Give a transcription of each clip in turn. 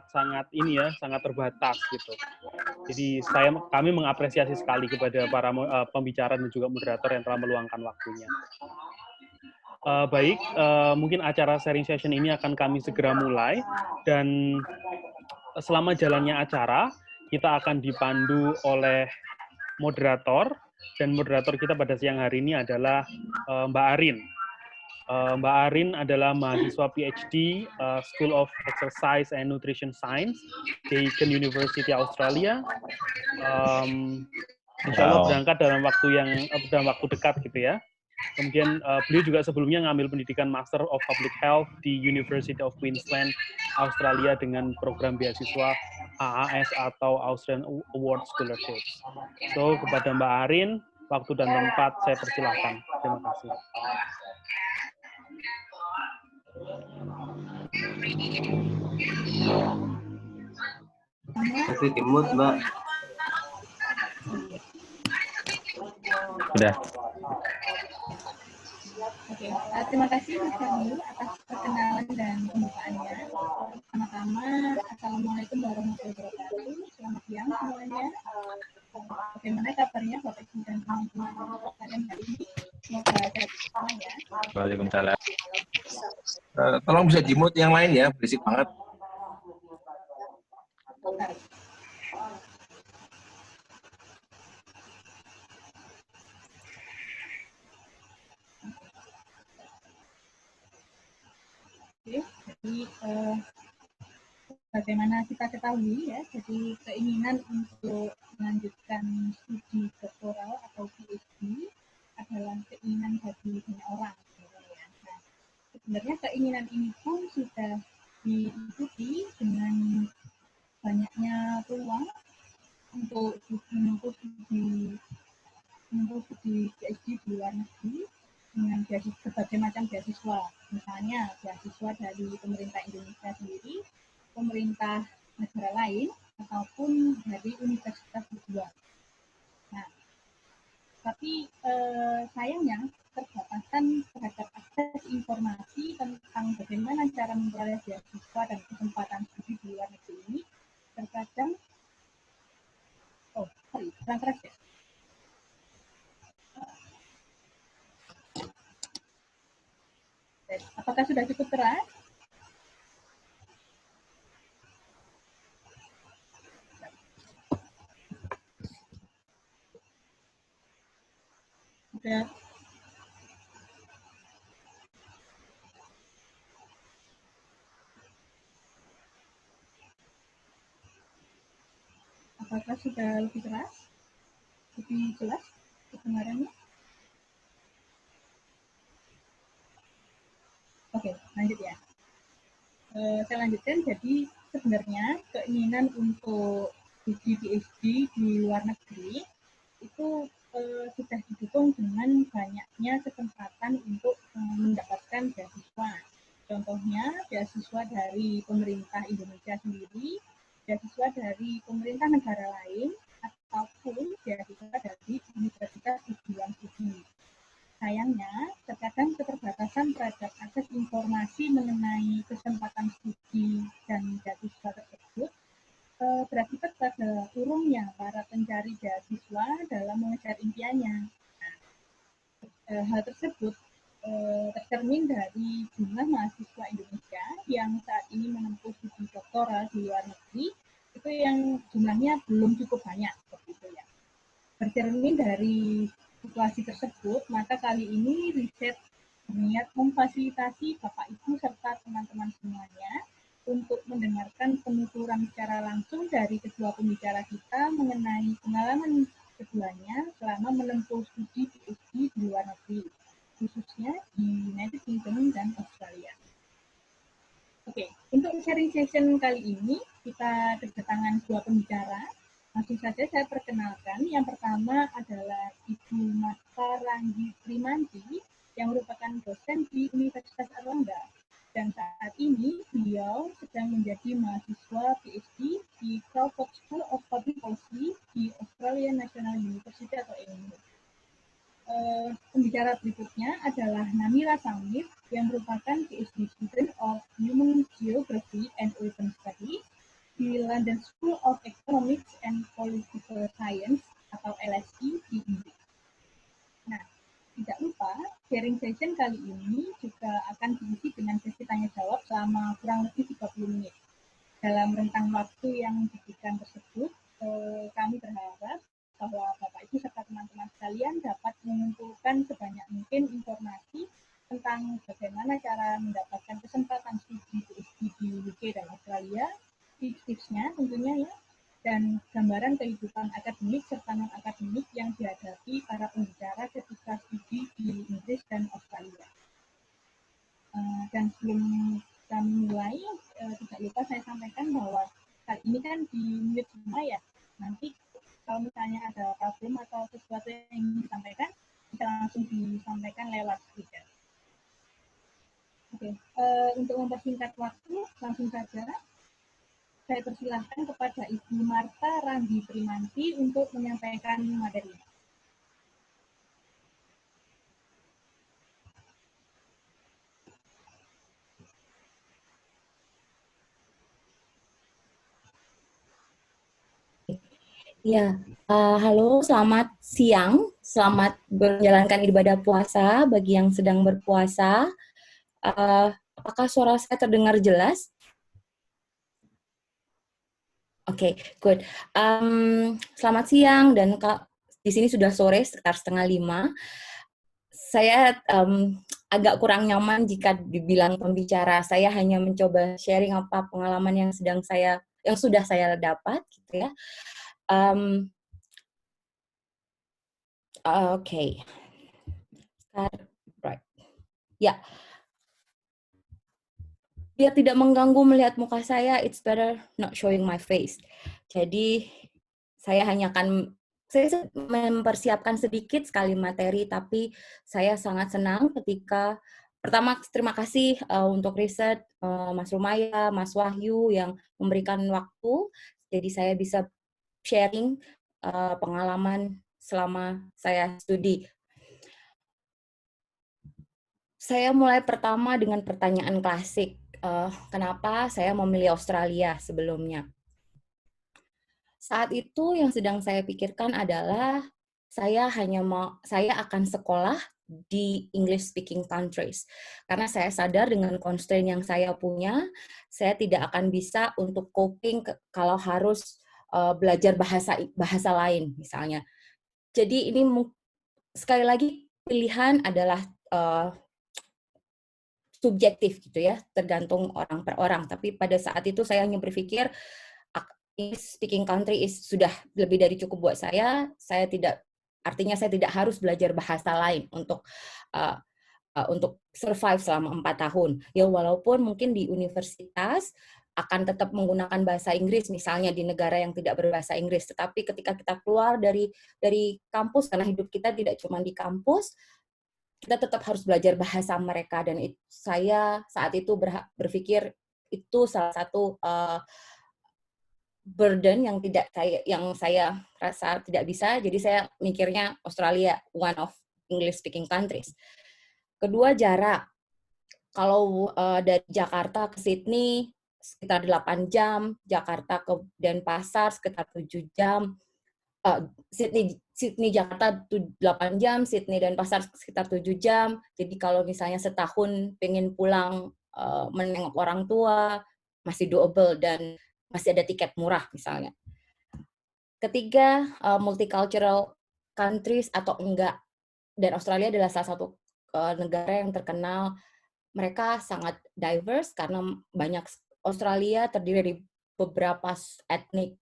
sangat ini ya, sangat terbatas gitu. Jadi kami mengapresiasi sekali kepada para pembicara dan juga moderator yang telah meluangkan waktunya. Baik, mungkin acara sharing session ini akan kami segera mulai, dan selama jalannya acara kita akan dipandu oleh moderator, dan moderator kita pada siang hari ini adalah Mbak Arin. Mbak Arin adalah mahasiswa PhD School of Exercise and Nutrition Science di Deakin University Australia. Insya Allah berangkat dalam waktu dekat gitu ya. Kemudian beliau juga sebelumnya ngambil pendidikan Master of Public Health di University of Queensland, Australia dengan program beasiswa AAS atau Australian Award Scholarship. So, kepada Mbak Arin, waktu dan tempat saya persilahkan. Terima kasih. Masih dimut, Mbak. Sudah. Oke, terima kasih Mas Fahmi atas perkenalan dan pembukaannya. Pertama-tama, Assalamualaikum warahmatullahi wabarakatuh. Selamat siang semuanya. Bagaimana kabarnya Bapak Ibu dan teman-teman kalian hari ini? Semoga sehat semua ya. Waalaikumsalam. Tolong bisa dimut yang lain ya, berisik banget. Oke, jadi bagaimana kita ketahui ya, jadi keinginan untuk melanjutkan studi doktoral atau PhD adalah keinginan bagi banyak orang. Nah, sebenarnya keinginan ini pun sudah diikuti dengan banyaknya peluang untuk menempuh studi PhD di luar negeri dengan berbagai macam beasiswa, misalnya beasiswa dari pemerintah Indonesia sendiri, pemerintah negara lain, ataupun dari universitas luar. Nah, tapi sayangnya keterbatasan terhadap akses informasi tentang bagaimana cara memperoleh beasiswa dan kesempatan studi di luar negeri ini terkadang kurang keras ya. Apakah sudah cukup keras? Sudah. Apakah sudah lebih keras? Lebih jelas kedengarannya? Oke, lanjut ya. Saya lanjutkan, jadi sebenarnya keinginan untuk studi PhD di luar negeri itu sudah didukung dengan banyaknya kesempatan untuk mendapatkan beasiswa. Contohnya beasiswa dari pemerintah Indonesia sendiri, beasiswa dari pemerintah negara lain, ataupun beasiswa dari universitas tujuan studi. Sayangnya, terkadang keterbatasan terhadap akses informasi mengenai kesempatan studi dan beasiswa tersebut berakibat pada turunnya para pencari beasiswa dalam mengejar impiannya. Nah, hal tersebut tercermin dari jumlah mahasiswa Indonesia yang saat ini menempuh studi doktoral di luar negeri, itu yang jumlahnya belum cukup banyak, seperti itu ya. Tercermin dari situasi tersebut, maka kali ini riset berniat memfasilitasi Bapak Ibu serta teman-teman semuanya untuk mendengarkan penuturan secara langsung dari kedua pembicara kita mengenai pengalaman keduanya selama menempuh studi PhD di luar negeri, khususnya di United Kingdom dan Australia. Oke, untuk sharing session kali ini kita kedatangan dua pembicara. Langsung saja saya perkenalkan. Yang pertama adalah Ibu Marta Ranggi Primanti yang merupakan dosen di Universitas Erlangga. Dan saat ini beliau sedang menjadi mahasiswa PhD di Crawford School of Public Policy di Australian National University atau ANU. Pembicara berikutnya adalah Namira Samir yang merupakan PhD student of Human Geography and Urban Studies di London School of Economics and Political Science atau LSE di Inggris. Nah, tidak lupa, sharing session kali ini juga akan diisi dengan sesi tanya jawab selama kurang lebih 30 menit. Dalam rentang waktu yang diberikan tersebut, kami berharap bahwa Bapak Ibu serta teman-teman sekalian dapat mengumpulkan sebanyak mungkin informasi tentang bagaimana cara mendapatkan kesempatan studi PhD di UK dan Australia, tips-tipsnya tentunya ya, dan gambaran kehidupan akademik serta non-akademik yang dihadapi para pembicara ketika studi di Inggris dan Australia. Dan sebelum kami mulai, tidak lupa saya sampaikan bahwa kali ini kan di mute semua ya. Nanti kalau misalnya ada problem atau sesuatu yang ingin disampaikan, bisa langsung disampaikan lewat speaker. Oke, untuk mempersingkat waktu, langsung saja saya persilahkan kepada Ibu Marta Randi Primanti untuk menyampaikan materi. Ya, halo, selamat siang, selamat menjalankan ibadah puasa bagi yang sedang berpuasa. Apakah suara saya terdengar jelas? Oke, good. Selamat siang dan di sini sudah sore sekitar 4:30. Saya agak kurang nyaman jika dibilang pembicara. Saya hanya mencoba sharing apa pengalaman yang sudah saya dapat, gitu ya. Oke. Right. Ya. Biar tidak mengganggu melihat muka saya, it's better not showing my face. Jadi saya mempersiapkan sedikit sekali materi, tapi saya sangat senang ketika pertama terima kasih untuk riset Mas Rumaya, Mas Wahyu yang memberikan waktu, jadi saya bisa sharing pengalaman selama saya studi. Saya mulai pertama dengan pertanyaan klasik, kenapa saya memilih Australia sebelumnya. Saat itu yang sedang saya pikirkan adalah saya akan sekolah di English speaking countries. Karena saya sadar dengan constraint yang saya punya, saya tidak akan bisa untuk coping kalau harus belajar bahasa lain misalnya. Jadi ini sekali lagi pilihan adalah subjektif gitu ya, tergantung orang per orang. Tapi pada saat itu saya hanya berpikir English speaking country sudah lebih dari cukup buat saya. Artinya saya tidak harus belajar bahasa lain untuk survive selama 4 tahun. Ya walaupun mungkin di universitas akan tetap menggunakan bahasa Inggris misalnya di negara yang tidak berbahasa Inggris, tetapi ketika kita keluar dari kampus, karena hidup kita tidak cuma di kampus, kita tetap harus belajar bahasa mereka, dan saya saat itu berpikir itu salah satu burden yang saya rasa tidak bisa, jadi saya mikirnya Australia one of English speaking countries. Kedua, jarak. Kalau dari Jakarta ke Sydney sekitar 8 jam, Jakarta ke Denpasar sekitar 7 jam, Sydney Jakarta 8 jam, Sydney Denpasar sekitar 7 jam. Jadi kalau misalnya setahun pengen pulang menengok orang tua, masih doable dan masih ada tiket murah misalnya. Ketiga, multicultural countries atau enggak. Dan Australia adalah salah satu negara yang terkenal, mereka sangat diverse karena Australia terdiri dari beberapa etnik.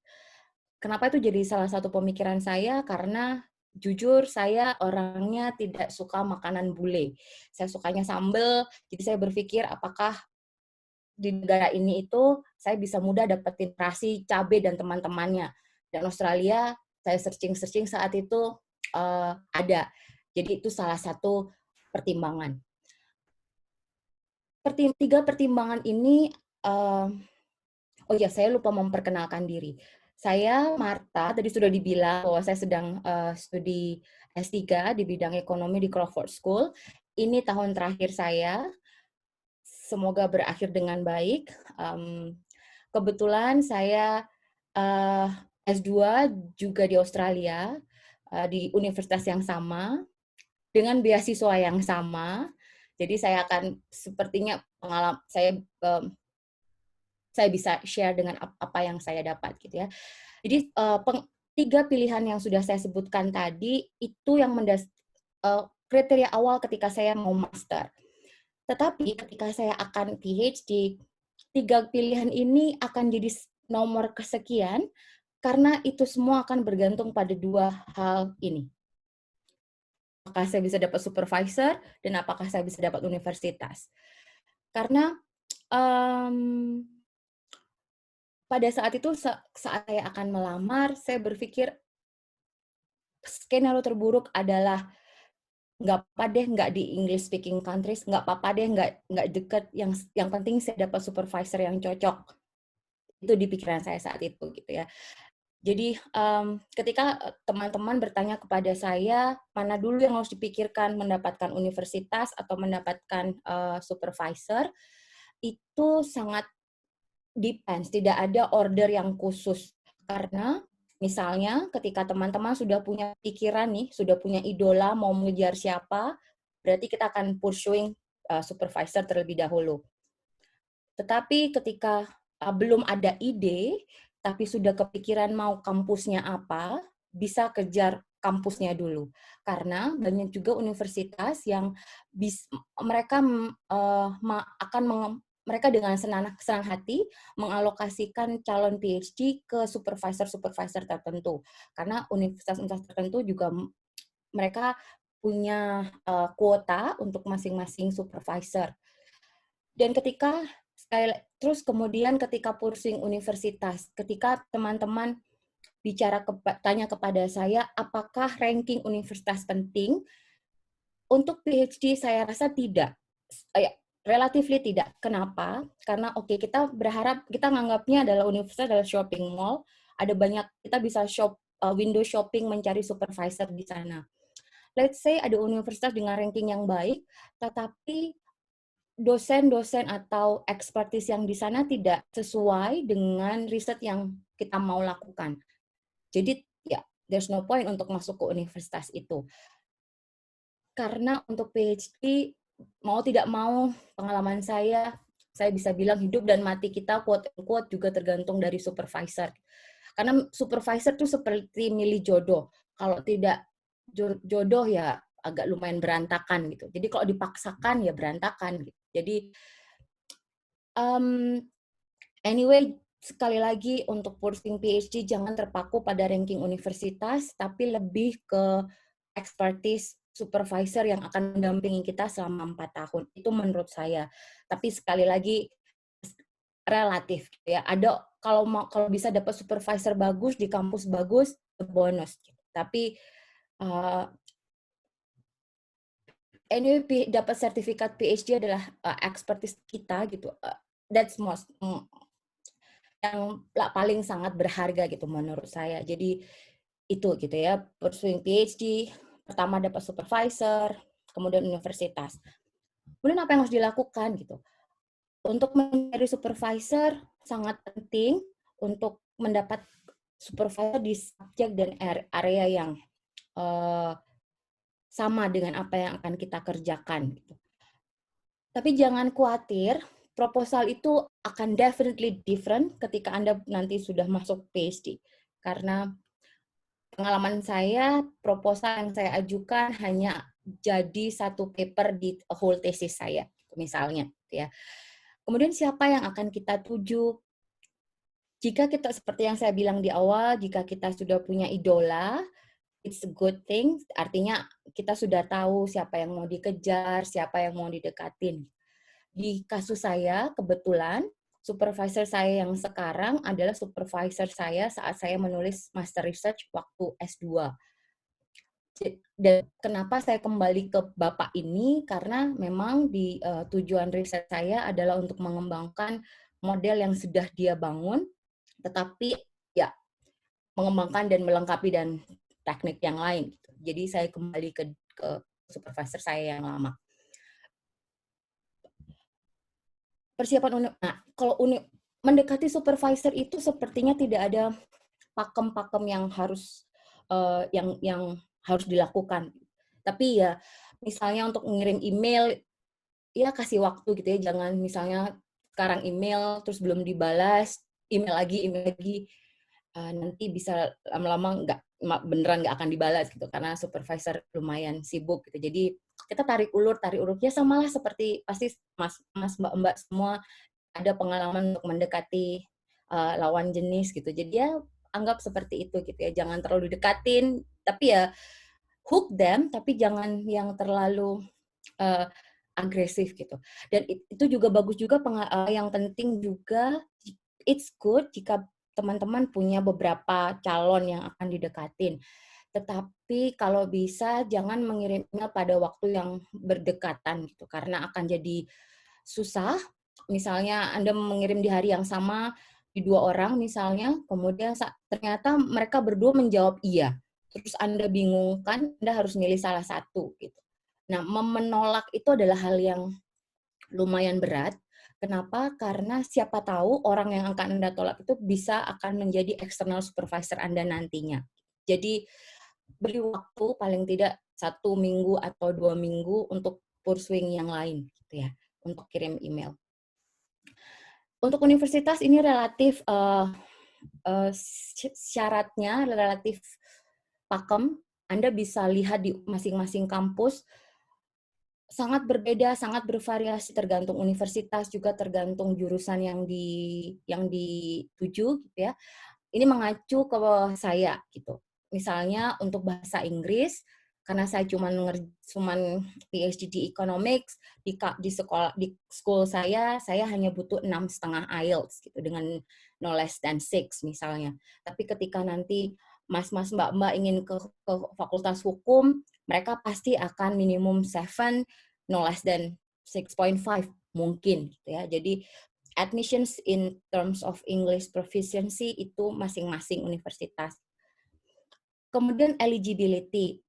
Kenapa itu jadi salah satu pemikiran saya? Karena jujur saya orangnya tidak suka makanan bule. Saya sukanya sambal, jadi saya berpikir apakah di negara ini itu saya bisa mudah dapetin rasi, cabai, dan teman-temannya. Dan Australia, saya searching saat itu ada. Jadi itu salah satu pertimbangan. Tiga pertimbangan ini, saya lupa memperkenalkan diri. Saya Marta, tadi sudah dibilang bahwa saya sedang studi S3 di bidang ekonomi di Crawford School. Ini tahun terakhir saya. Semoga berakhir dengan baik. kebetulan saya S2 juga di Australia, di universitas yang sama, dengan beasiswa yang sama. Jadi saya akan sepertinya pengalaman saya bisa share dengan apa yang saya dapat gitu ya. Jadi 3 pilihan yang sudah saya sebutkan tadi itu yang kriteria awal ketika saya mau master. Tetapi ketika saya akan PhD, 3 pilihan ini akan jadi nomor kesekian karena itu semua akan bergantung pada 2 hal ini. Apakah saya bisa dapat supervisor dan apakah saya bisa dapat universitas. Karena pada saat itu, saat saya akan melamar, saya berpikir skenario terburuk adalah nggak apa deh, nggak di English speaking countries, nggak apa-apa deh, nggak deket, yang penting saya dapat supervisor yang cocok. Itu di pikiran saya saat itu gitu ya. Jadi ketika teman-teman bertanya kepada saya, mana dulu yang harus dipikirkan, mendapatkan universitas atau mendapatkan supervisor, itu sangat depends, tidak ada order yang khusus. Karena misalnya ketika teman-teman sudah punya pikiran nih, sudah punya idola, mau mengejar siapa, berarti kita akan pursuing supervisor terlebih dahulu. Tetapi ketika belum ada ide, tapi sudah kepikiran mau kampusnya apa, bisa kejar kampusnya dulu. Karena banyak juga universitas yang mereka mereka dengan senang hati mengalokasikan calon PhD ke supervisor tertentu. Karena universitas-universitas tertentu juga mereka punya kuota untuk masing-masing supervisor. Dan terus kemudian ketika pursuing universitas, ketika teman-teman tanya kepada saya, apakah ranking universitas penting? Untuk PhD saya rasa tidak. Relatively tidak. Kenapa? Karena kita berharap, kita nganggapnya adalah universitas adalah shopping mall, ada banyak, kita bisa window shopping mencari supervisor di sana. Let's say ada universitas dengan ranking yang baik, tetapi dosen-dosen atau expertise yang di sana tidak sesuai dengan riset yang kita mau lakukan. Jadi ya, there's no point untuk masuk ke universitas itu. Karena untuk PhD, mau tidak mau, pengalaman saya bisa bilang hidup dan mati kita quote-unquote juga tergantung dari supervisor. Karena supervisor itu seperti milih jodoh. Kalau tidak jodoh ya agak lumayan berantakan gitu. Jadi kalau dipaksakan ya berantakan gitu. Jadi anyway, sekali lagi untuk pursuing PhD jangan terpaku pada ranking universitas, tapi lebih ke expertise supervisor yang akan mendampingi kita selama 4 tahun. Itu menurut saya. Tapi sekali lagi relatif ya. Ada kalau bisa dapat supervisor bagus di kampus bagus, bonus. Tapi anyway, dapat sertifikat PhD adalah expertise kita gitu. That's most yang paling sangat berharga gitu menurut saya. Jadi itu gitu ya, pursuing PhD, pertama dapat supervisor, kemudian universitas. Kemudian apa yang harus dilakukan gitu? Untuk mencari supervisor sangat penting untuk mendapat supervisor di subjek dan area yang sama dengan apa yang akan kita kerjakan. Gitu. Tapi jangan khawatir, proposal itu akan definitely different ketika Anda nanti sudah masuk PhD. Karena pengalaman saya, proposal yang saya ajukan hanya jadi satu paper di whole thesis saya, misalnya. Ya. Kemudian siapa yang akan kita tuju? Jika kita, seperti yang saya bilang di awal, jika kita sudah punya idola, it's a good thing, artinya kita sudah tahu siapa yang mau dikejar, siapa yang mau didekatin. Di kasus saya, kebetulan, supervisor saya yang sekarang adalah supervisor saya saat saya menulis master research waktu S2. Dan kenapa saya kembali ke Bapak ini? Karena memang di tujuan riset saya adalah untuk mengembangkan model yang sudah dia bangun, tetapi ya mengembangkan dan melengkapi dan teknik yang lain. Jadi saya kembali ke supervisor saya yang lama. Persiapan kalau mendekati supervisor itu sepertinya tidak ada pakem-pakem yang harus yang harus dilakukan. Tapi ya misalnya untuk ngirim email, ya kasih waktu gitu ya, jangan misalnya sekarang email terus belum dibalas, email lagi, nanti bisa lama-lama beneran nggak akan dibalas gitu, karena supervisor lumayan sibuk gitu. Jadi kita tarik ulur ya, samalah seperti pasti mas mbak semua ada pengalaman untuk mendekati lawan jenis gitu. Jadi ya anggap seperti itu gitu ya, jangan terlalu didekatin, tapi ya hook them, tapi jangan yang terlalu agresif gitu. Dan itu juga bagus juga, yang penting juga, it's good jika teman-teman punya beberapa calon yang akan didekatin. Tetapi kalau bisa jangan mengirim email pada waktu yang berdekatan gitu, karena akan jadi susah. Misalnya Anda mengirim di hari yang sama di 2 orang misalnya, kemudian ternyata mereka berdua menjawab iya. Terus Anda bingung kan, Anda harus milih salah satu gitu. Nah, menolak itu adalah hal yang lumayan berat. Kenapa? Karena siapa tahu orang yang akan Anda tolak itu bisa akan menjadi external supervisor Anda nantinya. Jadi beri waktu paling tidak 1 minggu atau 2 minggu untuk pursuing yang lain gitu ya, untuk kirim email. Untuk universitas ini relatif syaratnya relatif pakem. Anda bisa lihat di masing-masing kampus sangat berbeda, sangat bervariasi tergantung universitas, juga tergantung jurusan yang dituju gitu ya. Ini mengacu ke saya gitu. Misalnya untuk bahasa Inggris, karena saya cuman PhD di economics, di school saya hanya butuh 6,5 IELTS gitu, dengan no less than 6 misalnya. Tapi ketika nanti mas-mas mbak-mbak ingin ke fakultas hukum, mereka pasti akan minimum 7, no less than 6.5 mungkin gitu ya. Jadi admissions in terms of English proficiency itu masing-masing universitas. Kemudian eligibility.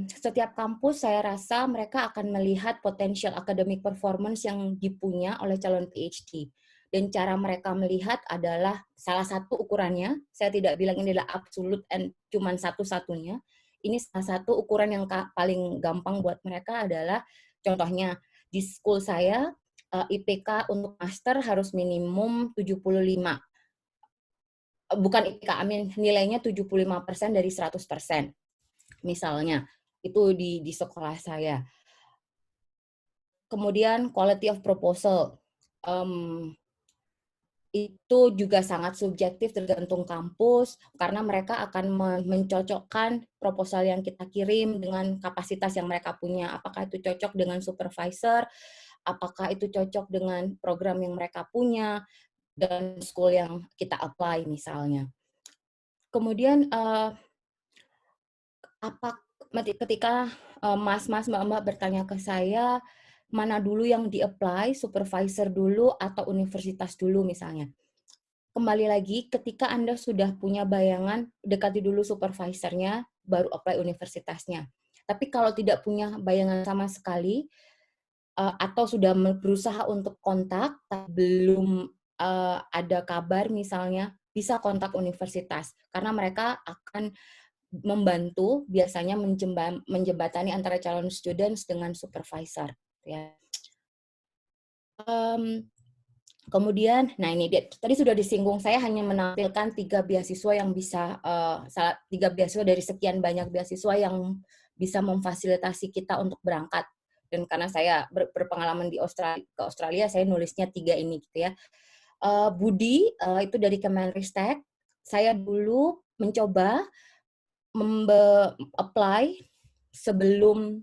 Setiap kampus saya rasa mereka akan melihat potential academic performance yang dipunya oleh calon PhD. Dan cara mereka melihat adalah salah satu ukurannya, saya tidak bilang ini adalah absolute and cuman satu-satunya. Ini salah satu ukuran yang paling gampang buat mereka adalah, contohnya di school saya, IPK untuk master harus minimum 75. Bukan IPK, nilainya 75% dari 100%. Misalnya, itu di sekolah saya. Kemudian quality of proposal. Itu juga sangat subjektif tergantung kampus, karena mereka akan mencocokkan proposal yang kita kirim dengan kapasitas yang mereka punya. Apakah itu cocok dengan supervisor, apakah itu cocok dengan program yang mereka punya, dan school yang kita apply misalnya. Kemudian ketika mas-mas mbak-mbak bertanya ke saya, mana dulu yang di-apply, supervisor dulu atau universitas dulu misalnya. Kembali lagi, ketika Anda sudah punya bayangan, dekati dulu supervisornya, baru apply universitasnya. Tapi kalau tidak punya bayangan sama sekali, atau sudah berusaha untuk kontak, belum ada kabar misalnya, bisa kontak universitas. Karena mereka akan membantu, biasanya menjembatani antara calon students dengan supervisor. Ya. Kemudian, nah ini tadi sudah disinggung, saya hanya menampilkan 3 beasiswa yang bisa, 3 beasiswa dari sekian banyak beasiswa yang bisa memfasilitasi kita untuk berangkat. Dan karena saya berpengalaman ke Australia, saya nulisnya 3 ini gitu ya. Budi, itu dari Kemenristek. Saya dulu mencoba apply sebelum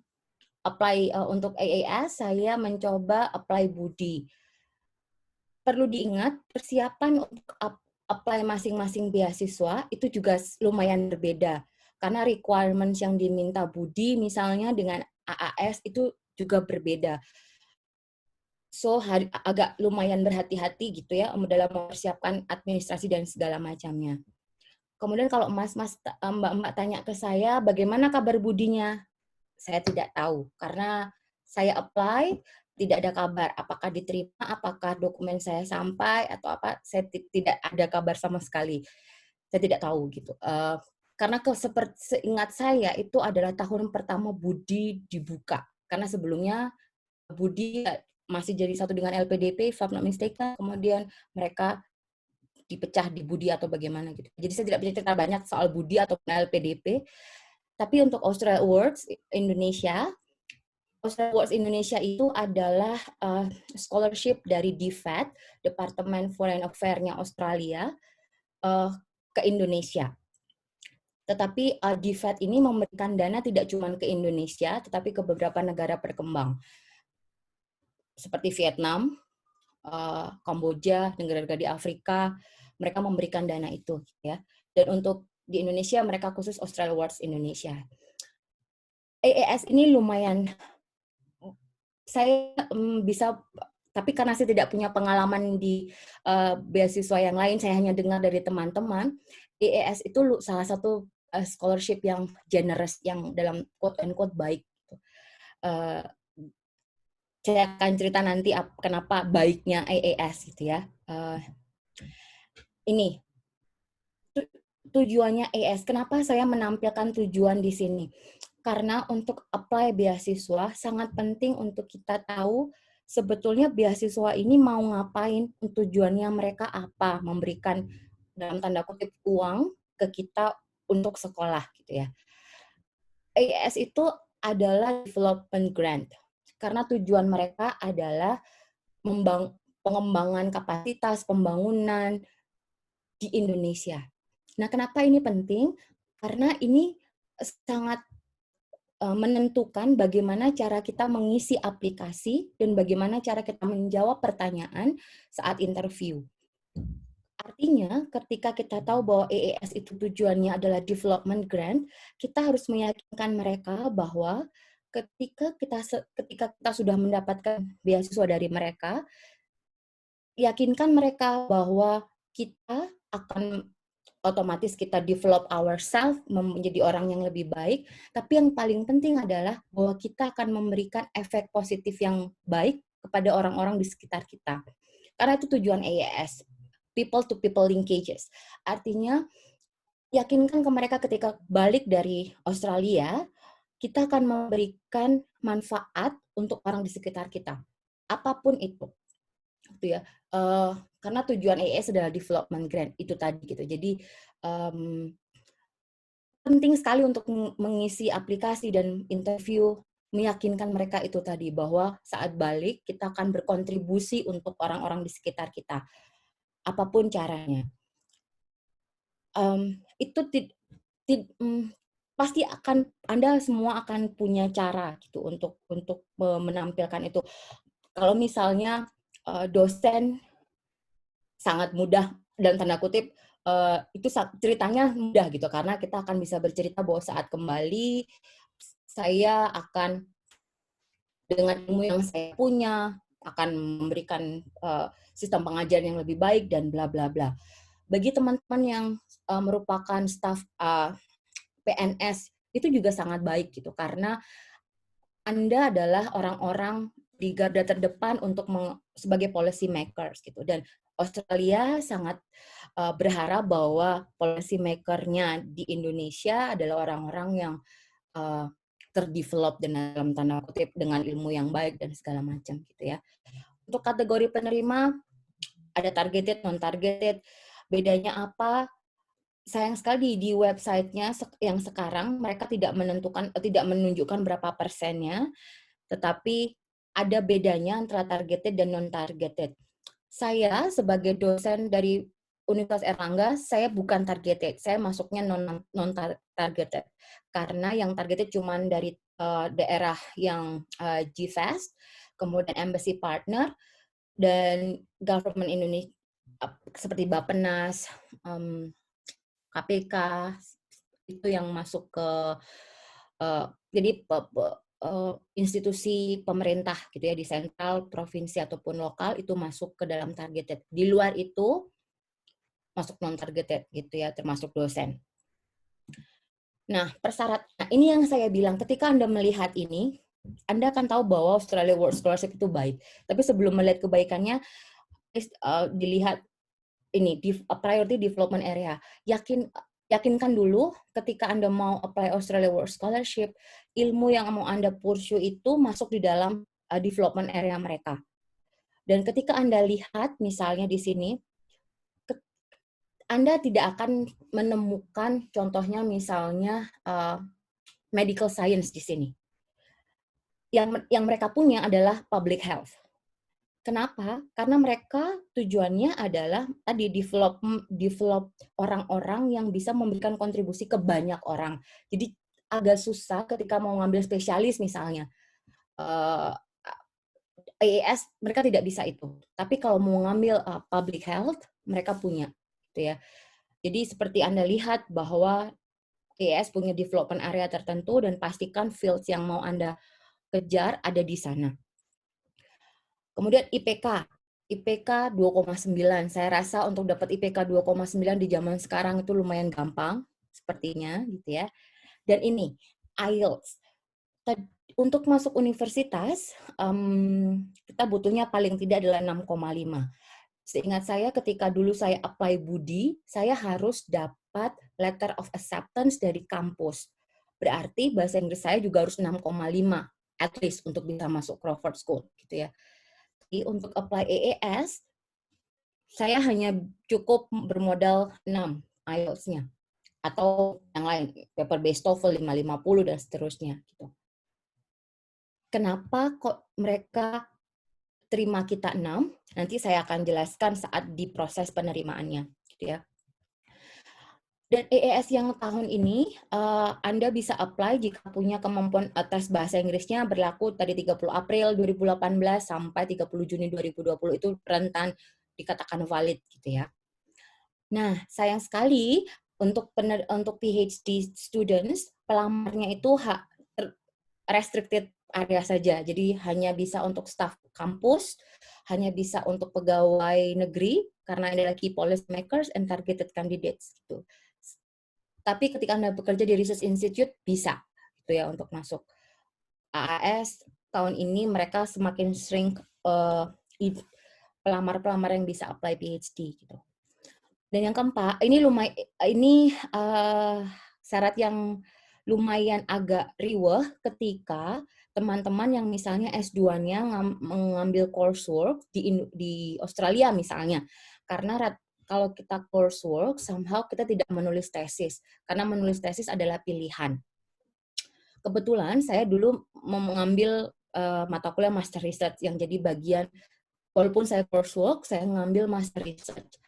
apply untuk AAS, saya mencoba apply Budi. Perlu diingat, persiapan untuk apply masing-masing beasiswa itu juga lumayan berbeda. Karena requirements yang diminta Budi misalnya dengan AAS itu juga berbeda. So, agak lumayan berhati-hati gitu ya dalam mempersiapkan administrasi dan segala macamnya. Kemudian kalau mas-mas, mbak-mbak tanya ke saya, bagaimana kabar Budinya? Saya tidak tahu, karena saya apply, tidak ada kabar apakah diterima, apakah dokumen saya sampai atau apa, saya tidak ada kabar sama sekali. Saya tidak tahu gitu. Karena seperti seingat saya itu adalah tahun pertama Budi dibuka. Karena sebelumnya Budi masih jadi satu dengan LPDP, if I'm not mistaken, kemudian mereka dipecah di Budi atau bagaimana gitu. Jadi saya tidak bisa cerita banyak soal Budi atau LPDP. Tapi untuk Australia Awards Indonesia itu adalah scholarship dari DFAT, Departemen Foreign Affairs-nya Australia, ke Indonesia. Tetapi DFAT ini memberikan dana tidak cuma ke Indonesia, tetapi ke beberapa negara berkembang. Seperti Vietnam, Kamboja, negara-negara di Afrika, mereka memberikan dana itu. Ya. Dan untuk di Indonesia, mereka khusus Australia Awards Indonesia. AAS ini lumayan, saya bisa, tapi karena saya tidak punya pengalaman di beasiswa yang lain, saya hanya dengar dari teman-teman, AAS itu salah satu scholarship yang generous, yang dalam quote-unquote baik. Saya akan cerita nanti kenapa baiknya AAS gitu ya. Ini tujuannya AAS. Kenapa saya menampilkan tujuan di sini? Karena untuk apply beasiswa sangat penting untuk kita tahu sebetulnya beasiswa ini mau ngapain, tujuannya mereka apa, memberikan dalam tanda kutip uang ke kita untuk sekolah gitu ya. AAS itu adalah development grant karena tujuan mereka adalah pengembangan kapasitas pembangunan di Indonesia. Nah, kenapa ini penting? Karena ini sangat menentukan bagaimana cara kita mengisi aplikasi dan bagaimana cara kita menjawab pertanyaan saat interview. Artinya, ketika kita tahu bahwa AAS itu tujuannya adalah development grant, kita harus meyakinkan mereka bahwa ketika kita sudah mendapatkan beasiswa dari mereka, yakinkan mereka bahwa kita akan otomatis kita develop ourselves menjadi orang yang lebih baik, tapi yang paling penting adalah bahwa kita akan memberikan efek positif yang baik kepada orang-orang di sekitar kita. Karena itu tujuan AAS, people to people linkages. Artinya, yakinkan ke mereka ketika balik dari Australia, kita akan memberikan manfaat untuk orang di sekitar kita. Apapun itu. Gitu ya. Karena tujuan AAS adalah development grant itu tadi gitu. Jadi penting sekali untuk mengisi aplikasi dan interview, meyakinkan mereka itu tadi bahwa saat balik kita akan berkontribusi untuk orang-orang di sekitar kita, apapun caranya. Itu pasti Anda semua akan punya cara gitu untuk menampilkan itu. Kalau misalnya dosen sangat mudah dan tanda kutip itu ceritanya mudah gitu karena kita akan bisa bercerita bahwa saat kembali saya akan dengan ilmu yang saya punya akan memberikan sistem pengajaran yang lebih baik dan bla bla bla. Bagi teman-teman yang merupakan staf PNS itu juga sangat baik gitu karena Anda adalah orang-orang di garda terdepan untuk sebagai policy makers gitu dan Australia sangat berharap bahwa policy maker-nya di Indonesia adalah orang-orang yang terdevelop dalam tanda kutip dengan ilmu yang baik dan segala macam gitu ya. Untuk kategori penerima ada targeted, non-targeted. Bedanya apa? Sayang sekali di website-nya yang sekarang mereka tidak menunjukkan berapa persennya, tetapi ada bedanya antara targeted dan non-targeted. Saya sebagai dosen dari Universitas Airlangga, saya bukan targeted, saya masuknya non-targeted. Karena yang targeted cuma dari daerah yang GFAST, kemudian embassy partner, dan government Indonesia, seperti Bappenas, KPK, itu yang masuk ke, jadi institusi pemerintah gitu ya di sentral, provinsi ataupun lokal itu masuk ke dalam targeted. Di luar itu masuk non targeted gitu ya, termasuk dosen. Nah, persyaratan ini yang saya bilang ketika Anda melihat ini Anda akan tahu bahwa Australia World Scholarship itu baik. Tapi sebelum melihat kebaikannya, dilihat ini priority development area. Yakinkan dulu ketika Anda mau apply Australia World Scholarship, ilmu yang mau Anda pursue itu masuk di dalam development area mereka. Dan ketika Anda lihat misalnya di sini, Anda tidak akan menemukan contohnya misalnya medical science di sini. Yang mereka punya adalah public health. Kenapa? Karena mereka tujuannya adalah tadi develop orang-orang yang bisa memberikan kontribusi ke banyak orang. Jadi agak susah ketika mau ngambil spesialis misalnya. IAS mereka tidak bisa itu. Tapi kalau mau ngambil public health, mereka punya, gitu ya. Jadi seperti Anda lihat bahwa IAS punya development area tertentu dan pastikan fields yang mau Anda kejar ada di sana. Kemudian IPK 2,9. Saya rasa untuk dapat IPK 2,9 di zaman sekarang itu lumayan gampang, sepertinya, gitu ya. Dan ini, IELTS. Untuk masuk universitas, kita butuhnya paling tidak adalah 6,5. Seingat saya ketika dulu saya apply Budi, saya harus dapat letter of acceptance dari kampus. Berarti bahasa Inggris saya juga harus 6,5 at least untuk bisa masuk Crawford School, gitu ya. Jadi untuk apply EAS, saya hanya cukup bermodal 6 IELTS-nya. Atau yang lain, paper based TOEFL 550 dan seterusnya. Gitu. Kenapa kok mereka terima kita 6? Nanti saya akan jelaskan saat di proses penerimaannya. Gitu ya. Dan EAS yang tahun ini, Anda bisa apply jika punya kemampuan tes bahasa Inggrisnya berlaku tadi 30 April 2018 sampai 30 Juni 2020 itu rentan dikatakan valid gitu ya. Nah, sayang sekali untuk PhD students, pelamarnya itu restricted area saja. Jadi hanya bisa untuk staf kampus, hanya bisa untuk pegawai negeri, karena ini lagi policy makers and targeted candidates gitu. Tapi ketika Anda bekerja di Research Institute, bisa gitu ya untuk masuk. AAS tahun ini mereka semakin sering pelamar-pelamar yang bisa apply PhD gitu. Dan yang keempat, ini syarat yang lumayan agak riweh ketika teman-teman yang misalnya S2-nya mengambil coursework di Australia misalnya. Karena kalau kita coursework, somehow kita tidak menulis tesis. Karena menulis tesis adalah pilihan. Kebetulan saya dulu mengambil mata kuliah Master Research yang jadi bagian, walaupun saya coursework, saya mengambil Master Research.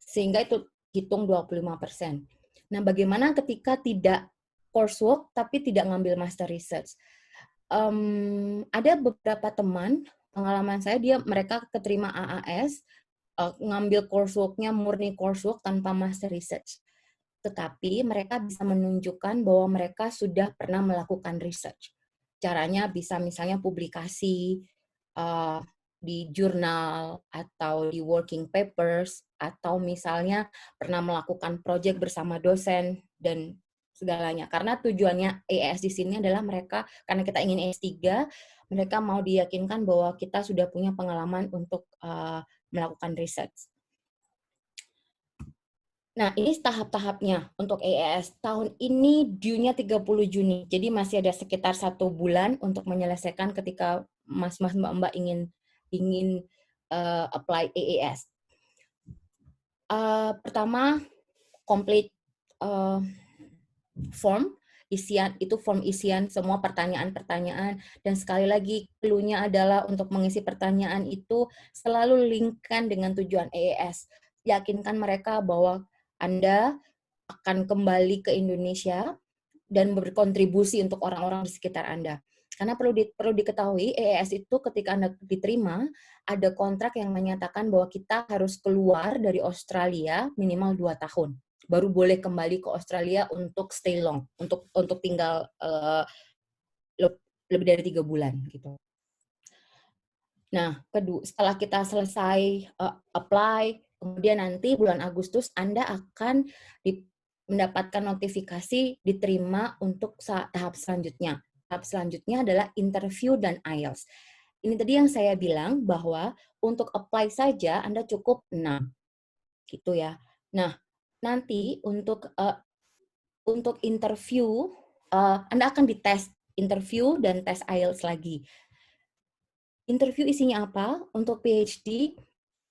Sehingga itu hitung 25%. Nah, bagaimana ketika tidak coursework tapi tidak ngambil Master Research? Ada beberapa teman, pengalaman saya, mereka keterima AAS, ngambil coursework-nya murni coursework tanpa Master Research. Tetapi mereka bisa menunjukkan bahwa mereka sudah pernah melakukan research. Caranya bisa misalnya publikasi di jurnal atau di working papers, atau misalnya pernah melakukan proyek bersama dosen dan segalanya. Karena tujuannya EAS di sini adalah mereka, karena kita ingin S3, mereka mau diyakinkan bahwa kita sudah punya pengalaman untuk melakukan research. Nah, ini tahap-tahapnya untuk EAS. Tahun ini due-nya 30 Juni, jadi masih ada sekitar 1 bulan untuk menyelesaikan ketika mas-mas mbak-mbak ingin apply EAS. Pertama, complete form isian semua pertanyaan-pertanyaan, dan sekali lagi clue-nya adalah untuk mengisi pertanyaan itu selalu linkkan dengan tujuan EAS. Yakinkan mereka bahwa Anda akan kembali ke Indonesia dan berkontribusi untuk orang-orang di sekitar Anda. Karena perlu diketahui, EAS itu ketika Anda diterima, ada kontrak yang menyatakan bahwa kita harus keluar dari Australia minimal 2 tahun. Baru boleh kembali ke Australia untuk stay long, untuk tinggal lebih dari 3 bulan gitu. Nah, setelah kita selesai apply, kemudian nanti bulan Agustus Anda akan mendapatkan notifikasi diterima untuk tahap selanjutnya. tahap selanjutnya adalah interview dan IELTS. Ini tadi yang saya bilang bahwa untuk apply saja Anda cukup 6. Gitu ya. Nah, nanti untuk interview, Anda akan dites interview dan tes IELTS lagi. Interview isinya apa? Untuk PhD,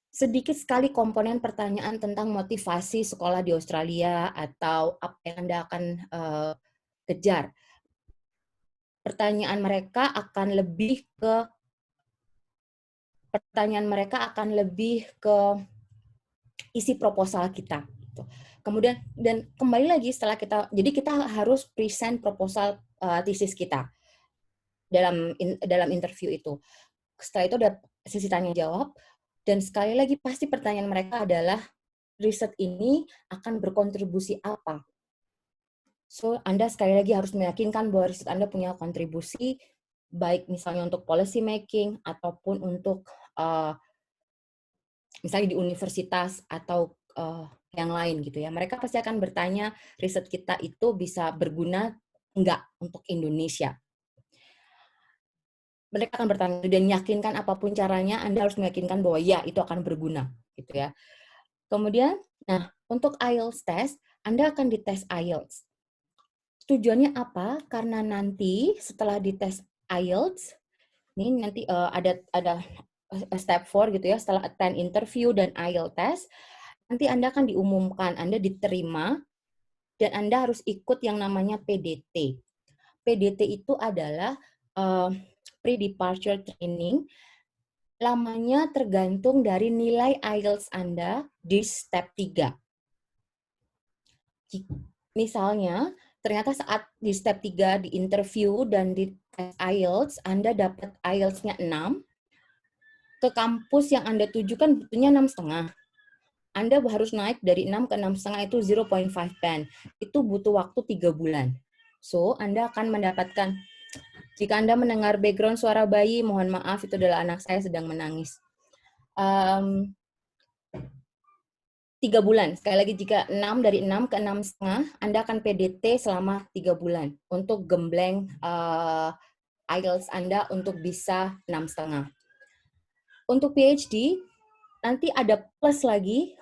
sedikit sekali komponen pertanyaan tentang motivasi sekolah di Australia atau apa yang Anda akan kejar. Pertanyaan mereka akan lebih ke isi proposal kita. Kemudian dan kembali lagi setelah jadi kita harus present proposal tesis kita dalam interview itu. Setelah itu ada sesi tanya jawab dan sekali lagi pasti pertanyaan mereka adalah riset ini akan berkontribusi apa. So Anda sekali lagi harus meyakinkan bahwa riset Anda punya kontribusi baik misalnya untuk policy making ataupun untuk misalnya di universitas atau yang lain gitu ya. Mereka pasti akan bertanya riset kita itu bisa berguna enggak untuk Indonesia. Mereka akan bertanya dan yakinkan apapun caranya, Anda harus meyakinkan bahwa ya itu akan berguna gitu ya. Kemudian, nah untuk IELTS test, Anda akan dites IELTS. Tujuannya apa? Karena nanti setelah dites IELTS, ini nanti ada step 4 gitu ya, setelah attend interview dan IELTS test, nanti Anda akan diumumkan, Anda diterima, dan Anda harus ikut yang namanya PDT. PDT itu adalah pre-departure training, lamanya tergantung dari nilai IELTS Anda di step 3. Misalnya, ternyata saat di step 3 di interview dan di tes IELTS, Anda dapat IELTS-nya 6, ke kampus yang Anda tuju kan butuhnya 6,5. Anda harus naik dari 6 ke 6,5 itu 0.5 band. Itu butuh waktu 3 bulan. So, Anda akan mendapatkan, jika Anda mendengar background suara bayi, mohon maaf, itu adalah anak saya sedang menangis. 3 bulan. Sekali lagi, jika 6 dari 6 ke 6,5, Anda akan PDT selama 3 bulan untuk gembleng IELTS Anda untuk bisa 6,5. Untuk PhD, nanti ada plus lagi,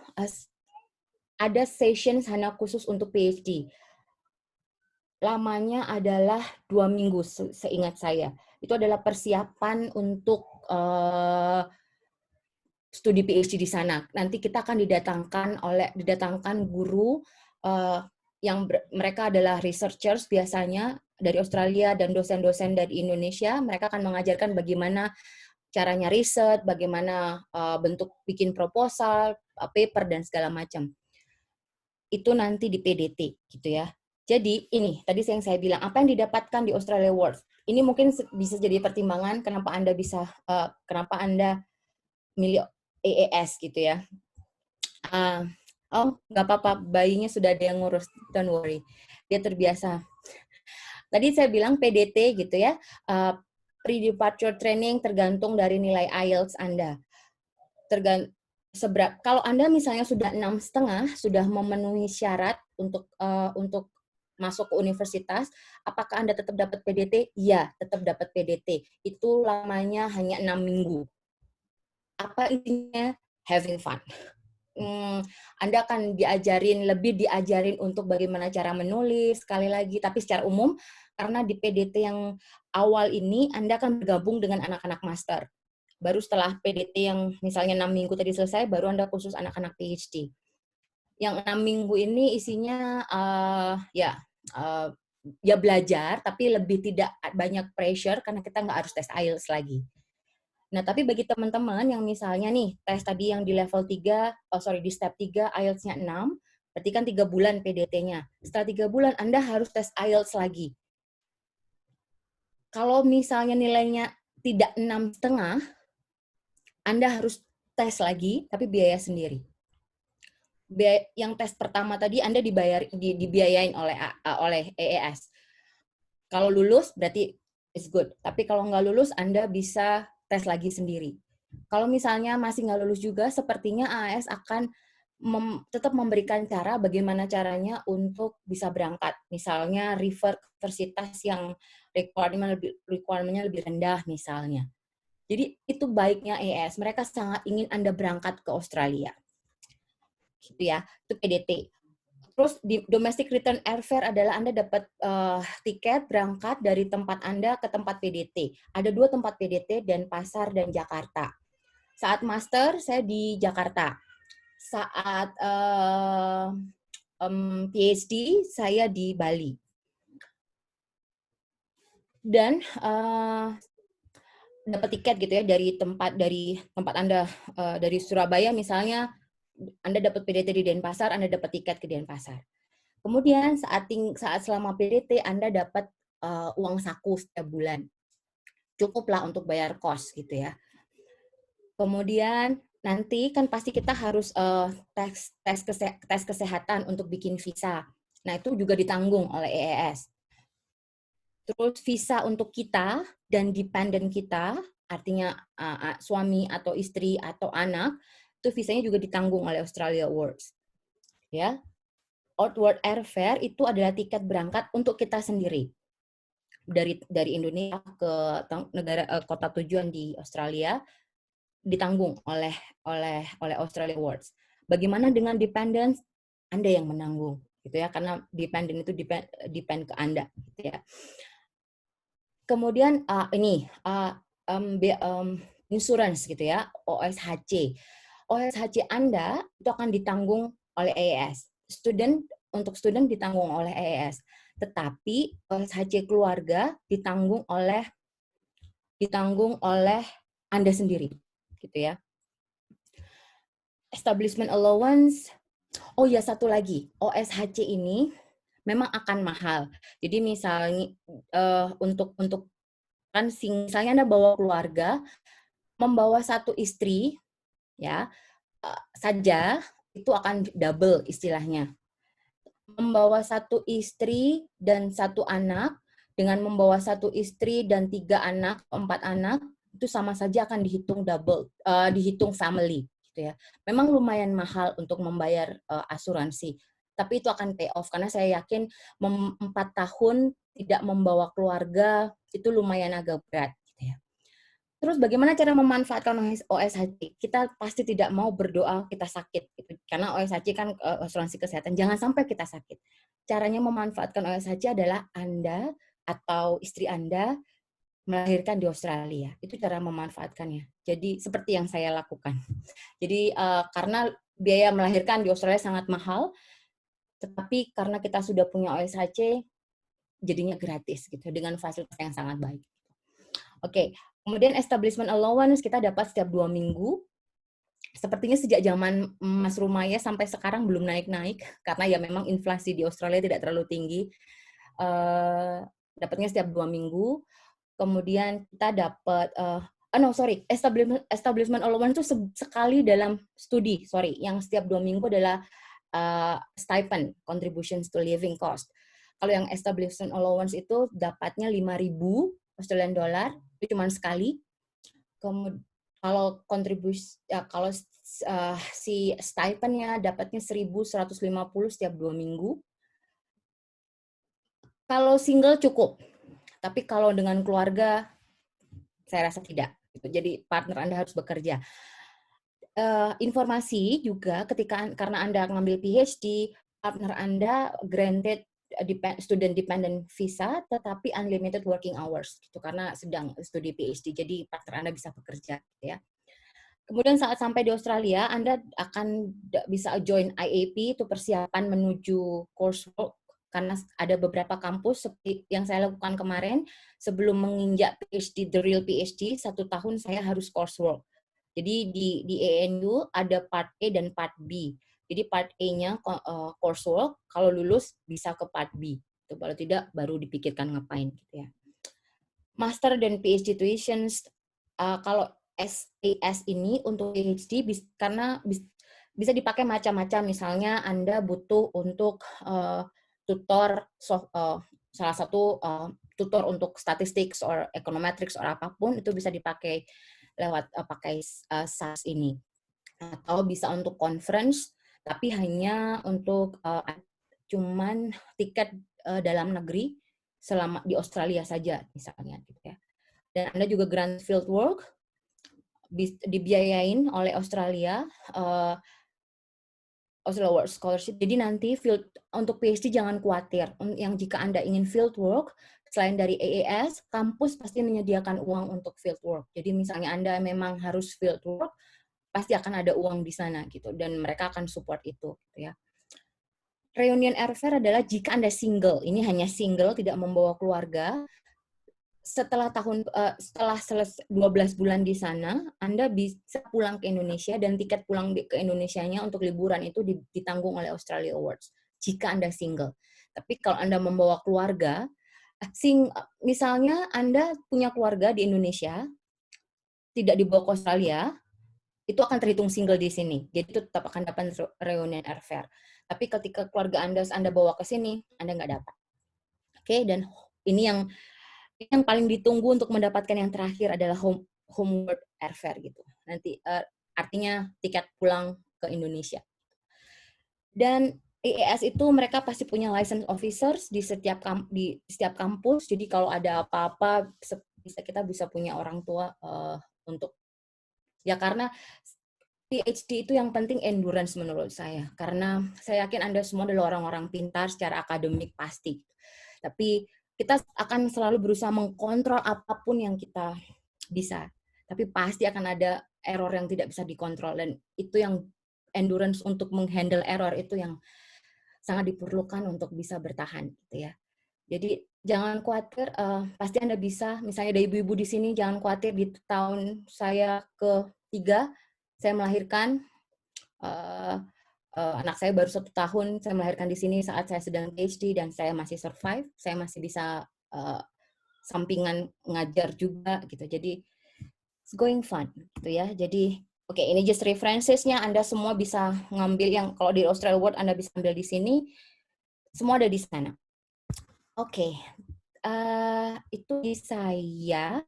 ada session sana khusus untuk PhD. Lamanya adalah 2 minggu, seingat saya. Itu adalah persiapan untuk studi PhD di sana. Nanti kita akan didatangkan guru yang mereka adalah researchers biasanya dari Australia dan dosen-dosen dari Indonesia. Mereka akan mengajarkan bagaimana caranya riset, bagaimana bentuk bikin proposal, paper dan segala macam. Itu nanti di PDT gitu ya. Jadi ini tadi yang saya bilang, apa yang didapatkan di Australia Awards. Ini mungkin bisa jadi pertimbangan kenapa Anda milih AAS gitu ya. Nggak apa-apa, bayinya sudah ada yang ngurus, don't worry. Dia terbiasa. Tadi saya bilang PDT gitu ya, pre-departure training tergantung dari nilai IELTS Anda. Kalau Anda misalnya sudah 6,5, sudah memenuhi syarat untuk masuk ke universitas, apakah Anda tetap dapat PDT? Iya, tetap dapat PDT. Itu lamanya hanya 6 minggu. Apa intinya? Having fun. Anda akan lebih diajarin untuk bagaimana cara menulis, sekali lagi, tapi secara umum, karena di PDT yang awal ini, Anda akan bergabung dengan anak-anak master. Baru setelah PDT yang misalnya 6 minggu tadi selesai, baru Anda khusus anak-anak PhD. Yang 6 minggu ini isinya, ya belajar, tapi lebih tidak banyak pressure, karena kita nggak harus tes IELTS lagi. Nah, tapi bagi teman-teman yang misalnya nih, tes tadi yang di level 3, di step 3, IELTS-nya 6, berarti kan 3 bulan PDT-nya. Setelah 3 bulan, Anda harus tes IELTS lagi. Kalau misalnya nilainya tidak 6,5, Anda harus tes lagi, tapi biaya sendiri. Yang tes pertama tadi, Anda dibiayain oleh AAS. Kalau lulus, berarti it's good. Tapi kalau nggak lulus, Anda bisa tes lagi sendiri. Kalau misalnya masih nggak lulus juga, sepertinya AAS akan tetap memberikan cara bagaimana caranya untuk bisa berangkat. Misalnya refer ke universitas yang requirement-nya lebih rendah misalnya. Jadi itu baiknya ES. Mereka sangat ingin Anda berangkat ke Australia. Gitu ya. Itu PDT. Terus di domestic return airfare adalah Anda dapat tiket berangkat dari tempat Anda ke tempat PDT. Ada 2 tempat PDT, Denpasar dan Jakarta. Saat master saya di Jakarta. Saat PhD saya di Bali. Dan dapat tiket gitu ya dari tempat Anda dari Surabaya misalnya, Anda dapat PDT di Denpasar, Anda dapat tiket ke Denpasar. Kemudian saat selama PDT Anda dapat uang saku setiap bulan. Cukuplah untuk bayar kos gitu ya. Kemudian nanti kan pasti kita harus tes kesehatan untuk bikin visa. Nah, itu juga ditanggung oleh EES. Terus visa untuk kita dan dependent kita, artinya suami atau istri atau anak, itu visanya juga ditanggung oleh Australia Awards. Ya. Outward airfare itu adalah tiket berangkat untuk kita sendiri. Dari Indonesia ke negara kota tujuan di Australia ditanggung oleh Australia Awards. Bagaimana dengan dependents? Anda yang menanggung, gitu ya, karena dependent itu depend ke Anda, gitu ya. Kemudian insurance gitu ya, OSHC. OSHC Anda itu akan ditanggung oleh AES. Untuk student ditanggung oleh AES. Tetapi OSHC keluarga ditanggung oleh Anda sendiri, gitu ya. Establishment allowance. Oh ya, satu lagi, OSHC ini memang akan mahal. Jadi misalnya untuk kan misalnya Anda bawa keluarga, membawa satu istri ya saja itu akan double istilahnya. Membawa satu istri dan satu anak dengan membawa satu istri dan 3 anak, 4 anak itu sama saja akan dihitung double, dihitung family gitu ya. Memang lumayan mahal untuk membayar asuransi, tapi itu akan pay off karena saya yakin 4 tahun tidak membawa keluarga itu lumayan agak berat gitu ya. Terus bagaimana cara memanfaatkan OSHC? Kita pasti tidak mau berdoa kita sakit gitu. Karena OSHC kan asuransi kesehatan, jangan sampai kita sakit. Caranya memanfaatkan OSHC adalah Anda atau istri Anda melahirkan di Australia. Itu cara memanfaatkannya. Jadi seperti yang saya lakukan. Jadi karena biaya melahirkan di Australia sangat mahal, tetapi karena kita sudah punya OSHC, jadinya gratis gitu dengan fasilitas yang sangat baik. Oke, kemudian establishment allowance kita dapat setiap 2 minggu. Sepertinya sejak zaman Mas Rumaya sampai sekarang belum naik-naik karena ya memang inflasi di Australia tidak terlalu tinggi. Dapatnya setiap 2 minggu. Kemudian kita dapat establishment allowance itu sekali dalam studi, yang setiap 2 minggu adalah stipend, contributions to living cost. Kalau yang establishment allowance itu dapatnya 5.000 Australian dollar, itu cuma sekali. Kemudian kalau kontribusi kalau si stipendnya dapatnya 1.150 setiap 2 minggu. Kalau single cukup, tapi kalau dengan keluarga saya rasa tidak. Jadi partner Anda harus bekerja. Informasi juga karena Anda ngambil PhD, partner Anda granted student dependent visa, tetapi unlimited working hours, gitu, karena sedang studi PhD, jadi partner Anda bisa bekerja, gitu ya. Kemudian saat sampai di Australia, Anda akan bisa join IAP, itu persiapan menuju coursework, karena ada beberapa kampus seperti yang saya lakukan kemarin, sebelum menginjak PhD, the real PhD, 1 tahun saya harus coursework. Jadi di ANU ada part A dan part B. Jadi part A-nya coursework, kalau lulus bisa ke part B. Kalau tidak, baru dipikirkan ngapain gitu ya. Master dan PhD tuitions, kalau SAS ini untuk PhD karena bisa dipakai macam-macam. Misalnya Anda butuh untuk tutor, salah satu tutor untuk statistik, or econometrics, or apapun, itu bisa dipakai lewat pakai SAS ini. Atau bisa untuk conference, tapi hanya untuk cuman tiket dalam negeri selama di Australia saja misalnya gitu ya. Dan Anda juga grant field work dibiayain oleh Australia Australia Work Scholarship. Jadi nanti field untuk PhD jangan khawatir. Yang jika Anda ingin field work selain dari AAS, kampus pasti menyediakan uang untuk field work. Jadi misalnya Anda memang harus field work, pasti akan ada uang di sana gitu dan mereka akan support itu gitu ya. Reunion airfare adalah jika Anda single, ini hanya single tidak membawa keluarga. Setelah 12 bulan di sana, Anda bisa pulang ke Indonesia dan tiket pulang ke Indonesianya untuk liburan itu ditanggung oleh Australia Awards jika Anda single. Tapi kalau Anda membawa keluarga, misalnya Anda punya keluarga di Indonesia, tidak dibawa ke Australia, itu akan terhitung single di sini. Jadi itu tetap akan dapat reunion airfare. Tapi ketika keluarga Anda bawa ke sini, Anda nggak dapat. Oke, dan ini yang paling ditunggu untuk mendapatkan yang terakhir adalah homeward airfare gitu. Nanti artinya tiket pulang ke Indonesia. Dan IES itu mereka pasti punya license officers di setiap kampus. Jadi kalau ada apa-apa kita bisa punya orang tua untuk ya karena PhD itu yang penting endurance menurut saya. Karena saya yakin Anda semua adalah orang-orang pintar secara akademik pasti. Tapi kita akan selalu berusaha mengkontrol apapun yang kita bisa. Tapi pasti akan ada error yang tidak bisa dikontrol. Dan itu yang endurance untuk menghandle error itu yang sangat diperlukan untuk bisa bertahan. Gitu ya. Jadi jangan khawatir, pasti Anda bisa. Misalnya ada ibu-ibu di sini, jangan khawatir di tahun saya ke-3, saya melahirkan, anak saya baru 1 tahun, saya melahirkan di sini saat saya sedang PhD dan saya masih survive, saya masih bisa sampingan ngajar juga gitu. Jadi it's going fun gitu ya. Jadi oke, ini just references-nya, Anda semua bisa ngambil yang kalau di Australia World Anda bisa ambil di sini. Semua ada di sana. Oke. Itu di saya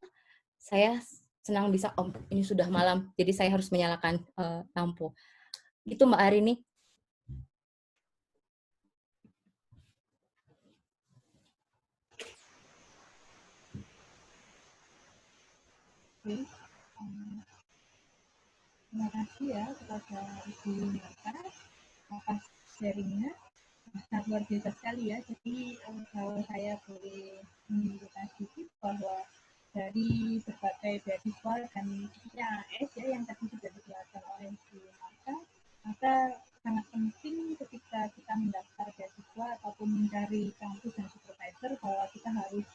senang bisa ini sudah malam, jadi saya harus menyalakan lampu. Itu Mbak Arini. Terima kasih ya kepada Ibu Marta atas sharingnya. Sangat luar biasa sekali ya. Jadi kalau saya boleh menunjukkan sedikit bahwa dari berbagai beasiswa dan AS ya yang tadi sudah dijelaskan oleh Ibu Marta, maka sangat penting ketika kita mendaftar beasiswa ataupun mencari kampus dan supervisor bahwa kita harus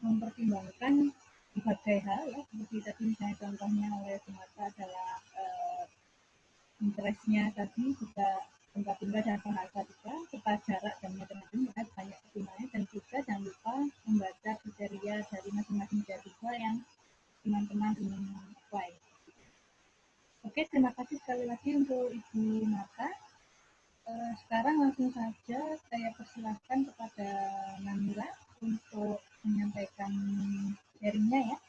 mempertimbangkan berbagai hal ya, seperti tadi misalnya contohnya oleh Sumatera adalah interestnya tadi juga tempat-tempat dan bahasa juga, serta jarak dan macam-macam ya, banyak pertimbangan dan juga jangan lupa membaca kriteria dari masing-masing beasiswa yang teman-teman ingin apply. Oke, terima kasih sekali lagi untuk Ibu Marta. Sekarang langsung saja saya persilahkan kepada Namila untuk menyampaikan sharingnya ya.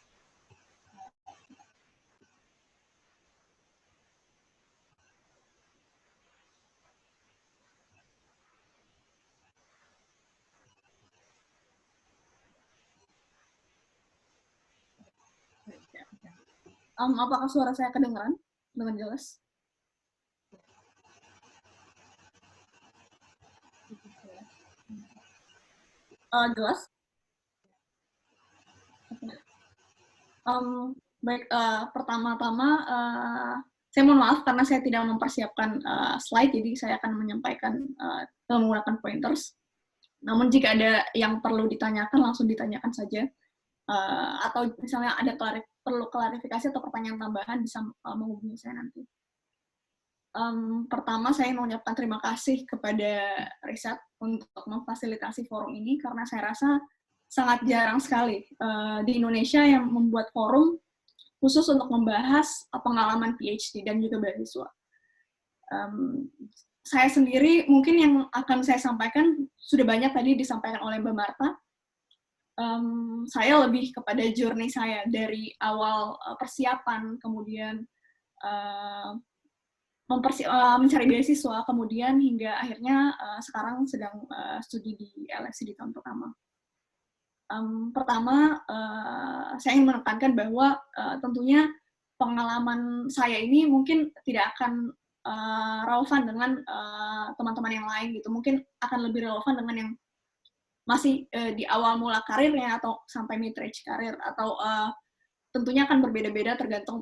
Apakah suara saya kedengaran dengan jelas? Jelas? Baik, pertama-tama saya mohon maaf karena saya tidak mempersiapkan slide, jadi saya akan menyampaikan menggunakan pointers. Namun jika ada yang perlu ditanyakan, langsung ditanyakan saja. Atau misalnya ada perlu klarifikasi atau pertanyaan tambahan, bisa menghubungi saya nanti. Pertama, saya mengucapkan terima kasih kepada Riset untuk memfasilitasi forum ini, karena saya rasa sangat jarang sekali di Indonesia yang membuat forum khusus untuk membahas pengalaman PhD dan juga beasiswa. Saya sendiri, mungkin yang akan saya sampaikan, sudah banyak tadi disampaikan oleh Mbak Marta. Saya lebih kepada journey saya dari awal persiapan, kemudian mencari beasiswa, kemudian hingga akhirnya sekarang sedang studi di LSE di tahun pertama. Pertama, saya ingin menekankan bahwa tentunya pengalaman saya ini mungkin tidak akan relevan dengan teman-teman yang lain gitu. Mungkin akan lebih relevan dengan yang masih di awal mula karirnya atau sampai mid-range karir, atau tentunya akan berbeda-beda tergantung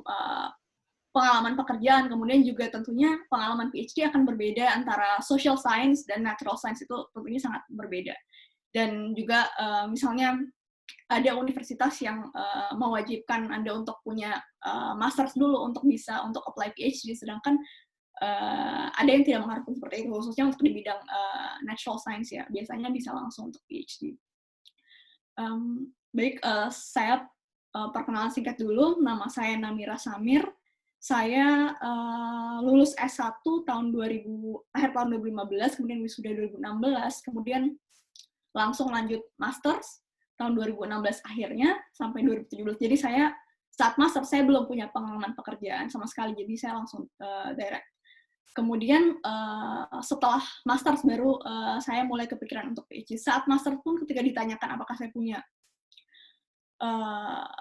pengalaman pekerjaan. Kemudian juga tentunya pengalaman PhD akan berbeda antara social science dan natural science, itu tentunya sangat berbeda. Dan juga misalnya ada universitas yang mewajibkan Anda untuk punya master's dulu untuk bisa untuk apply PhD, sedangkan ada yang tidak mengharapkan seperti itu, khususnya untuk di bidang natural science ya, biasanya bisa langsung untuk PhD. Baik, saya perkenalan singkat dulu, nama saya Namira Samir. Saya lulus S1 akhir tahun 2015, kemudian wisuda 2016, kemudian langsung lanjut Masters tahun 2016 akhirnya sampai 2017. Jadi saya saat Master saya belum punya pengalaman pekerjaan sama sekali, jadi saya langsung direct. Kemudian setelah Masters baru saya mulai kepikiran untuk PhD. Saat Master pun ketika ditanyakan apakah saya punya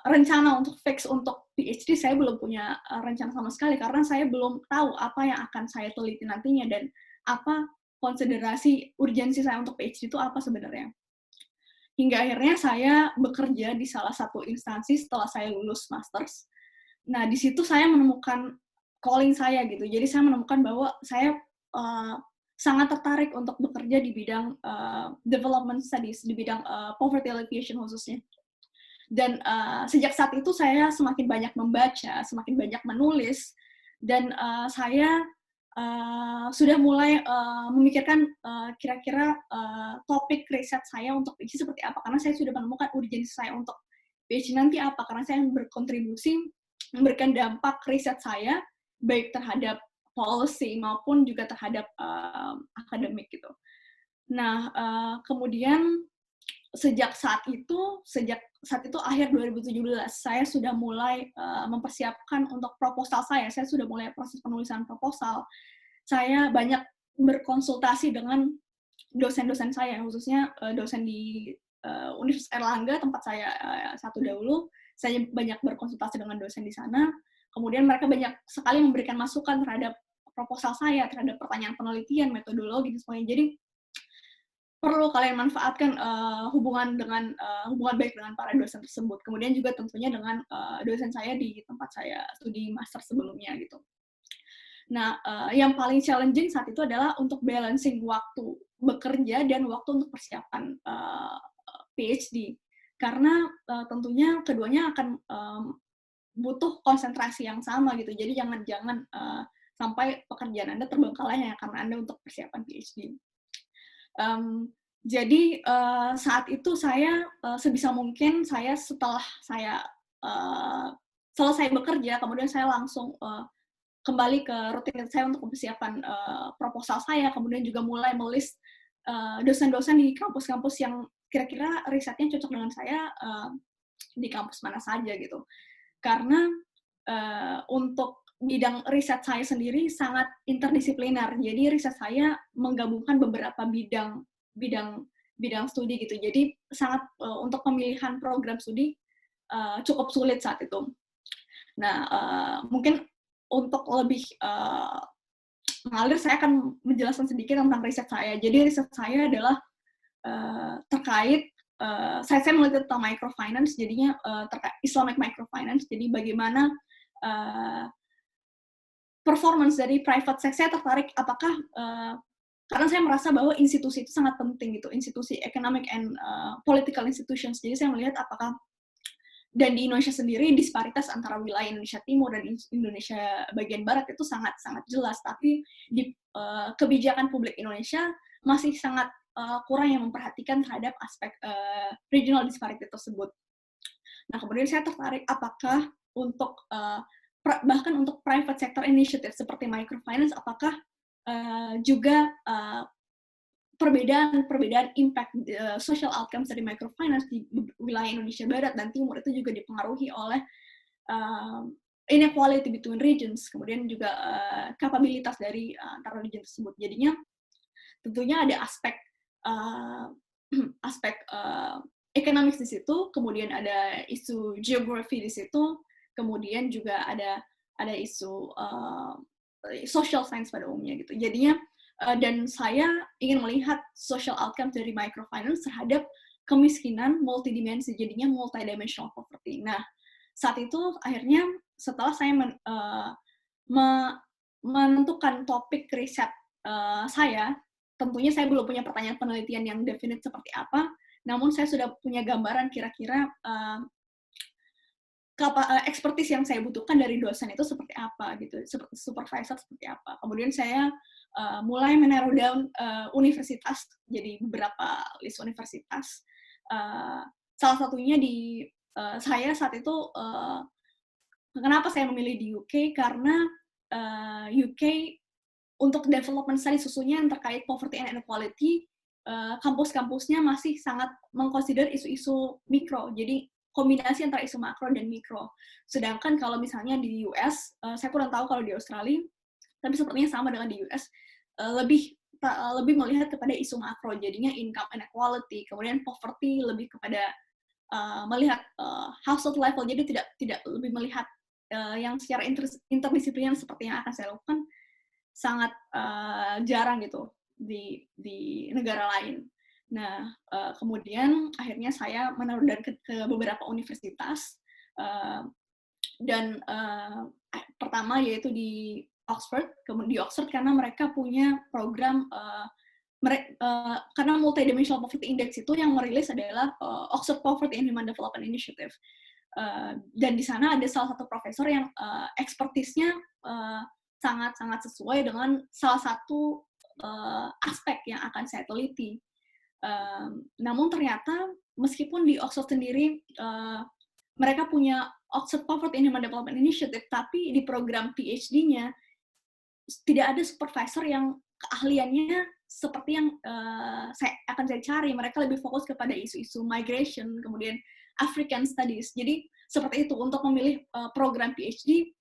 rencana untuk fix untuk PhD, saya belum punya rencana sama sekali karena saya belum tahu apa yang akan saya teliti nantinya dan apa konsiderasi urgensi saya untuk PhD itu apa sebenarnya. Hingga akhirnya saya bekerja di salah satu instansi setelah saya lulus Masters. Nah, di situ saya menemukan calling saya gitu. Jadi saya menemukan bahwa saya sangat tertarik untuk bekerja di bidang development studies, di bidang poverty alleviation khususnya. Dan sejak saat itu saya semakin banyak membaca, semakin banyak menulis, dan saya sudah mulai memikirkan kira-kira topik riset saya untuk PhD seperti apa, karena saya sudah menemukan urgensi saya untuk PhD nanti apa, karena saya berkontribusi, memberikan dampak riset saya, baik terhadap policy maupun juga terhadap akademik gitu. Nah, kemudian sejak saat itu akhir 2017 saya sudah mulai mempersiapkan untuk proposal saya sudah mulai proses penulisan proposal. Saya banyak berkonsultasi dengan dosen-dosen saya, khususnya dosen di Universitas Airlangga tempat saya satu dahulu. Saya banyak berkonsultasi dengan dosen di sana, kemudian mereka banyak sekali memberikan masukan terhadap proposal saya, terhadap pertanyaan penelitian, metodologi dan sebagainya. Jadi perlu kalian manfaatkan hubungan baik dengan para dosen tersebut. Kemudian juga tentunya dengan dosen saya di tempat saya studi master sebelumnya gitu. Nah, yang paling challenging saat itu adalah untuk balancing waktu bekerja dan waktu untuk persiapan PhD. Karena tentunya keduanya akan butuh konsentrasi yang sama gitu. Jadi jangan sampai pekerjaan Anda terbengkalai hanya karena Anda untuk persiapan PhD. Jadi saat itu saya sebisa mungkin setelah saya selesai bekerja, kemudian saya langsung kembali ke rutinitas saya untuk persiapan proposal saya, kemudian juga mulai melist dosen-dosen di kampus-kampus yang kira-kira risetnya cocok dengan saya di kampus mana saja gitu. Karena untuk bidang riset saya sendiri sangat interdisipliner. Jadi riset saya menggabungkan beberapa bidang studi gitu. Jadi sangat untuk pemilihan program studi cukup sulit saat itu. Nah, mungkin untuk lebih mengalir, saya akan menjelaskan sedikit tentang riset saya. Jadi riset saya adalah terkait saya meneliti tentang microfinance, jadinya terkait Islamic microfinance. Jadi bagaimana performance dari private sector. Saya tertarik apakah karena saya merasa bahwa institusi itu sangat penting gitu, institusi economic and political institutions. Jadi saya melihat apakah dan di Indonesia sendiri disparitas antara wilayah Indonesia Timur dan Indonesia bagian Barat itu sangat jelas, tapi di kebijakan publik Indonesia masih sangat kurang yang memperhatikan terhadap aspek regional disparity tersebut. Nah, kemudian saya tertarik apakah untuk bahkan untuk private sector initiative seperti microfinance, apakah juga perbedaan impact social outcomes dari microfinance di wilayah Indonesia Barat dan Timur itu juga dipengaruhi oleh inequality between regions, kemudian juga kapabilitas dari antara region tersebut. Jadinya tentunya ada aspek economics di situ, kemudian ada isu geografi di situ, kemudian juga ada isu social science pada umumnya gitu. Jadinya dan saya ingin melihat social outcome dari microfinance terhadap kemiskinan multidimensi, jadinya multidimensional poverty. Nah, saat itu akhirnya setelah saya menentukan topik riset saya, tentunya saya belum punya pertanyaan penelitian yang definite seperti apa, namun saya sudah punya gambaran kira-kira expertise yang saya butuhkan dari dosen itu seperti apa gitu, supervisor seperti apa. Kemudian saya mulai narrow down universitas, jadi beberapa list universitas. Salah satunya di saya saat itu kenapa saya memilih di UK, karena UK untuk development study khususnya yang terkait poverty and inequality, kampus-kampusnya masih sangat mengconsider isu-isu mikro, jadi kombinasi antara isu makro dan mikro. Sedangkan kalau misalnya di US, saya kurang tahu kalau di Australia, tapi sepertinya sama dengan di US, lebih melihat kepada isu makro, jadinya income inequality, kemudian poverty lebih kepada melihat household level, jadi tidak lebih melihat yang secara interdisipliner seperti yang akan saya lakukan, sangat jarang gitu di negara lain. Nah, kemudian akhirnya saya menaruh ke beberapa universitas, dan pertama yaitu di Oxford, kemudian di Oxford karena mereka punya program, karena Multidimensional Poverty Index itu yang merilis adalah Oxford Poverty and Human Development Initiative. Dan di sana ada salah satu profesor yang ekspertisnya sangat-sangat sesuai dengan salah satu aspek yang akan saya teliti. Namun ternyata meskipun di Oxford sendiri mereka punya Oxford Poverty and Human Development Initiative, tapi di program PhD-nya tidak ada supervisor yang keahliannya seperti yang akan saya cari. Mereka lebih fokus kepada isu-isu migration, kemudian African Studies. Jadi seperti itu, untuk memilih program PhD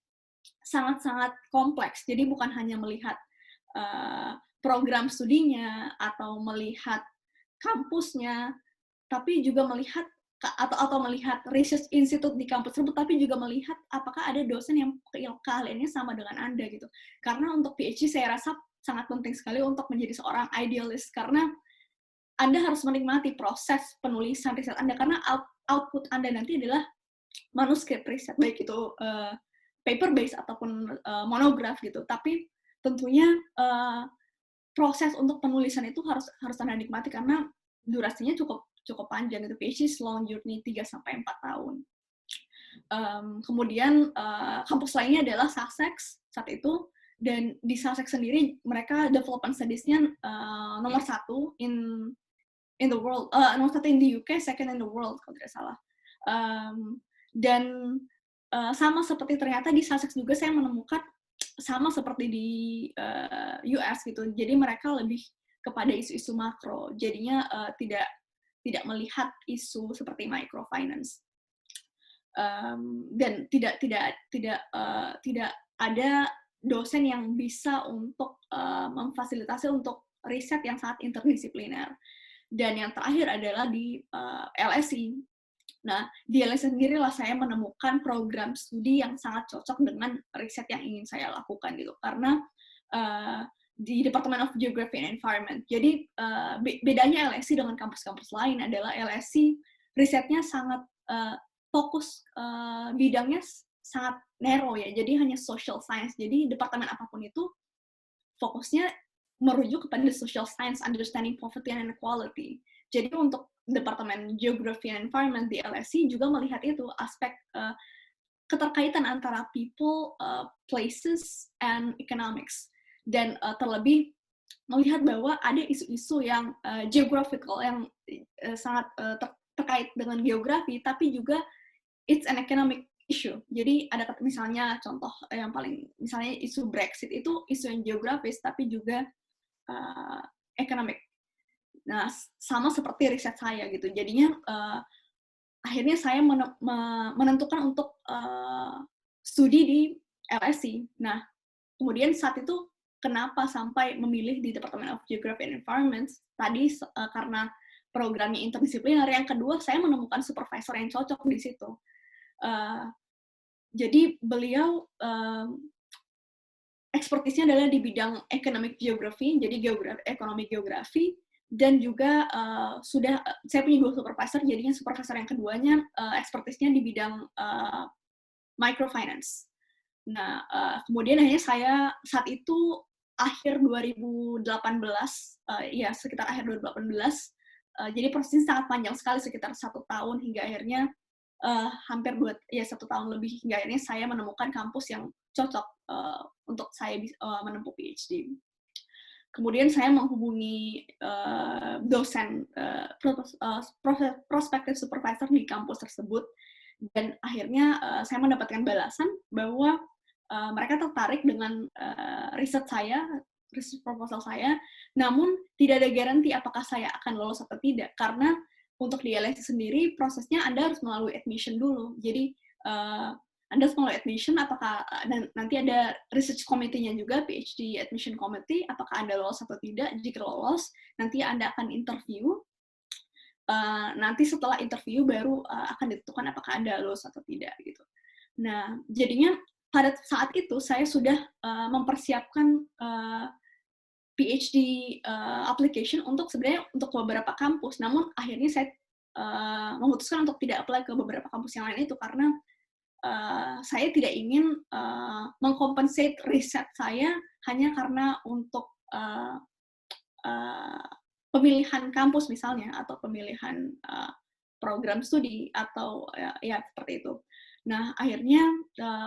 sangat-sangat kompleks. Jadi bukan hanya melihat program studinya atau melihat kampusnya, tapi juga melihat atau melihat research institute di kampus tersebut, tapi juga melihat apakah ada dosen yang keahliannya sama dengan Anda gitu. Karena untuk PhD saya rasa sangat penting sekali untuk menjadi seorang idealist, karena Anda harus menikmati proses penulisan riset Anda, karena output Anda nanti adalah manuskrip riset, baik itu paper based ataupun monograf gitu. Tapi tentunya proses untuk penulisan itu harus Anda nikmati karena durasinya cukup panjang gitu. PhD long journey 3-4 tahun. Kemudian kampus lainnya adalah Sussex saat itu, dan di Sussex sendiri mereka development studies-nya nomor 1 in the world, nomor 1 in the UK, second in the world kalau tidak salah. Dan sama seperti ternyata di Sussex juga saya menemukan sama seperti di US gitu. Jadi mereka lebih kepada isu-isu makro. Jadinya tidak melihat isu seperti microfinance. Dan tidak ada dosen yang bisa untuk memfasilitasi untuk riset yang sangat interdisipliner. Dan yang terakhir adalah di LSE. Nah, di LSE sendirilah saya menemukan program studi yang sangat cocok dengan riset yang ingin saya lakukan gitu. Karena di Department of Geography and Environment. Jadi bedanya LSE dengan kampus-kampus lain adalah LSE risetnya sangat fokus, bidangnya sangat narrow ya, jadi hanya social science. Jadi departemen apapun itu fokusnya merujuk kepada social science, understanding poverty and inequality. Jadi untuk Departemen Geography and Environment di LSE juga melihat itu aspek keterkaitan antara people, places, and economics. Dan terlebih melihat bahwa ada isu-isu yang geographical, yang sangat terkait dengan geografi, tapi juga it's an economic issue. Jadi ada misalnya contoh yang paling, misalnya isu Brexit itu isu yang geografis, tapi juga economic. Nah, sama seperti riset saya gitu. Jadinya akhirnya saya menentukan untuk studi di LSE. Nah, kemudian saat itu kenapa sampai memilih di Department of Geography and Environment? Tadi karena programnya interdisipliner. Yang kedua, saya menemukan supervisor yang cocok di situ. Jadi beliau ekspertisnya adalah di bidang economic geography, jadi ekonomi geografi, dan juga saya punya 2 supervisor, jadinya supervisor yang keduanya ekspertisnya di bidang microfinance. Nah, kemudian akhirnya saya saat itu akhir 2018, ya sekitar akhir 2018, jadi prosesnya sangat panjang sekali, sekitar 1 tahun hingga akhirnya hampir 1 tahun lebih hingga akhirnya saya menemukan kampus yang cocok untuk saya menempuh PhD. Kemudian saya menghubungi dosen prospective supervisor di kampus tersebut, dan akhirnya saya mendapatkan balasan bahwa mereka tertarik dengan riset proposal saya, namun tidak ada garansi apakah saya akan lolos atau tidak, karena untuk di LSE sendiri prosesnya Anda harus melalui admission dulu. Jadi Anda harus melalui admission, dan nanti ada research committee-nya juga, PhD admission committee, apakah Anda lolos atau tidak. Jika lolos, nanti Anda akan interview. Nanti setelah interview baru akan ditentukan apakah Anda lulus atau tidak gitu. Nah, jadinya pada saat itu saya sudah mempersiapkan PhD application sebenarnya untuk beberapa kampus, namun akhirnya saya memutuskan untuk tidak apply ke beberapa kampus yang lain itu karena saya tidak ingin mengcompensate riset saya hanya karena untuk pemilihan kampus misalnya, atau pemilihan program studi, atau ya seperti itu. Nah, akhirnya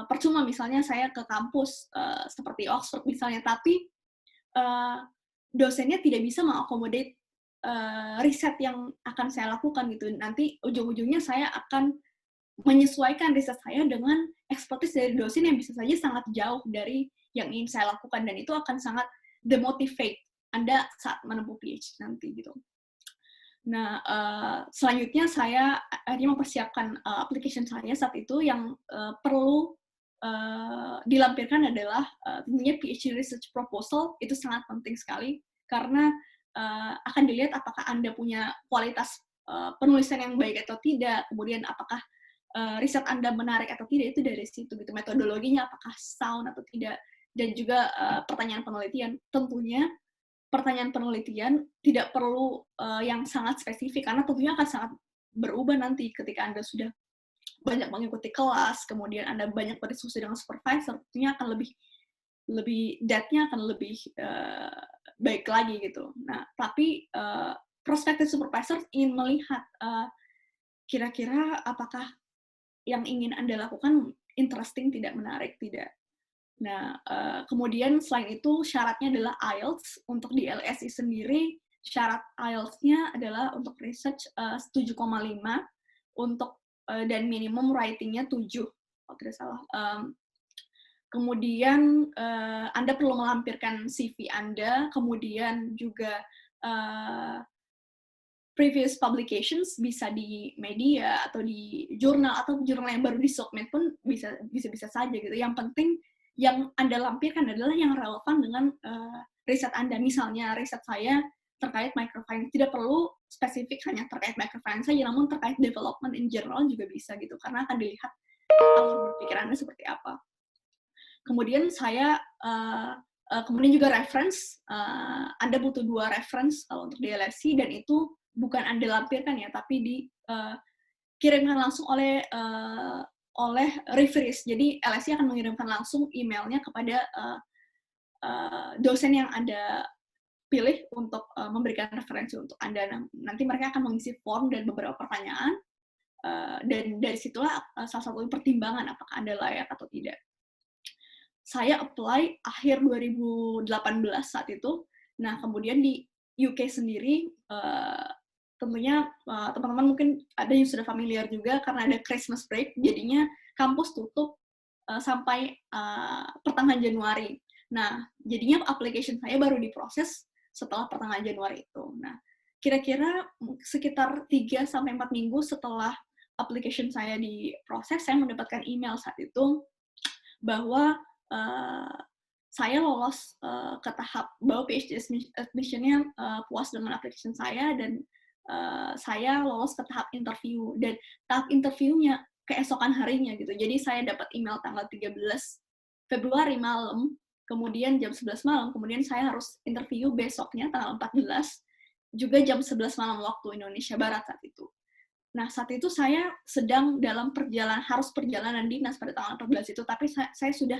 percuma misalnya saya ke kampus seperti Oxford misalnya, tapi dosennya tidak bisa mengakomodate riset yang akan saya lakukan gitu. Nanti ujung-ujungnya saya akan menyesuaikan riset saya dengan ekspertis dari dosen yang bisa saja sangat jauh dari yang ingin saya lakukan, dan itu akan sangat demotivate Anda saat menempuh PhD nanti gitu. Nah, selanjutnya saya akhirnya mempersiapkan application saya saat itu. Yang perlu dilampirkan adalah tentunya PhD research proposal. Itu sangat penting sekali karena akan dilihat apakah Anda punya kualitas penulisan yang baik atau tidak, kemudian apakah riset Anda menarik atau tidak, itu dari situ gitu. Metodologinya apakah sound atau tidak, dan juga pertanyaan penelitian. Tentunya pertanyaan penelitian tidak perlu yang sangat spesifik, karena tentunya akan sangat berubah nanti ketika Anda sudah banyak mengikuti kelas, kemudian Anda banyak berdiskusi dengan supervisor, tentunya akan lebih data-nya akan lebih baik lagi gitu. Nah, tapi prospective supervisor ingin melihat kira-kira apakah yang ingin Anda lakukan interesting, tidak menarik, tidak. Nah, kemudian selain itu syaratnya adalah IELTS. Untuk di LSE sendiri, syarat IELTS-nya adalah untuk research 7,5, untuk dan minimum writing-nya 7, kalau tidak salah. Kemudian Anda perlu melampirkan CV Anda, kemudian juga previous publications, bisa di media atau di jurnal, atau jurnal yang baru disubmit pun bisa saja gitu. Yang penting yang Anda lampirkan adalah yang relevan dengan riset Anda. Misalnya riset saya terkait microfinance, tidak perlu spesifik hanya terkait microfinance saja, namun terkait development in general juga bisa gitu, karena akan dilihat alur berpikir Anda seperti apa. Kemudian saya kemudian juga reference, Anda butuh 2 reference kalau untuk di LSE, dan itu bukan Anda lampirkan ya, tapi dikirimkan langsung oleh referees. Jadi LSE akan mengirimkan langsung emailnya kepada dosen yang Anda pilih untuk memberikan referensi untuk Anda. Nanti mereka akan mengisi form dan beberapa pertanyaan, dan dari situlah salah satu pertimbangan apakah Anda layak atau tidak. Saya apply akhir 2018 saat itu. Nah, kemudian di UK sendiri, tentunya teman-teman mungkin ada yang sudah familiar juga karena ada Christmas break, jadinya kampus tutup sampai pertengahan Januari. Nah, jadinya application saya baru diproses setelah pertengahan Januari itu. Nah, kira-kira sekitar 3-4 minggu setelah application saya diproses, saya mendapatkan email saat itu bahwa saya lolos ke tahap bahwa PhD admission-nya puas dengan application saya, dan saya lolos ke tahap interview, dan tahap interviewnya keesokan harinya gitu. Jadi saya dapat email tanggal 13 Februari malam, kemudian jam 11 malam, kemudian saya harus interview besoknya tanggal 14, juga jam 11 malam waktu Indonesia Barat saat itu. Nah, saat itu saya sedang dalam perjalanan dinas pada tanggal 14 itu, tapi saya sudah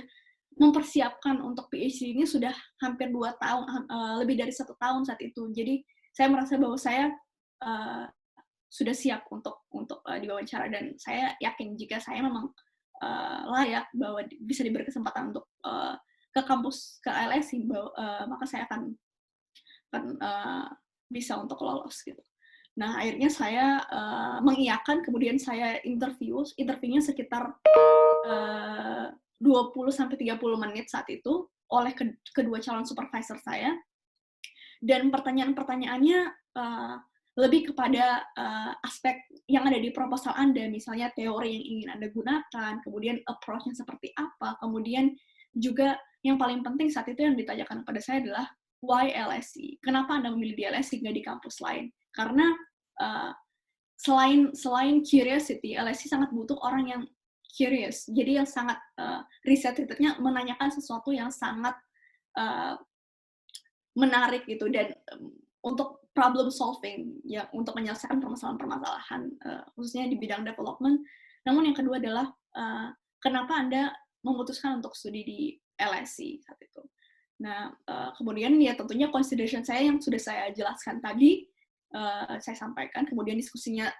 mempersiapkan untuk PhD ini sudah hampir 2 tahun, lebih dari 1 tahun saat itu. Jadi, saya merasa bahwa saya sudah siap untuk diwawancara, dan saya yakin jika saya memang layak bahwa bisa diberi kesempatan untuk ke kampus, ke LSI, maka saya akan bisa untuk lolos gitu. Nah, akhirnya saya mengiyakan, kemudian saya interviewnya sekitar 20-30 menit saat itu oleh kedua calon supervisor saya, dan pertanyaan-pertanyaannya lebih kepada aspek yang ada di proposal Anda, misalnya teori yang ingin Anda gunakan, kemudian approach-nya seperti apa, kemudian juga yang paling penting saat itu yang ditanyakan kepada saya adalah why LSI? Kenapa Anda memilih di LSI, nggak di kampus lain? Karena selain curiosity, LSI sangat butuh orang yang curious. Jadi yang sangat riset-risetnya menanyakan sesuatu yang sangat menarik gitu, dan untuk problem solving, ya, untuk menyelesaikan permasalahan-permasalahan khususnya di bidang development. Namun yang kedua adalah kenapa Anda memutuskan untuk studi di LSI saat itu. Nah, kemudian ya tentunya consideration saya yang sudah saya jelaskan tadi, saya sampaikan, kemudian diskusinya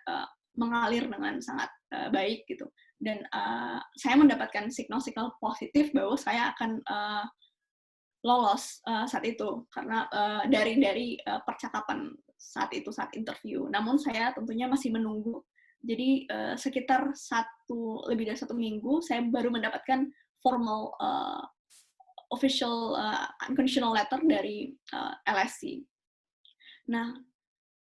mengalir dengan sangat baik gitu, dan saya mendapatkan signal-signal positif bahwa saya akan lolos saat itu karena dari percakapan saat itu, saat interview. Namun saya tentunya masih menunggu. Jadi sekitar lebih dari 1 minggu saya baru mendapatkan formal official unconditional letter dari LSI. Nah,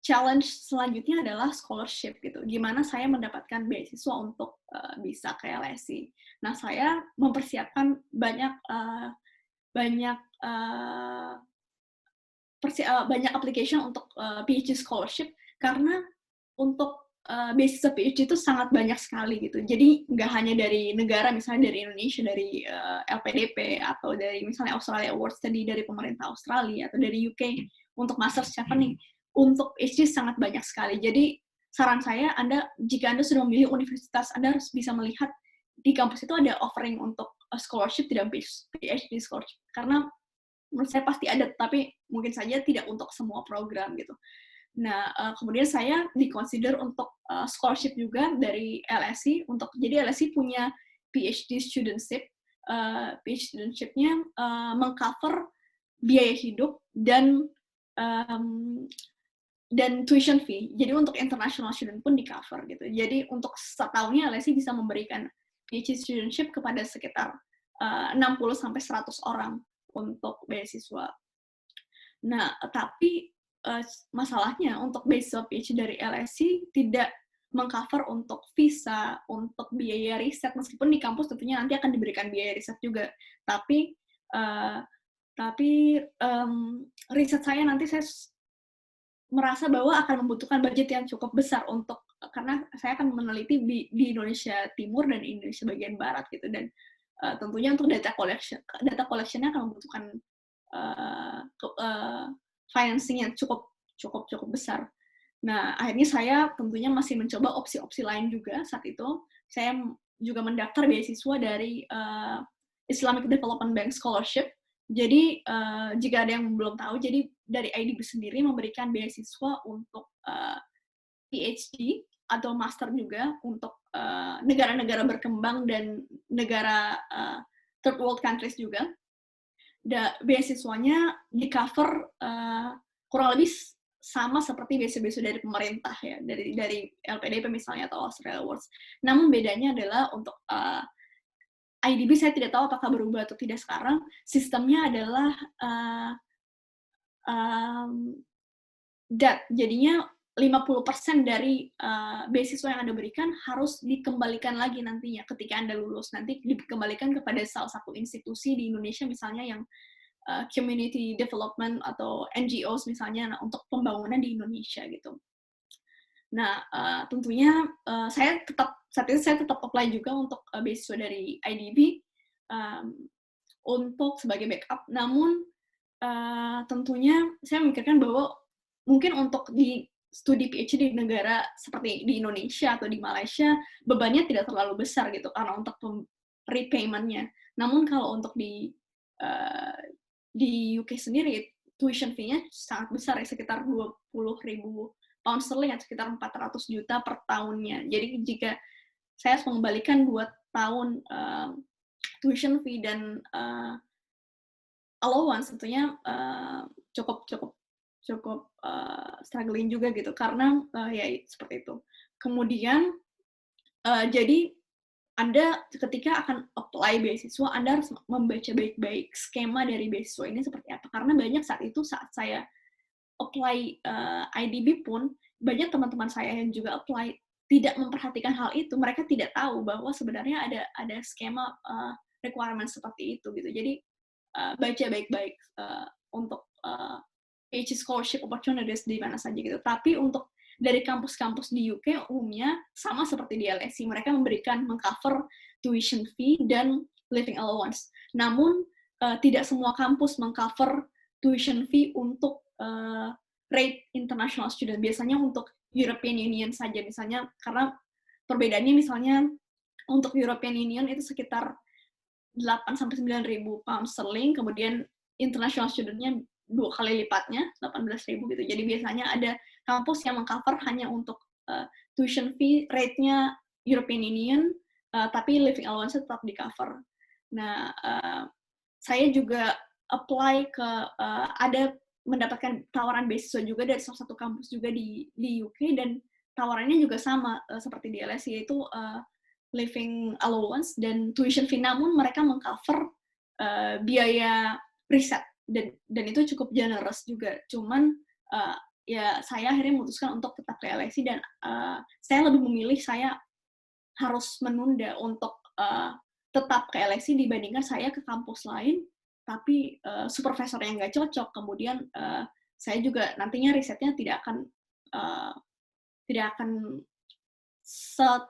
challenge selanjutnya adalah scholarship gitu. Gimana saya mendapatkan beasiswa untuk bisa ke LSI. Nah, saya mempersiapkan banyak application untuk PhD scholarship, karena untuk beasiswa PhD itu sangat banyak sekali gitu. Jadi nggak hanya dari negara, misalnya dari Indonesia, dari LPDP, atau dari misalnya Australia Awards tadi dari pemerintah Australia, atau dari UK untuk master siapa nih. Untuk PhD sangat banyak sekali. Jadi saran saya, jika Anda sudah memilih universitas, Anda harus bisa melihat di kampus itu ada offering untuk scholarship, tidak PhD scholarship. Karena menurut saya pasti ada, tapi mungkin saja tidak untuk semua program gitu. Nah, kemudian saya di-consider untuk scholarship juga dari LSI. Jadi LSI punya PhD studentship. PhD studentship-nya mengcover biaya hidup dan tuition fee. Jadi untuk international student pun di-cover gitu. Jadi untuk setahunnya LSI bisa memberikan PhD studentship kepada sekitar 60-100 orang untuk beasiswa. Nah, tapi masalahnya untuk beasiswa PhD dari LSI tidak mengcover untuk visa, untuk biaya riset, meskipun di kampus tentunya nanti akan diberikan biaya riset juga. Tapi riset saya nanti saya merasa bahwa akan membutuhkan budget yang cukup besar karena saya akan meneliti di Indonesia Timur dan Indonesia bagian Barat gitu, dan tentunya untuk data collection-nya akan membutuhkan financing yang cukup besar. Nah, akhirnya saya tentunya masih mencoba opsi-opsi lain juga saat itu. Saya juga mendaftar beasiswa dari Islamic Development Bank Scholarship. Jadi, jika ada yang belum tahu, jadi dari IDB sendiri memberikan beasiswa untuk PhD atau master juga untuk negara-negara berkembang dan negara third world countries juga. Beasiswanya di-cover kurang lebih sama seperti beasiswa dari pemerintah ya, dari LPDP misalnya atau Australia Awards. Namun bedanya adalah untuk IDB saya tidak tahu apakah berubah atau tidak sekarang. Sistemnya adalah debt, jadinya 50% dari beasiswa yang Anda berikan harus dikembalikan lagi nantinya ketika Anda lulus. Nanti dikembalikan kepada salah satu institusi di Indonesia misalnya yang community development atau NGOs misalnya untuk pembangunan di Indonesia gitu. Nah, tentunya saat itu saya tetap apply juga untuk beasiswa dari IDB untuk sebagai backup. Namun tentunya saya memikirkan bahwa mungkin untuk di studi PhD di negara seperti di Indonesia atau di Malaysia, bebannya tidak terlalu besar gitu, karena untuk repayment-nya. Namun kalau untuk di UK sendiri, tuition fee-nya sangat besar, ya, sekitar 20.000 pound sterling, atau sekitar 400 juta per tahunnya. Jadi jika saya harus mengembalikan 2 tahun tuition fee dan allowance, tentunya cukup struggling juga gitu, karena ya seperti itu. Kemudian jadi Anda ketika akan apply beasiswa, Anda harus membaca baik-baik skema dari beasiswa ini seperti apa, karena banyak saat saya apply IDB pun banyak teman-teman saya yang juga apply tidak memperhatikan hal itu. Mereka tidak tahu bahwa sebenarnya ada skema requirement seperti itu gitu. Jadi baca baik-baik untuk PhD scholarship opportunities di mana saja gitu. Tapi untuk dari kampus-kampus di UK umumnya sama seperti di LSE, mereka mengcover tuition fee dan living allowance. Namun tidak semua kampus mengcover tuition fee untuk rate international student. Biasanya untuk European Union saja misalnya, karena perbedaannya misalnya untuk European Union itu sekitar 8-9 ribu pound sterling, kemudian international student-nya 2 kali lipatnya, 18.000 gitu. Jadi biasanya ada kampus yang mengcover hanya untuk tuition fee rate-nya European Union, tapi living allowance tetap di-cover. Nah, saya juga apply ke, ada mendapatkan tawaran beasiswa juga dari salah satu kampus juga di UK, dan tawarannya juga sama seperti di LSE, yaitu living allowance dan tuition fee, namun mereka mengcover biaya riset, dan itu cukup generous juga. Cuman ya saya akhirnya memutuskan untuk tetap ke LSE, dan saya lebih memilih saya harus menunda untuk tetap ke LSE dibandingkan saya ke kampus lain tapi supervisor yang nggak cocok. Kemudian saya juga nantinya risetnya tidak akan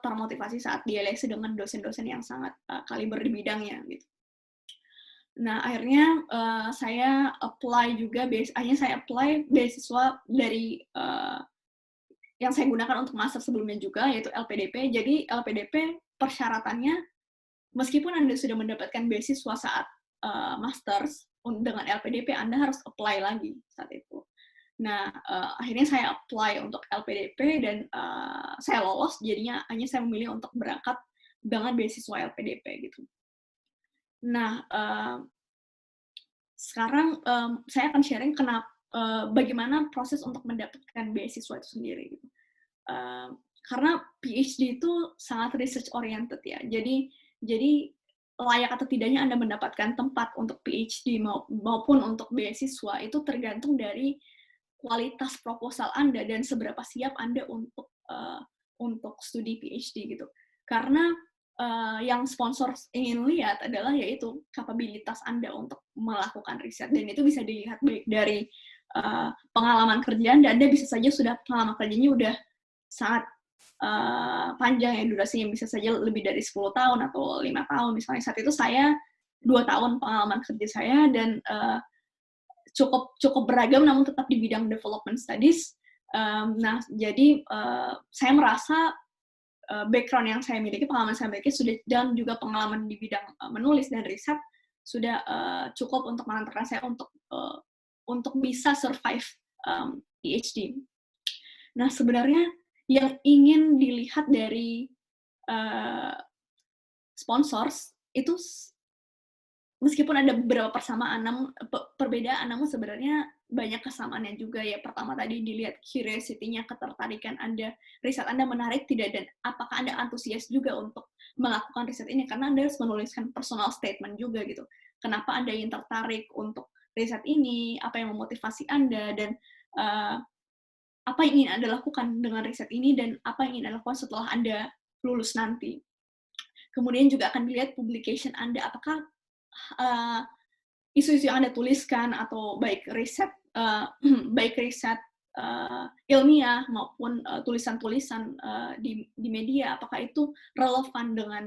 termotivasi saat di LSE dengan dosen-dosen yang sangat kaliber di bidangnya gitu. Nah, akhirnya saya apply beasiswa dari yang saya gunakan untuk master sebelumnya juga, yaitu LPDP. Jadi LPDP persyaratannya, meskipun Anda sudah mendapatkan beasiswa saat masters dengan LPDP, Anda harus apply lagi saat itu. Nah, akhirnya saya apply untuk LPDP dan saya lolos, jadinya hanya saya memilih untuk berangkat dengan beasiswa LPDP gitu. Nah, sekarang saya akan sharing bagaimana proses untuk mendapatkan beasiswa itu sendiri gitu. Karena PhD itu sangat research oriented ya. Jadi layak atau tidaknya Anda mendapatkan tempat untuk PhD maupun untuk beasiswa itu tergantung dari kualitas proposal Anda dan seberapa siap Anda untuk studi PhD gitu. Karena yang sponsor ingin lihat adalah yaitu kapabilitas Anda untuk melakukan riset, dan itu bisa dilihat baik dari pengalaman kerjaan, dan Anda bisa saja sudah pengalaman kerjanya udah sangat panjang ya durasinya, bisa saja lebih dari 10 tahun atau 5 tahun misalnya. Saat itu saya 2 tahun pengalaman kerja saya, dan cukup beragam namun tetap di bidang development studies. Nah, jadi saya merasa background yang saya miliki, pengalaman saya miliki sudah, dan juga pengalaman di bidang menulis dan riset sudah cukup untuk mengantarkan saya untuk bisa survive PhD. Nah, sebenarnya yang ingin dilihat dari sponsors itu, meskipun ada beberapa perbedaan, namun sebenarnya banyak kesamaannya juga ya. Pertama tadi dilihat curiosity-nya, ketertarikan Anda, riset Anda menarik tidak, dan apakah Anda antusias juga untuk melakukan riset ini, karena Anda harus menuliskan personal statement juga gitu. Kenapa Anda ingin tertarik untuk riset ini, apa yang memotivasi Anda, dan apa yang ingin Anda lakukan dengan riset ini dan apa yang ingin Anda lakukan setelah Anda lulus nanti. Kemudian juga akan dilihat publication Anda, apakah isu-isu yang Anda tuliskan atau baik riset ilmiah maupun tulisan-tulisan di media, apakah itu relevan dengan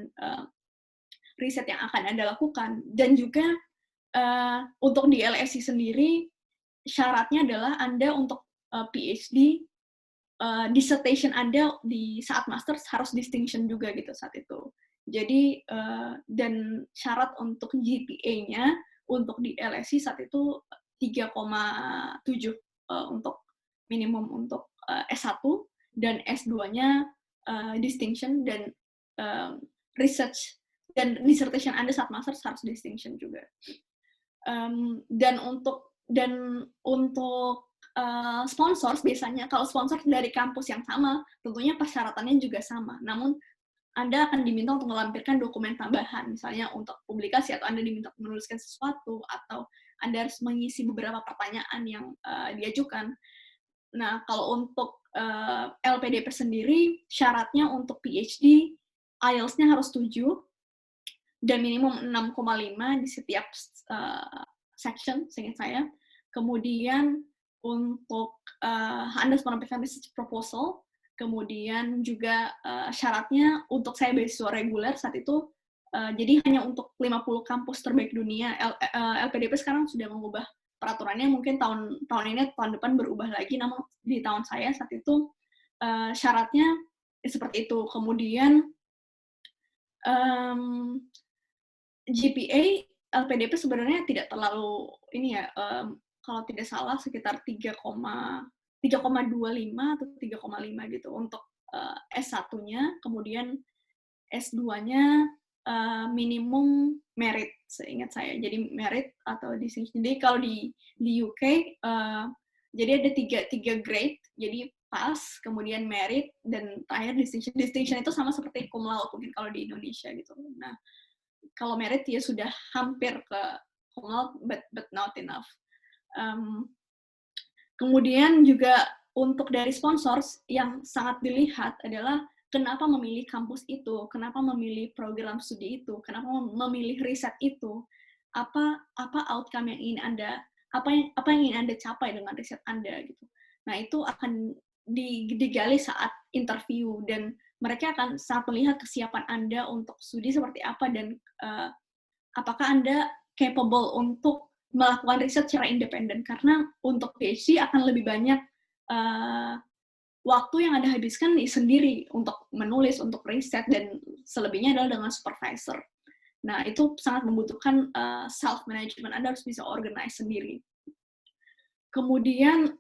riset yang akan Anda lakukan. Dan juga untuk di LSE sendiri, syaratnya adalah Anda untuk PhD, dissertation Anda di saat master harus distinction juga gitu saat itu. Jadi, dan syarat untuk GPA-nya untuk di LSE saat itu 3,7 untuk minimum untuk S1, dan S2-nya distinction, dan research dan dissertation Anda saat master harus distinction juga. Dan untuk sponsors, biasanya kalau sponsor dari kampus yang sama, tentunya persyaratannya juga sama. Namun Anda akan diminta untuk melampirkan dokumen tambahan, misalnya untuk publikasi, atau Anda diminta menuliskan sesuatu, atau Anda harus mengisi beberapa pertanyaan yang diajukan. Nah, kalau untuk LPDP sendiri, syaratnya untuk PhD, IELTS-nya harus 7, dan minimum 6,5 di setiap section, seingat saya. Kemudian untuk Anda harus menampilkan research proposal. Kemudian juga syaratnya untuk saya beasiswa reguler saat itu, jadi hanya untuk 50 kampus terbaik dunia. LPDP sekarang sudah mengubah peraturannya, mungkin tahun ini, tahun depan berubah lagi, namun di tahun saya saat itu syaratnya seperti itu. Kemudian GPA LPDP sebenarnya tidak terlalu ini ya, kalau tidak salah sekitar 3,25 atau 3,5 gitu untuk S1-nya, kemudian S2-nya minimum merit, seingat saya. Jadi merit atau distinction. Jadi kalau di UK, jadi ada tiga grade, jadi pass, kemudian merit, dan terakhir distinction. Distinction itu sama seperti cum laude mungkin kalau di Indonesia gitu. Nah, kalau merit ya sudah hampir ke cum laude, but not enough. Kemudian juga untuk dari sponsors yang sangat dilihat adalah kenapa memilih kampus itu, kenapa memilih program studi itu, kenapa memilih riset itu, apa outcome yang ingin Anda, apa yang ingin Anda capai dengan riset Anda gitu. Nah, itu akan digali saat interview, dan mereka akan sangat melihat kesiapan Anda untuk studi seperti apa, dan apakah Anda capable untuk melakukan riset secara independen, karena untuk PhD akan lebih banyak waktu yang Anda habiskan sendiri untuk menulis, untuk riset, dan selebihnya adalah dengan supervisor. Nah, itu sangat membutuhkan self-management, Anda harus bisa organize sendiri. Kemudian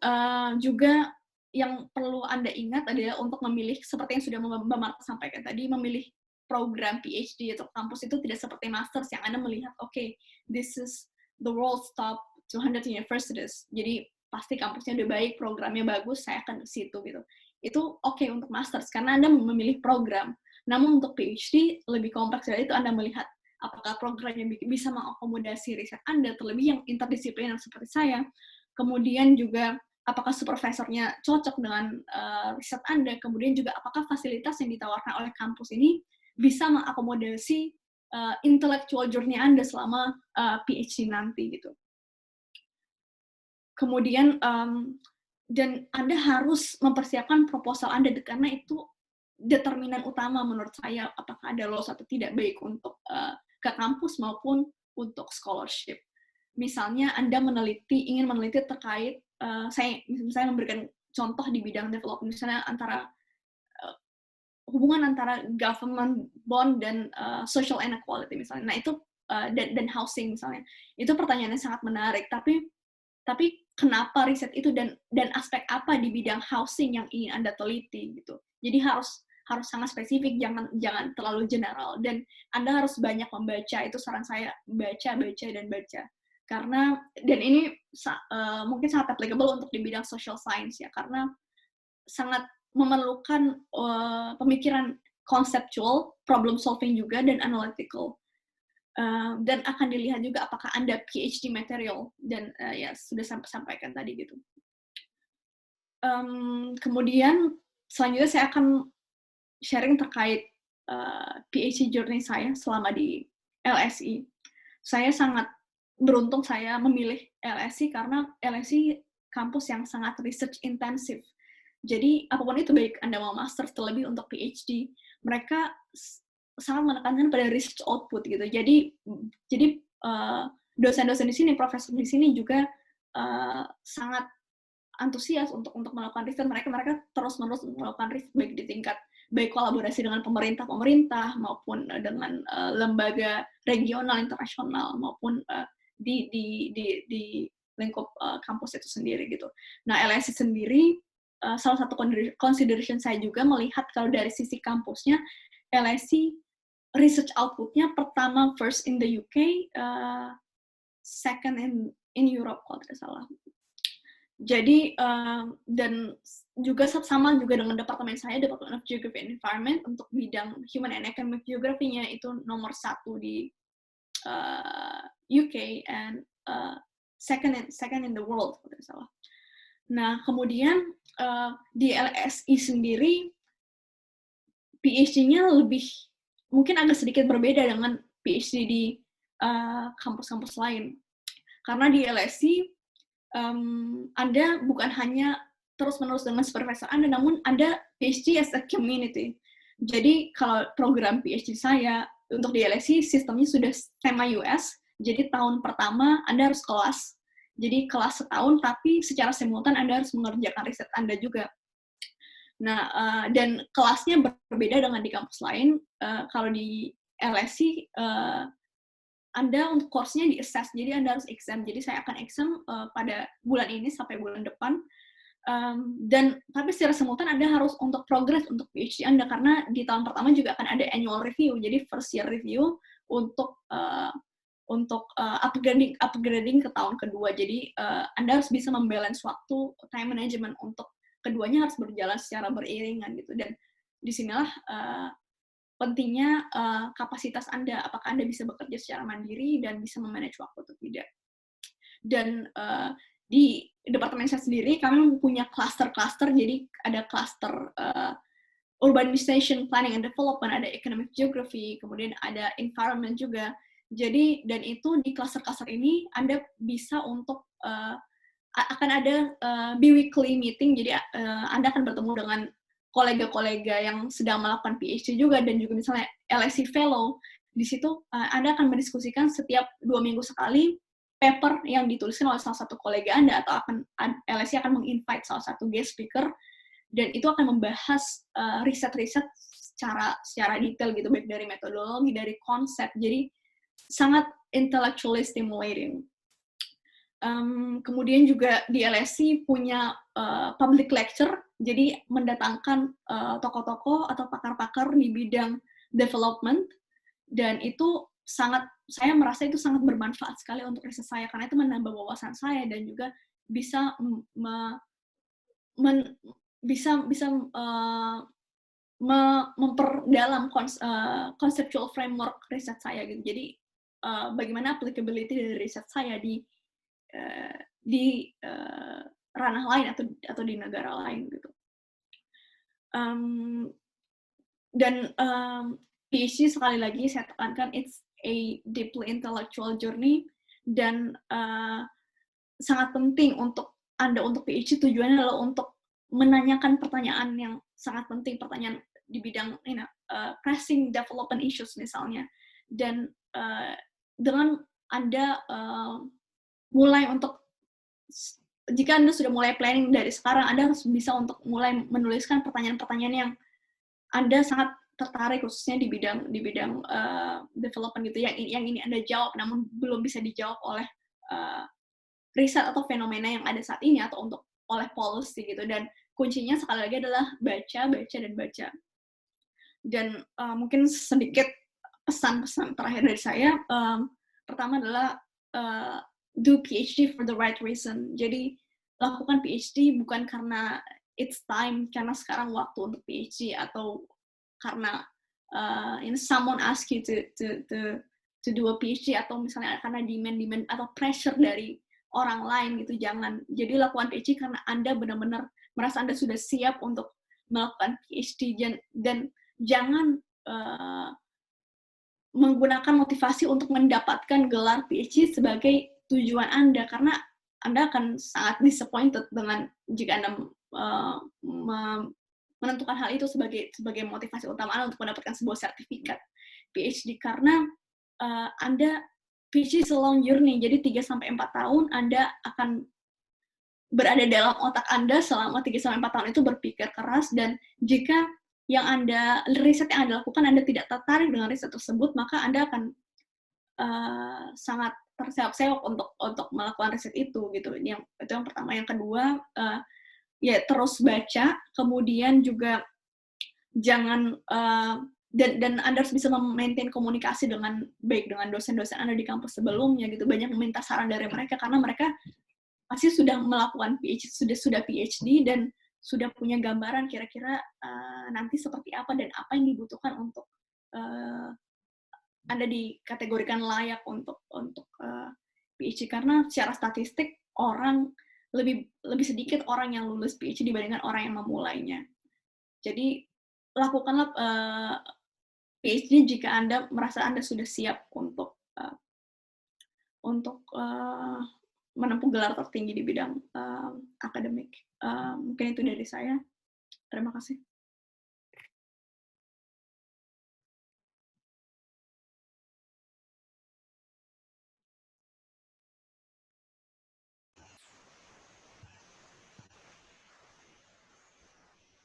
juga yang perlu Anda ingat adalah untuk memilih, seperti yang sudah Mbak Marta sampaikan tadi, memilih program PhD atau kampus itu tidak seperti masters yang Anda melihat, okay, this is the world's top 200 universities. Jadi pasti kampusnya udah baik, programnya bagus, saya akan ke situ gitu. Itu oke untuk masters karena Anda memilih program. Namun untuk PhD lebih kompleks dari itu, Anda melihat apakah programnya bisa mengakomodasi riset Anda, terlebih yang interdisipliner seperti saya. Kemudian juga apakah supervisornya cocok dengan riset Anda, kemudian juga apakah fasilitas yang ditawarkan oleh kampus ini bisa mengakomodasi intellectual journey Anda selama PhD nanti gitu. Kemudian dan Anda harus mempersiapkan proposal Anda karena itu determinan utama menurut saya apakah Anda lolos atau tidak, baik untuk ke kampus maupun untuk scholarship. Misalnya Anda ingin meneliti terkait saya memberikan contoh di bidang development, misalnya hubungan antara government bond dan social inequality misalnya. Nah, itu dan housing misalnya. Itu pertanyaannya sangat menarik, tapi kenapa riset itu dan aspek apa di bidang housing yang ingin Anda teliti gitu. Jadi harus sangat spesifik, jangan terlalu general, dan Anda harus banyak membaca. Itu saran saya, baca dan baca. Karena dan ini mungkin sangat applicable untuk di bidang social science ya, karena sangat memerlukan pemikiran konseptual, problem solving juga, dan analytical. Dan akan dilihat juga apakah Anda PhD material, dan ya sudah sampaikan tadi gitu. Kemudian selanjutnya saya akan sharing terkait PhD journey saya selama di LSI. Saya sangat beruntung saya memilih LSI karena LSI kampus yang sangat research intensif. Jadi apapun itu, baik Anda mau master terlebih untuk PhD, mereka sangat menekankan pada research output gitu. Jadi dosen-dosen di sini, profesor di sini juga sangat antusias untuk melakukan riset. Mereka terus-menerus melakukan riset baik di tingkat baik kolaborasi dengan pemerintah maupun dengan lembaga regional internasional maupun di lingkup kampus itu sendiri gitu. Nah, LSI sendiri salah satu consideration saya juga melihat kalau dari sisi kampusnya, LSI research output-nya pertama first in the UK, second in Europe kalau tidak salah. Jadi dan juga sama juga dengan departemen saya, Department of Geography and Environment, untuk bidang Human and Economic Geography-nya itu nomor 1 di UK and second in the world kalau tidak salah. Nah, kemudian di LSI sendiri PhD-nya lebih mungkin agak sedikit berbeda dengan PhD di kampus-kampus lain. Karena di LSI Anda bukan hanya terus-menerus dengan supervisor Anda, namun Anda PhD as a community. Jadi kalau program PhD saya untuk di LSI sistemnya sudah tema US, jadi tahun pertama Anda harus kelas. Jadi kelas setahun, tapi secara simultan Anda harus mengerjakan riset Anda juga. Nah, dan kelasnya berbeda dengan di kampus lain. Kalau di LSI, Anda untuk course-nya di-assess, jadi Anda harus exam. Jadi saya akan exam pada bulan ini sampai bulan depan. Dan tapi secara simultan Anda harus untuk progress untuk PhD Anda, karena di tahun pertama juga akan ada annual review, jadi first year review untuk upgrading ke tahun kedua. Jadi Anda harus bisa membalance waktu, time management untuk keduanya harus berjalan secara beriringan gitu. Dan disinilah pentingnya kapasitas Anda, apakah Anda bisa bekerja secara mandiri dan bisa memanage waktu atau tidak. Dan di departemen saya sendiri kami punya cluster-cluster, jadi ada cluster urbanization, planning and development, ada economic geography, kemudian ada environment juga. Jadi, dan itu di cluster-cluster ini Anda bisa untuk akan ada bi-weekly meeting, jadi Anda akan bertemu dengan kolega-kolega yang sedang melakukan PhD juga, dan juga misalnya LSI Fellow. Di situ Anda akan mendiskusikan setiap 2 minggu sekali paper yang dituliskan oleh salah satu kolega Anda, atau LSI akan meng-invite salah satu guest speaker, dan itu akan membahas riset-riset secara detail gitu, baik dari metodologi, dari konsep. Jadi sangat intellectually stimulating. Kemudian juga di LSI punya public lecture, jadi mendatangkan tokoh-tokoh atau pakar-pakar di bidang development, dan itu saya merasa itu sangat bermanfaat sekali untuk riset saya, karena itu menambah wawasan saya dan juga bisa memperdalam conceptual framework riset saya gitu. Jadi bagaimana applicability dari riset saya di ranah lain atau di negara lain gitu. Dan PhD sekali lagi saya tekankan, it's a deeply intellectual journey, dan sangat penting untuk Anda untuk PhD tujuannya adalah untuk menanyakan pertanyaan yang sangat penting, pertanyaan di bidang pressing development issues misalnya. Dan dengan Anda mulai untuk, jika Anda sudah mulai planning dari sekarang, Anda harus bisa untuk mulai menuliskan pertanyaan-pertanyaan yang Anda sangat tertarik, khususnya di bidang development gitu, yang ini Anda jawab namun belum bisa dijawab oleh riset atau fenomena yang ada saat ini, atau oleh policy gitu. Dan kuncinya sekali lagi adalah baca. Dan mungkin sedikit pesan-pesan terakhir dari saya. Pertama adalah do PhD for the right reason. Jadi lakukan PhD bukan karena it's time, karena sekarang waktu untuk PhD, atau karena someone ask you to do a PhD, atau misalnya karena demand atau pressure dari orang lain gitu. Jangan. Jadi lakukan PhD karena Anda benar-benar merasa Anda sudah siap untuk melakukan PhD, dan jangan menggunakan motivasi untuk mendapatkan gelar PhD sebagai tujuan Anda, karena Anda akan sangat disappointed dengan jika Anda menentukan hal itu sebagai motivasi utama Anda untuk mendapatkan sebuah sertifikat PhD, karena Anda PhD is a long journey, jadi 3-4 tahun Anda akan berada dalam otak Anda selama 3-4 tahun itu berpikir keras, dan jika riset yang Anda lakukan Anda tidak tertarik dengan riset tersebut, maka Anda akan sangat terseok-seok untuk melakukan riset itu gitu. Itu yang pertama. Yang kedua, ya terus baca, kemudian juga jangan dan Anda harus bisa memaintain komunikasi dengan baik dengan dosen-dosen Anda di kampus sebelumnya gitu. Banyak meminta saran dari mereka karena mereka pasti sudah melakukan PhD, sudah PhD dan sudah punya gambaran kira-kira nanti seperti apa dan apa yang dibutuhkan untuk Anda dikategorikan layak untuk PhD, karena secara statistik lebih sedikit orang yang lulus PhD dibandingkan orang yang memulainya. Jadi lakukanlah PhD jika Anda merasa Anda sudah siap untuk menempuh gelar tertinggi di bidang akademik. Mungkin itu dari saya. Terima kasih.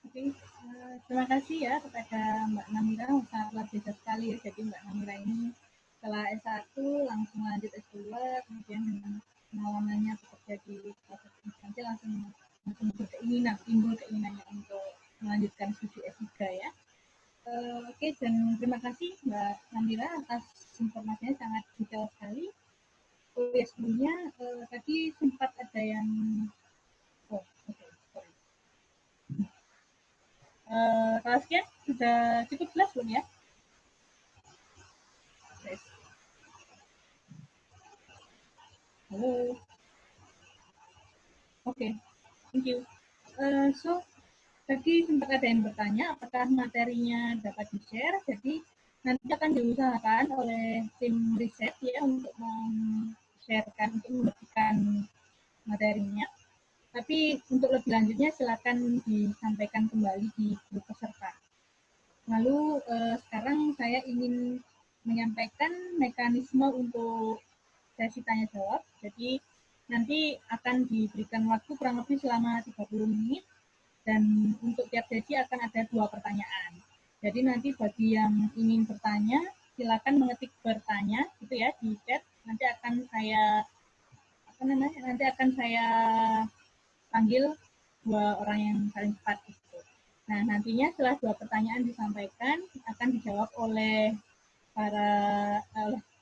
Oke, terima kasih ya kepada Mbak Namira, sangat luar biasa sekali ya. Jadi Mbak Namira ini setelah S1 langsung lanjut S2, kemudian dengan pengalamannya bekerja di proses instansi langsung timbul keinginannya untuk melanjutkan studi S3 ya. Oke, dan terima kasih Mbak Namira atas informasinya, sangat detail sekali. Oh ya, sebelumnya tadi sempat ada yang kalau sekian sudah cukup jelas belum ya? Yes. Halo. Oke, thank you. So, tadi sempat ada yang bertanya apakah materinya dapat di-share. Jadi nanti akan diusahakan oleh tim riset ya untuk men-sharekan, untuk membagikan materinya. Tapi untuk lebih lanjutnya silakan disampaikan kembali di grup peserta. Lalu sekarang saya ingin menyampaikan mekanisme untuk sesi tanya jawab. Jadi nanti akan diberikan waktu kurang lebih selama 30 menit dan untuk tiap sesi akan ada 2 pertanyaan. Jadi nanti bagi yang ingin bertanya silakan mengetik bertanya gitu ya di chat. Nanti akan saya panggil 2 orang yang paling cepat itu. Nah, nantinya setelah 2 pertanyaan disampaikan akan dijawab oleh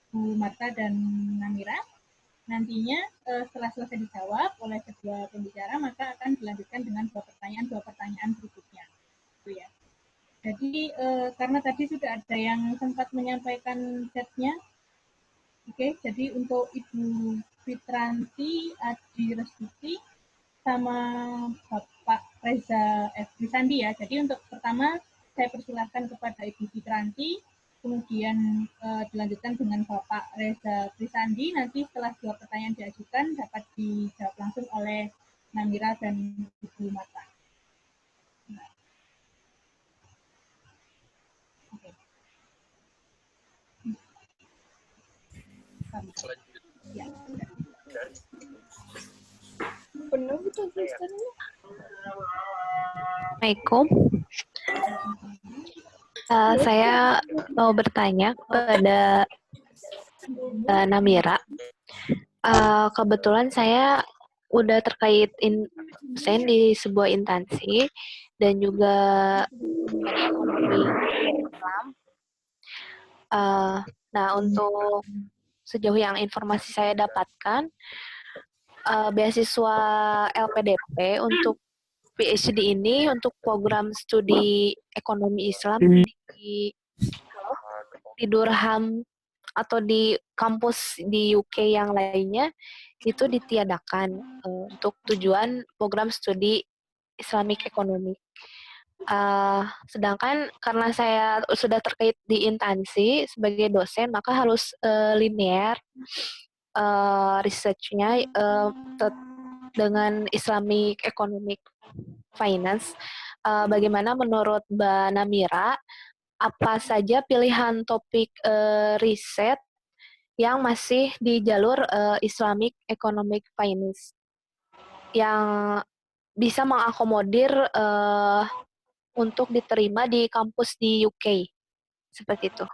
Bu Marta dan Namira. Nantinya setelah selesai dijawab oleh kedua pembicara, maka akan dilanjutkan dengan 2 pertanyaan berikutnya. Itu ya. Jadi karena tadi sudah ada yang sempat menyampaikan chatnya. Oke, jadi untuk Ibu Fitranti Adi Restuti sama Bapak Reza Frisandi ya. Jadi untuk pertama saya persilahkan kepada Ibu Fitranti, kemudian dilanjutkan dengan Bapak Reza Frisandi. Nanti setelah 2 pertanyaan diajukan dapat dijawab langsung oleh Namira dan Ibu Marta. Nah. Oke. Ya. Assalamualaikum. Saya mau bertanya kepada Namira. Kebetulan saya udah terkait saya di sebuah instansi dan juga ekonomi Islam. Nah, untuk sejauh yang informasi saya dapatkan, beasiswa LPDP untuk PhD ini untuk program studi ekonomi Islam di Durham atau di kampus di UK yang lainnya itu ditiadakan untuk tujuan program studi Islamic Economic. Sedangkan karena saya sudah terkait di instansi sebagai dosen, maka harus linear research-nya dengan Islamic Economic Finance. Bagaimana menurut Mbak Namira, apa saja pilihan topik riset yang masih di jalur Islamic Economic Finance yang bisa mengakomodir untuk diterima di kampus di UK. Seperti itu.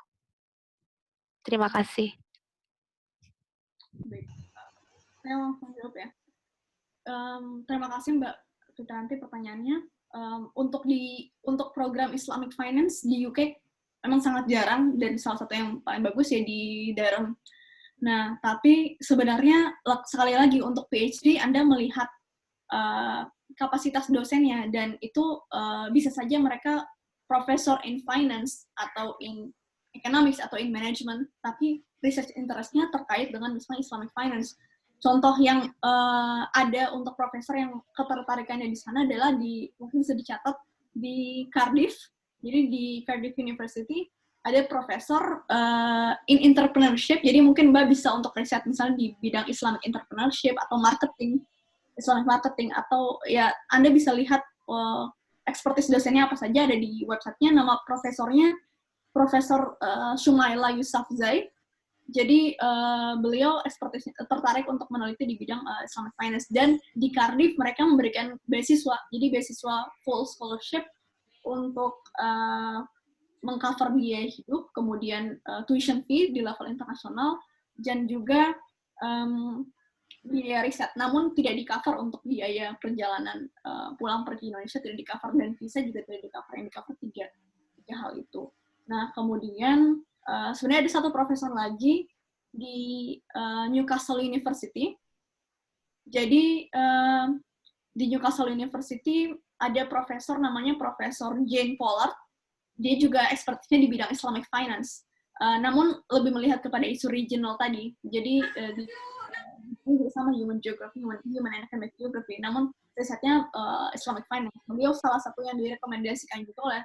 Terima kasih. Baik. Saya langsung jawab ya. Terima kasih Mbak Fitanti pertanyaannya. Untuk program Islamic Finance di UK memang sangat jarang, dan salah satu yang paling bagus ya di Durham. Nah, tapi sebenarnya sekali lagi untuk PhD Anda melihat kapasitas dosennya, dan itu bisa saja mereka profesor in finance atau in economics atau in management, tapi research interest-nya terkait dengan misalnya Islamic finance. Contoh yang ada untuk profesor yang ketertarikannya di sana adalah mungkin bisa dicatat di Cardiff. Jadi di Cardiff University ada profesor in entrepreneurship. Jadi mungkin Mbak bisa untuk riset misalnya di bidang Islamic entrepreneurship atau marketing, Islamic marketing, atau ya Anda bisa lihat expertise dosennya apa saja ada di websitenya. Nama profesornya Profesor Shumaila Yousafzai. Jadi beliau expertise tertarik untuk meneliti di bidang Islamic finance, dan di Cardiff mereka memberikan beasiswa, jadi beasiswa full scholarship untuk mengcover biaya hidup, kemudian tuition fee di level internasional, dan juga biaya riset, namun tidak di-cover untuk biaya perjalanan pulang pergi Indonesia, tidak di-cover, dan visa juga tidak di-cover. Yang di-cover tiga hal itu. Nah, kemudian sebenarnya ada satu profesor lagi di Newcastle University. Jadi di Newcastle University ada profesor namanya Profesor Jane Pollard. Dia juga ekspertisnya di bidang Islamic Finance. Namun lebih melihat kepada isu regional tadi. Jadi ini sama human geography, human and economic geography. Namun risetnya Islamic Finance. Beliau salah satu yang direkomendasikan juga oleh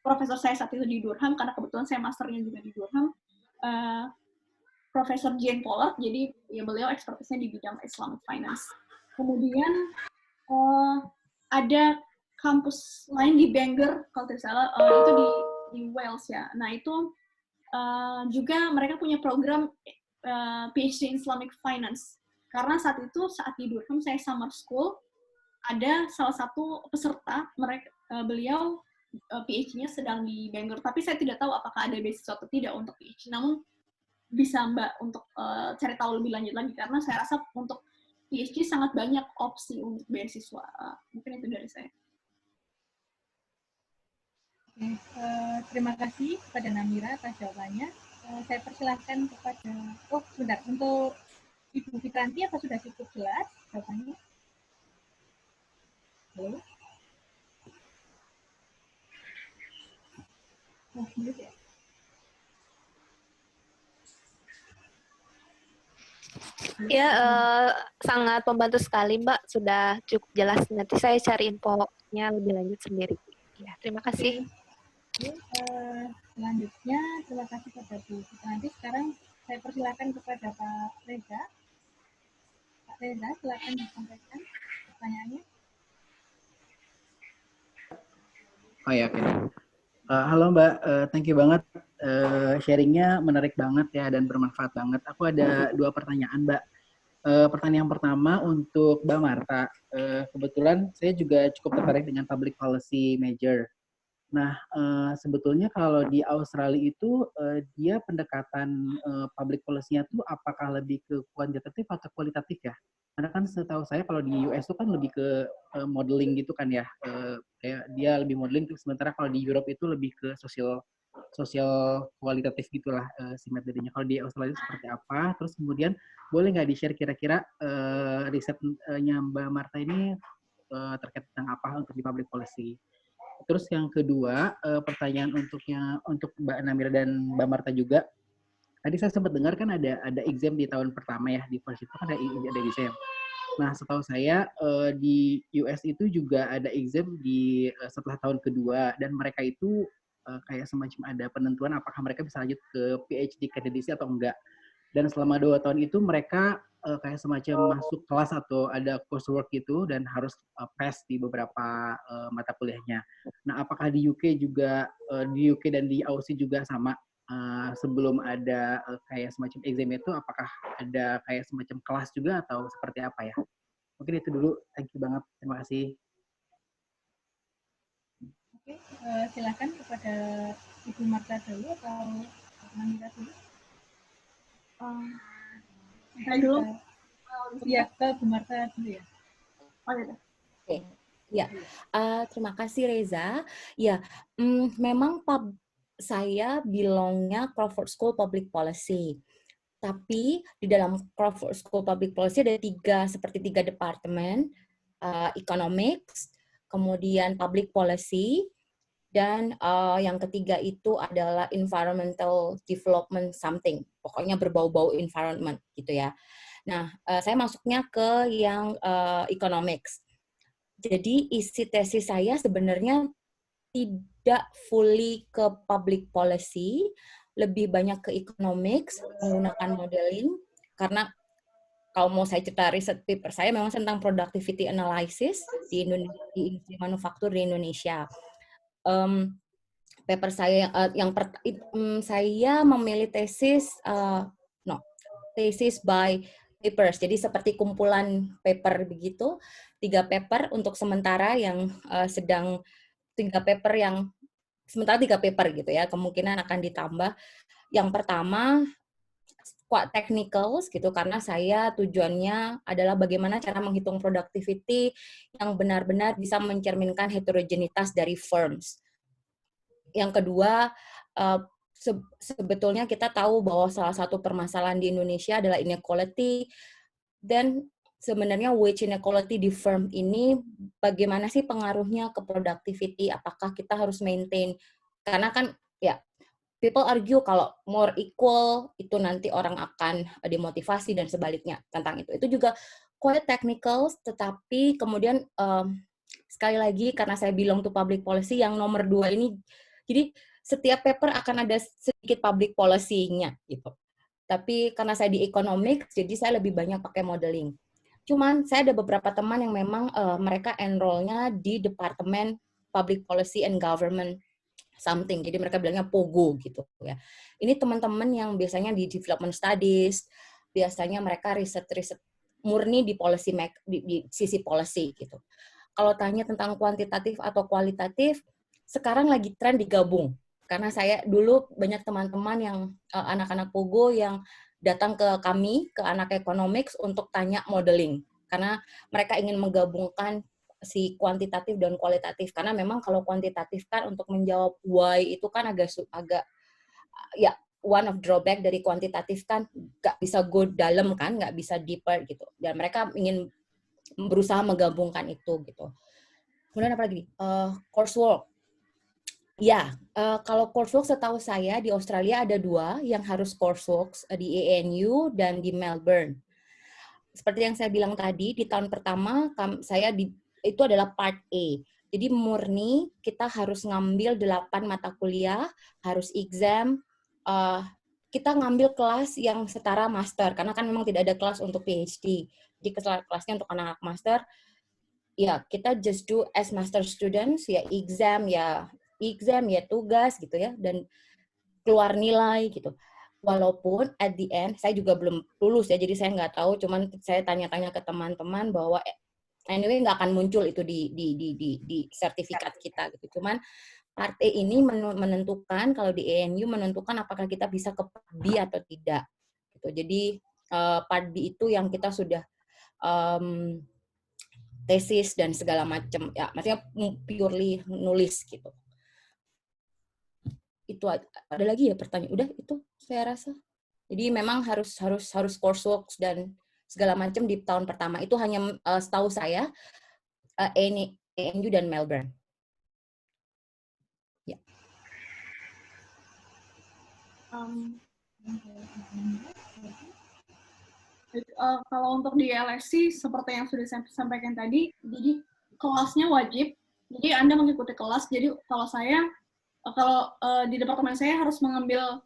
profesor saya saat itu di Durham, karena kebetulan saya masternya juga di Durham, Profesor Jane Pollard. Jadi ya beliau ekspertisnya di bidang Islamic Finance. Kemudian ada kampus lain di Bangor, kalau tidak salah, itu di Wales ya. Nah itu juga mereka punya program PhD in Islamic Finance. Karena saat di Durham saya summer school, ada salah satu peserta, beliau PhD-nya sedang di Bangor, tapi saya tidak tahu apakah ada beasiswa atau tidak untuk PhD. Namun bisa Mbak untuk cari tahu lebih lanjut lagi, karena saya rasa untuk PhD sangat banyak opsi untuk beasiswa. Mungkin itu dari saya. Oke, terima kasih kepada Namira atas jawabannya. Saya persilahkan kepada, sebentar, untuk Ibu Fitranti, apa sudah cukup jelas jawabannya? Halo? Ya. Ya, sangat membantu sekali Mbak, sudah cukup jelas. Nanti saya cari infonya lebih lanjut sendiri. Ya, terima kasih. Oke, selanjutnya terima kasih kepada Bu Fitranti. Sekarang saya persilakan kepada Pak Reza. Pak Reza, silakan disampaikan pertanyaannya. Oh ya, oke. Halo Mbak, thank you banget. Sharingnya menarik banget ya dan bermanfaat banget. Aku ada 2 pertanyaan Mbak. Pertanyaan pertama untuk Mbak Marta. Kebetulan saya juga cukup tertarik dengan public policy major. Nah, sebetulnya kalau di Australia itu dia pendekatan public policy-nya tuh apakah lebih ke kuantitatif atau kualitatif ya? Karena kan setahu saya kalau di US itu kan lebih ke modeling gitu kan ya, kayak dia lebih modeling, sementara kalau di Europe itu lebih ke sosial kualitatif gitulah si metodenya. Kalau di Australia itu seperti apa? Terus kemudian boleh nggak di-share kira-kira risetnya Mbak Marta ini terkait tentang apa untuk di public policy? Terus yang kedua, pertanyaan untuk Mbak Namira dan Mbak Marta juga. Tadi saya sempat dengar kan ada exam di tahun pertama ya, di first itu kan ada exam. Nah, setahu saya di US itu juga ada exam di setelah tahun kedua dan mereka itu kayak semacam ada penentuan apakah mereka bisa lanjut ke PhD candidacy atau enggak. Dan selama 2 tahun itu mereka kayak semacam masuk kelas atau ada coursework gitu dan harus pass di beberapa mata kuliahnya. Nah, apakah di UK juga di UK dan di Aussie juga sama? Sebelum ada kayak semacam exam itu, apakah ada kayak semacam kelas juga atau seperti apa ya? Mungkin itu dulu. Thank you banget. Terima kasih. Oke, silakan kepada Ibu Marta dulu atau Manita dulu. Saya dulu. Iya, ke Bu Marta dulu ya. Oh, iya. Oke. Ya, terima kasih Reza. Ya, memang saya bilangnya Crawford School Public Policy. Tapi di dalam Crawford School Public Policy ada seperti tiga departemen, economics, kemudian public policy, dan yang ketiga itu adalah environmental development something. Pokoknya berbau-bau environment gitu ya. Nah, saya masuknya ke yang economics. Jadi isi tesis saya sebenarnya tidak fully ke public policy, lebih banyak ke economics, menggunakan modeling, karena kalau mau saya cerita riset paper saya memang tentang productivity analysis di industri manufaktur di Indonesia. Paper saya saya memilih tesis tesis by papers, jadi seperti kumpulan paper begitu, 3 paper untuk sementara yang sedang 3 paper yang sementara 3 paper gitu ya, kemungkinan akan ditambah. Yang pertama quite technicals gitu, karena saya tujuannya adalah bagaimana cara menghitung productivity yang benar-benar bisa mencerminkan heterogenitas dari firms. Yang kedua, sebetulnya kita tahu bahwa salah satu permasalahan di Indonesia adalah inequality, dan sebenarnya wage inequality di firm ini bagaimana sih pengaruhnya ke productivity, apakah kita harus maintain, karena kan ya people argue kalau more equal itu nanti orang akan dimotivasi dan sebaliknya tentang itu. Itu juga quite technical, tetapi kemudian sekali lagi karena saya belong to public policy, yang nomor 2 ini, jadi setiap paper akan ada sedikit public policy-nya gitu. Tapi karena saya di economics, jadi saya lebih banyak pakai modeling. Cuman saya ada beberapa teman yang memang mereka enroll-nya di Departemen Public Policy and Government something. Jadi mereka bilangnya POGO gitu ya. Ini teman-teman yang biasanya di development studies, biasanya mereka riset-riset murni di policy di sisi policy gitu. Kalau tanya tentang kuantitatif atau kualitatif, sekarang lagi tren digabung. Karena saya dulu banyak teman-teman yang anak-anak POGO yang datang ke kami, ke anak economics untuk tanya modeling. Karena mereka ingin menggabungkan si kuantitatif dan kualitatif. Karena memang kalau kuantitatif kan untuk menjawab why itu kan agak ya one of drawback dari kuantitatif kan nggak bisa go dalam kan, nggak bisa deeper gitu. Dan mereka ingin berusaha menggabungkan itu gitu. Kemudian apa lagi? Coursework. Ya, kalau coursework setahu saya di Australia ada 2 yang harus coursework, di ANU dan di Melbourne. Seperti yang saya bilang tadi, di tahun pertama saya itu adalah part A. Jadi murni kita harus ngambil 8 mata kuliah, harus exam, kita ngambil kelas yang setara master, karena kan memang tidak ada kelas untuk PhD. Jadi kelasnya untuk anak-anak master, ya kita just do as master students, ya exam ya tugas gitu ya, dan keluar nilai gitu. Walaupun at the end saya juga belum lulus ya, jadi saya nggak tahu, cuman saya tanya-tanya ke teman-teman bahwa anyway nggak akan muncul itu di sertifikat kita gitu. Cuman part A ini menentukan, kalau di ANU menentukan apakah kita bisa ke part B atau tidak gitu. Jadi part B itu yang kita sudah tesis dan segala macam ya, maksudnya purely nulis gitu. Itu ada lagi ya pertanyaan? Udah itu saya rasa. Jadi memang harus coursework dan segala macam di tahun pertama. Itu hanya setahu saya ANU dan Melbourne. Ya. Kalau untuk di LSC, seperti yang sudah saya sampaikan tadi, jadi kelasnya wajib, jadi Anda mengikuti kelas. Jadi kalau di departemen saya harus mengambil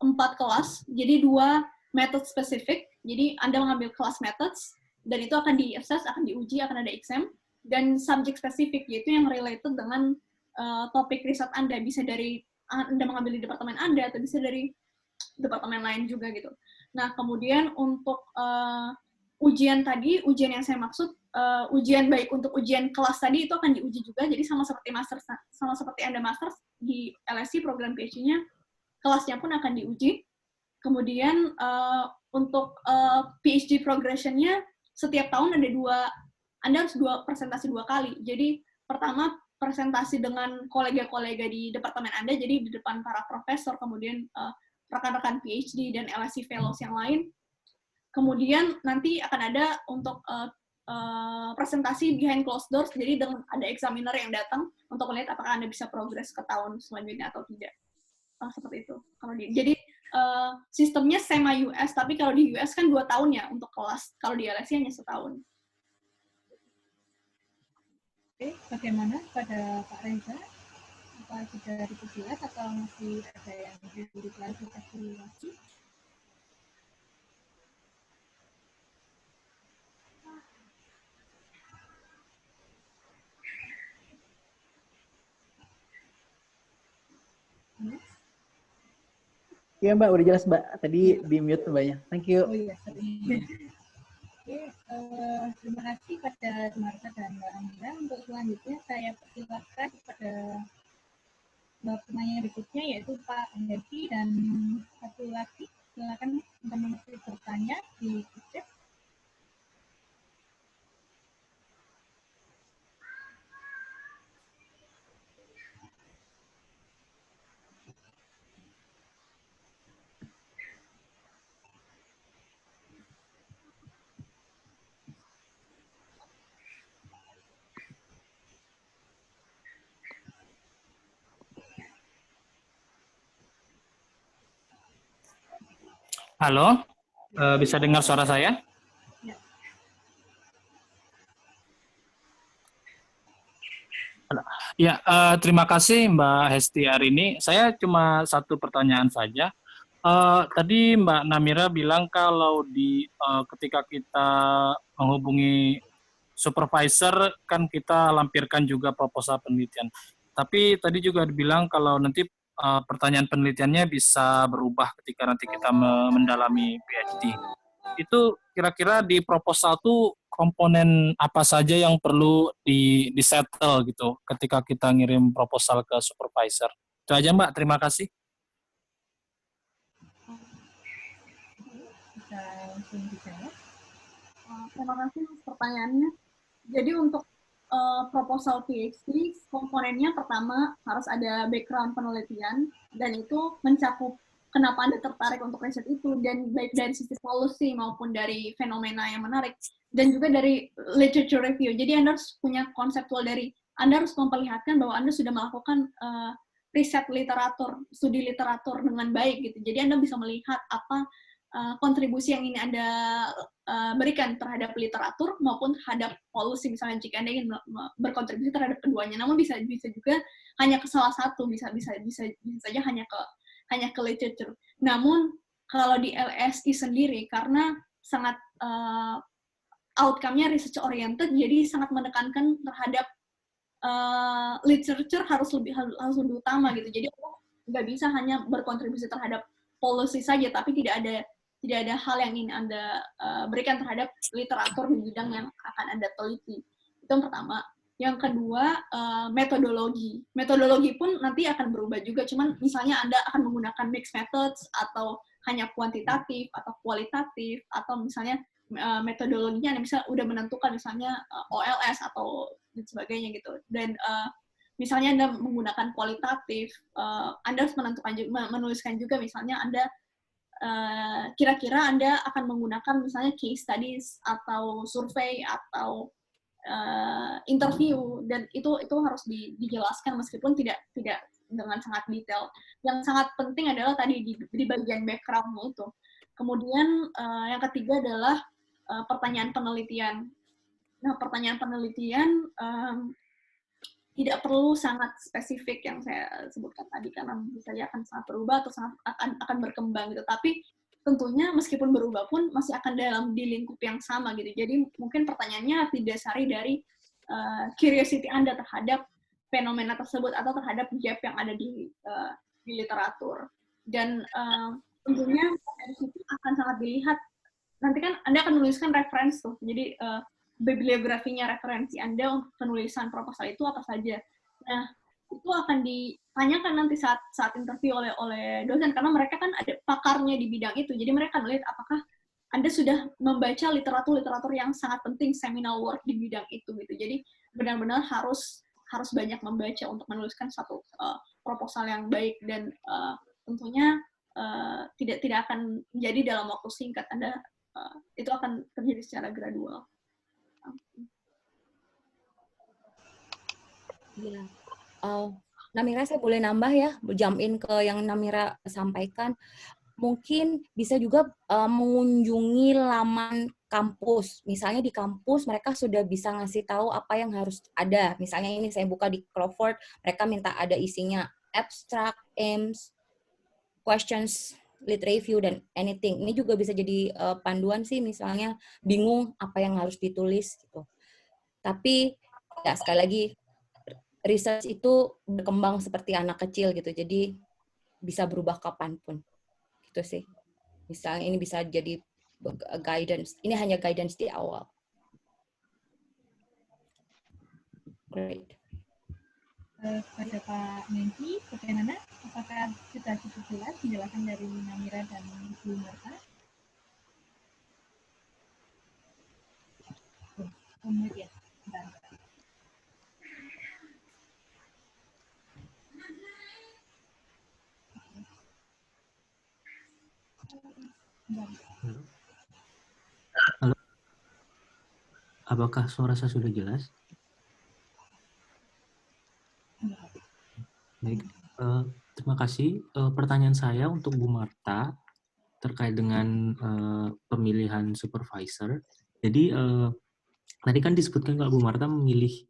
4 kelas, jadi 2 method spesifik, jadi Anda mengambil kelas methods, dan itu akan di-assess, akan diuji, akan ada exam, dan subject spesifik, yaitu yang related dengan topik riset Anda, bisa dari Anda mengambil di departemen Anda, atau bisa dari departemen lain juga gitu. Nah, kemudian untuk ujian tadi, ujian yang saya maksud, ujian baik untuk ujian kelas tadi itu akan diuji juga, jadi sama seperti Anda master di LSC program PhD-nya, kelasnya pun akan diuji. Kemudian untuk PhD progression-nya, setiap tahun ada Anda harus presentasi 2 kali. Jadi pertama presentasi dengan kolega-kolega di departemen Anda, jadi di depan para profesor, kemudian rekan-rekan PhD dan LSC Fellows yang lain. Kemudian nanti akan ada untuk presentasi behind closed doors, jadi ada examiner yang datang untuk melihat apakah Anda bisa progres ke tahun selanjutnya atau tidak. Seperti itu. Jadi sistemnya sama US, tapi kalau di US kan 2 tahun ya untuk kelas, kalau di LSC hanya setahun. Oke, bagaimana pada Pak Reza? Apa sudah diperjelas atau masih ada yang perlu diklarifikasi lagi? Iya Mbak, udah jelas Mbak. Tadi di mute Mbaknya. Thank you. Oh iya, sorry. Oke, terima kasih pada Marta dan Mbak Amira. Untuk selanjutnya saya persilakan kepada pertanyaan berikutnya, yaitu Pak Herdi dan satu lagi. Silakan teman-teman bertanya di chat. Halo, bisa dengar suara saya? Ya, terima kasih Mbak Hesti hari ini. Saya cuma satu pertanyaan saja. Tadi Mbak Namira bilang kalau ketika kita menghubungi supervisor, kan kita lampirkan juga proposal penelitian. Tapi tadi juga dibilang kalau nanti pertanyaan penelitiannya bisa berubah ketika nanti kita mendalami PhD. Itu kira-kira di proposal tuh komponen apa saja yang perlu di-settle gitu ketika kita ngirim proposal ke supervisor. Itu aja Mbak, terima kasih. Bisa langsung dijawab. Terima kasih pertanyaannya. Jadi untuk proposal PhD, komponennya pertama harus ada background penelitian, dan itu mencakup kenapa Anda tertarik untuk riset itu, dan baik dari sisi policy maupun dari fenomena yang menarik, dan juga dari literature review. Jadi Anda harus punya konseptual Anda harus memperlihatkan bahwa Anda sudah melakukan riset literatur, studi literatur dengan baik gitu. Jadi Anda bisa melihat apa kontribusi yang ini Anda berikan terhadap literatur maupun terhadap policy, misalnya jika Anda ingin berkontribusi terhadap keduanya. Namun bisa juga hanya ke salah satu, bisa saja hanya ke literature. Namun kalau di LSI sendiri, karena sangat outcome-nya research oriented, jadi sangat menekankan terhadap literature harus lebih utama gitu. Jadi nggak bisa hanya berkontribusi terhadap policy saja, tapi tidak ada hal yang ingin Anda berikan terhadap literatur di bidang yang akan Anda teliti. Itu yang pertama. Yang kedua, metodologi. Metodologi pun nanti akan berubah juga, cuman misalnya Anda akan menggunakan mixed methods, atau hanya kuantitatif, atau kualitatif, atau misalnya metodologinya Anda bisa udah menentukan misalnya OLS, atau dan sebagainya gitu. Dan misalnya Anda menggunakan kualitatif, Anda harus menuliskan juga misalnya Anda kira-kira Anda akan menggunakan misalnya case studies atau survei atau interview, dan itu harus dijelaskan meskipun tidak dengan sangat detail. Yang sangat penting adalah tadi di bagian background-nya itu. Kemudian yang ketiga adalah pertanyaan penelitian. Nah, pertanyaan penelitian tidak perlu sangat spesifik yang saya sebutkan tadi, karena bisa saja akan sangat berubah atau sangat akan berkembang gitu. Tapi tentunya meskipun berubah pun masih akan di lingkup yang sama gitu. Jadi mungkin pertanyaannya didasari dari curiosity Anda terhadap fenomena tersebut atau terhadap gap yang ada di literatur. Dan tentunya dari situ akan sangat dilihat. Nanti kan Anda akan menuliskan reference tuh. Jadi bibliografinya referensi Anda untuk penulisan proposal itu apa saja. Nah, itu akan ditanyakan nanti saat interview oleh dosen, karena mereka kan ada pakarnya di bidang itu. Jadi mereka melihat apakah Anda sudah membaca literatur yang sangat penting, seminal work di bidang itu gitu. Jadi benar-benar harus banyak membaca untuk menuliskan satu proposal yang baik, dan tentunya tidak akan menjadi dalam waktu singkat. Anda itu akan terjadi secara gradual. Ya. Namira, saya boleh nambah ya, jump in ke yang Namira sampaikan. Mungkin bisa juga mengunjungi laman kampus. Misalnya di kampus mereka sudah bisa ngasih tahu apa yang harus ada. Misalnya ini saya buka di Crawford, mereka minta ada isinya abstract, aims, questions, lit review, dan anything. Ini juga bisa jadi panduan sih, misalnya bingung apa yang harus ditulis gitu. Tapi ya sekali lagi, research itu berkembang seperti anak kecil gitu, jadi bisa berubah kapanpun. Gitu sih. Misalnya ini bisa jadi guidance. Ini hanya guidance di awal. Great. Pada Pak Mengki, bagaimana? Apakah sudah cukup jelas penjelasan dari Namira dan Bu Marta? Kemudian, Halo. Apakah suara saya sudah jelas? Baik, terima kasih. Pertanyaan saya untuk Bu Marta terkait dengan pemilihan supervisor. Jadi tadi kan disebutkan kalau Bu Marta memilih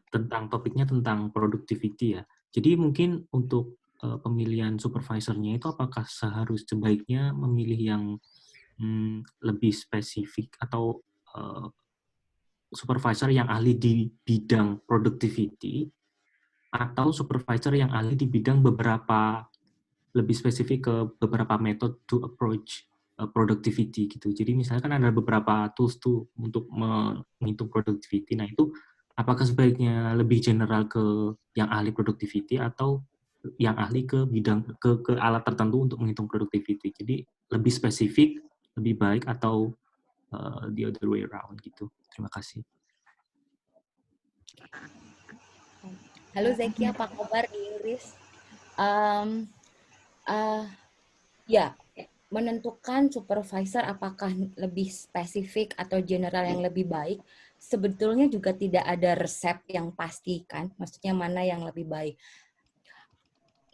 tentang topiknya tentang productivity ya. Jadi mungkin untuk pemilihan supervisornya itu apakah sebaiknya memilih yang lebih spesifik atau supervisor yang ahli di bidang productivity, atau supervisor yang ahli di bidang lebih spesifik ke beberapa method to approach productivity gitu. Jadi misalnya kan ada beberapa tools tuh untuk menghitung productivity. Nah itu apakah sebaiknya lebih general ke yang ahli productivity atau yang ahli ke bidang ke alat tertentu untuk menghitung productivity. Jadi lebih spesifik lebih baik atau the other way around gitu. Terima kasih. Halo Zeki, apa kabar di Inggris? Ya, menentukan supervisor apakah lebih spesifik atau general yang lebih baik, sebetulnya juga tidak ada resep yang pasti kan, maksudnya mana yang lebih baik.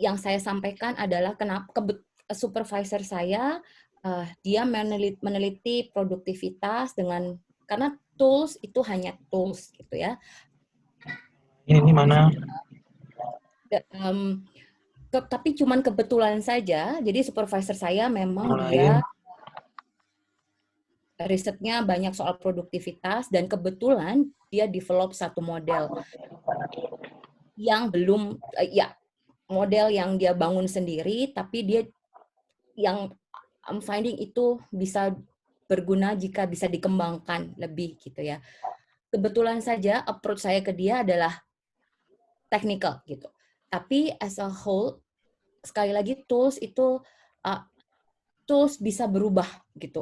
Yang saya sampaikan adalah kenapa supervisor saya, dia meneliti produktivitas karena tools itu hanya tools gitu ya. Ini mana? Tapi cuman kebetulan saja, jadi supervisor saya memang dia risetnya banyak soal produktivitas, dan kebetulan dia develop satu model yang belum, model yang dia bangun sendiri, tapi dia yang I'm finding itu bisa berguna jika bisa dikembangkan lebih gitu ya. Kebetulan saja approach saya ke dia adalah technical gitu. Tapi as a whole, sekali lagi tools itu tools bisa berubah gitu,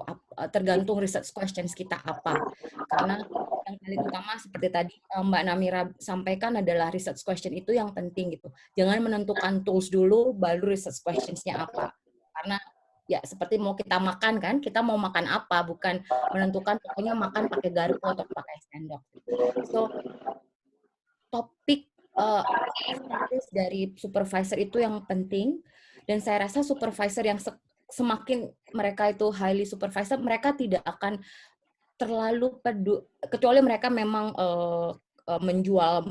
tergantung research questions kita apa. Karena yang paling utama seperti tadi Mbak Namira sampaikan adalah research question itu yang penting gitu. Jangan menentukan tools dulu, baru research questions-nya apa. Karena ya seperti mau kita makan kan, kita mau makan apa, bukan menentukan pokoknya makan pakai garpu atau pakai sendok. So topik dari supervisor itu yang penting, dan saya rasa supervisor yang semakin mereka itu highly supervisor, mereka tidak akan terlalu kecuali mereka memang menjual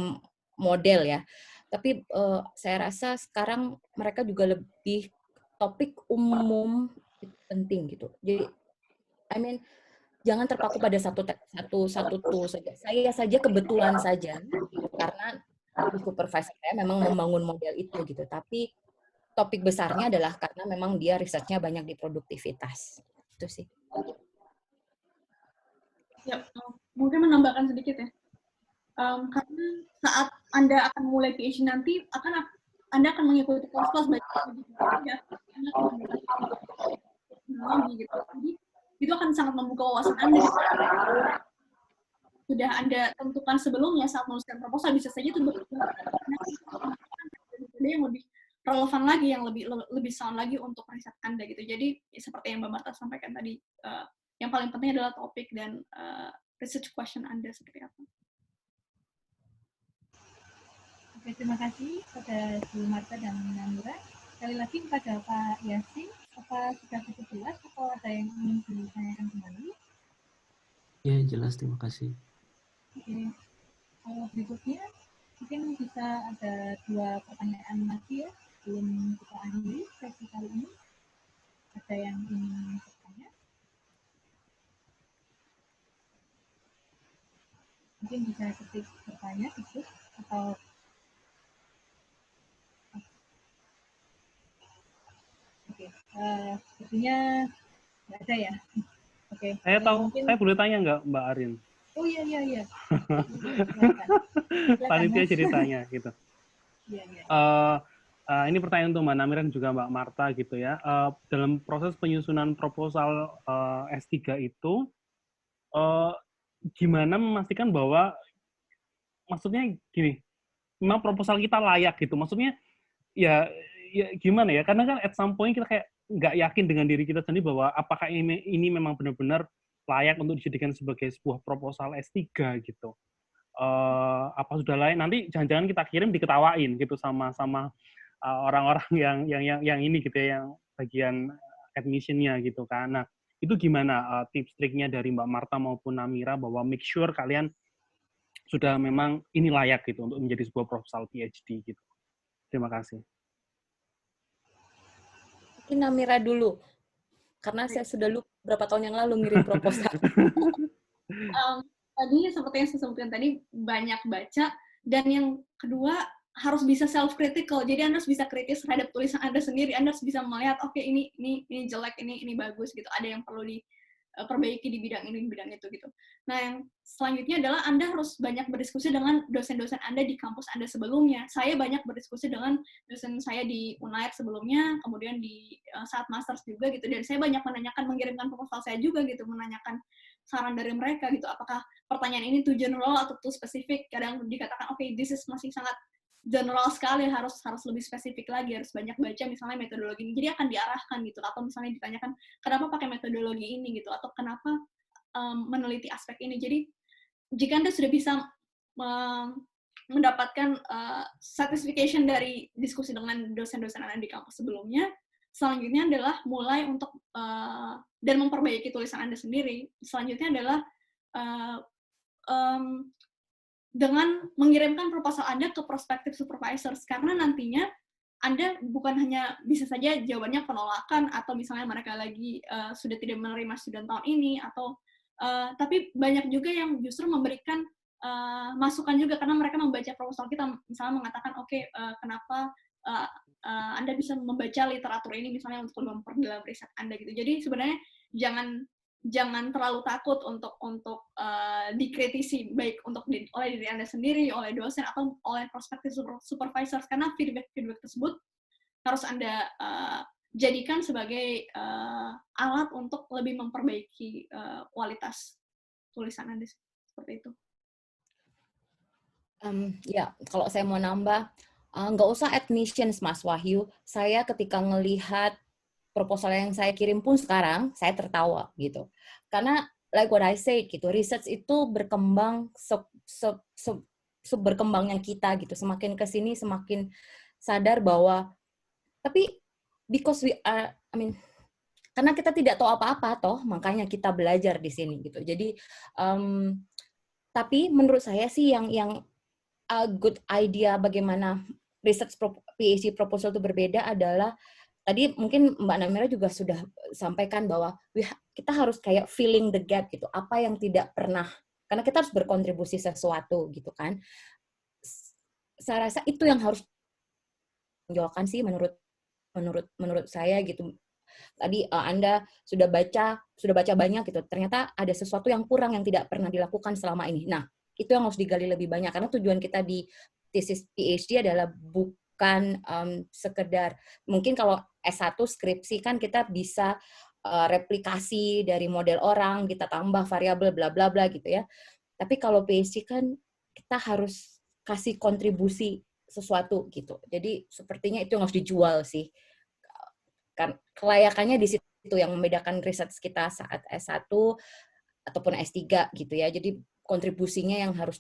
model ya. Tapi saya rasa sekarang mereka juga lebih topik umum itu penting gitu. Jadi, I mean, jangan terpaku pada satu tool saja. Saya saja kebetulan saja karena di supervisor saya memang membangun model itu gitu. Tapi topik besarnya adalah karena memang dia risetnya banyak di produktivitas. Itu sih. Ya, mungkin menambahkan sedikit ya. Karena saat Anda akan mulai PhD nanti, Anda akan mengikuti kelas-kelas baik ya, teknologi gitu. Jadi itu akan sangat membuka wawasan Anda. Sudah Anda tentukan sebelumnya saat menuliskan proposal, bisa saja itu yang lebih relevan lagi, yang lebih sound lagi untuk riset Anda gitu. Jadi seperti yang Mbak Marta sampaikan tadi, yang paling penting adalah topik dan research question Anda seperti apa. Oke, terima kasih kepada Bu Marta dan Namira. Sekali lagi kepada Pak Yasin, apa sudah cukup jelas atau ada yang ingin ditanyakan kembali? Ya, jelas, terima kasih. Oke, berikutnya mungkin bisa ada 2 pertanyaan lagi ya sebelum kita akhiri sesi kali ini. Ada yang ingin bertanya? Mungkin bisa ketik bertanya khusus atau oke, sepertinya nggak ada ya. Oke. Saya tahu, mungkin... saya boleh tanya nggak Mbak Arin? Oh iya. Panitia jadi tanya gitu. Iya. Ini pertanyaan untuk Mbak Namira dan juga Mbak Marta gitu ya. Dalam proses penyusunan proposal S3 itu, gimana memastikan bahwa, maksudnya gini, memang proposal kita layak gitu. Maksudnya ya gimana ya? Karena kan at some point kita kayak nggak yakin dengan diri kita sendiri bahwa apakah ini memang benar-benar layak untuk dijadikan sebagai sebuah proposal S3 gitu. Apa sudah layak? Nanti jangan-jangan kita kirim diketawain gitu sama orang-orang yang ini gitu ya, yang bagian admission-nya gitu kan. Nah, itu gimana tips triknya dari Mbak Marta maupun Namira bahwa make sure kalian sudah memang ini layak gitu untuk menjadi sebuah proposal PhD gitu. Terima kasih. Mungkin Namira dulu, karena saya sudah lupa berapa tahun yang lalu ngirim proposal. Tadi seperti yang saya sebutkan tadi, banyak baca, dan yang kedua harus bisa self-critical. Jadi Anda harus bisa kritis terhadap tulisan Anda sendiri. Anda harus bisa melihat, oke, ini jelek, ini bagus gitu. Ada yang perlu diperbaiki di bidang ini, di bidang itu gitu. Nah, yang selanjutnya adalah Anda harus banyak berdiskusi dengan dosen-dosen Anda di kampus Anda sebelumnya. Saya banyak berdiskusi dengan dosen saya di Unair sebelumnya, kemudian di saat masters juga gitu. Dan saya banyak mengirimkan proposal saya juga gitu, menanyakan saran dari mereka gitu. Apakah pertanyaan ini too general atau too spesifik? Kadang dikatakan, oke, this is masih sangat general sekali, harus lebih spesifik lagi, harus banyak baca misalnya metodologi ini. Jadi akan diarahkan gitu, atau misalnya ditanyakan kenapa pakai metodologi ini gitu, atau kenapa meneliti aspek ini. Jadi jika Anda sudah bisa mendapatkan certification dari diskusi dengan dosen-dosen Anda di kampus sebelumnya, selanjutnya adalah mulai untuk dan memperbaiki tulisan Anda sendiri. Selanjutnya adalah dengan mengirimkan proposal Anda ke prospective supervisors, karena nantinya Anda bukan hanya bisa saja jawabannya penolakan, atau misalnya mereka lagi sudah tidak menerima student tahun ini, atau tapi banyak juga yang justru memberikan masukan juga, karena mereka membaca proposal kita, misalnya mengatakan, oke, kenapa Anda bisa membaca literatur ini, misalnya untuk memperdalam riset Anda gitu. Jadi sebenarnya jangan terlalu takut untuk dikritisi, baik oleh diri Anda sendiri, oleh dosen, atau oleh prospective supervisors, karena feedback tersebut harus Anda jadikan sebagai alat untuk lebih memperbaiki kualitas tulisan Anda, seperti itu. Ya, kalau saya mau nambah, nggak usah admissions, Mas Wahyu. Saya ketika ngelihat proposal yang saya kirim pun sekarang, saya tertawa gitu. Karena like what I say gitu, research itu berkembang seberkembangnya kita gitu. Semakin ke sini semakin sadar bahwa, tapi because we are, karena kita tidak tahu apa-apa toh, makanya kita belajar di sini gitu. Jadi tapi menurut saya sih yang a good idea bagaimana research PhD proposal itu berbeda adalah tadi mungkin Mbak Namira juga sudah sampaikan bahwa kita harus kayak filling the gap gitu, apa yang tidak pernah, karena kita harus berkontribusi sesuatu gitu kan. Saya rasa itu yang harus ditonjolkan sih menurut saya gitu. Tadi Anda sudah baca banyak gitu, ternyata ada sesuatu yang kurang yang tidak pernah dilakukan selama ini. Nah, itu yang harus digali lebih banyak, karena tujuan kita di tesis PhD adalah bukan sekedar, mungkin kalau S1 skripsi kan kita bisa replikasi dari model orang, kita tambah variabel bla bla bla gitu ya. Tapi kalau PhD kan kita harus kasih kontribusi sesuatu gitu. Jadi sepertinya itu yang harus dijual sih. Kan kelayakannya di situ yang membedakan riset kita saat S1 ataupun S3 gitu ya. Jadi kontribusinya yang harus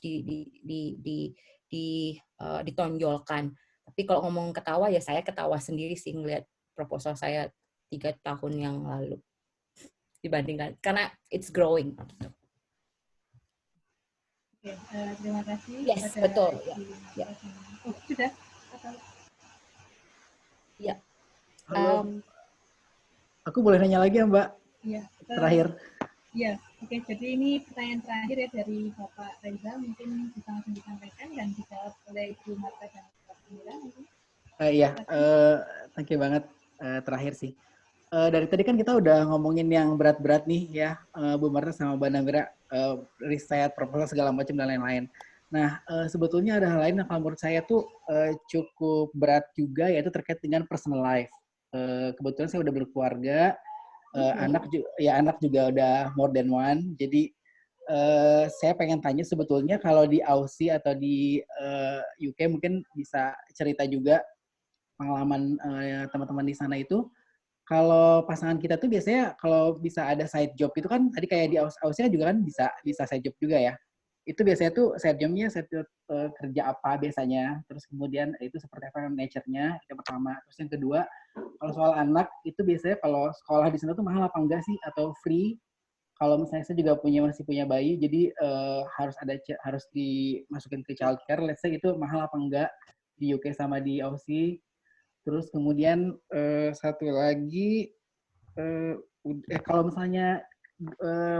ditonjolkan. Tapi kalau ngomong ketawa ya saya ketawa sendiri sih ngelihat proposal saya 3 tahun yang lalu dibandingkan, karena it's growing. Oke, terima kasih. Yes, betul. Ya. Oh, sudah? Ya. Aku boleh nanya lagi ya, Mbak? Iya. Terakhir. Iya, oke. Jadi ini pertanyaan terakhir ya dari Bapak Reza, mungkin bisa langsung disampaikan dan dijawab oleh Ibu Marta dan Bapak Mira. Iya, thank you banget. Terakhir sih. Dari tadi kan kita udah ngomongin yang berat-berat nih ya, Bu Marta sama Mbak Namira, riset, proposal segala macam dan lain-lain. Nah, sebetulnya ada hal lain yang kalau menurut saya tuh cukup berat juga, yaitu terkait dengan personal life. Kebetulan saya udah berkeluarga, anak juga udah more than one. Jadi saya pengen tanya sebetulnya kalau di Aussie atau di UK mungkin bisa cerita juga pengalaman teman-teman di sana itu. Kalau pasangan kita tuh biasanya kalau bisa ada side job itu kan tadi kayak di Aussie juga kan bisa side job juga ya. Itu biasanya tuh side job-nya kerja apa biasanya. Terus kemudian itu seperti apa nature-nya, itu yang pertama. Terus yang kedua, kalau soal anak itu biasanya kalau sekolah di sana tuh mahal apa enggak sih atau free? Kalau misalnya saya juga masih punya bayi, jadi harus dimasukin ke childcare. Let's say itu mahal apa enggak di UK sama di Aussie. Terus kemudian satu lagi, kalau misalnya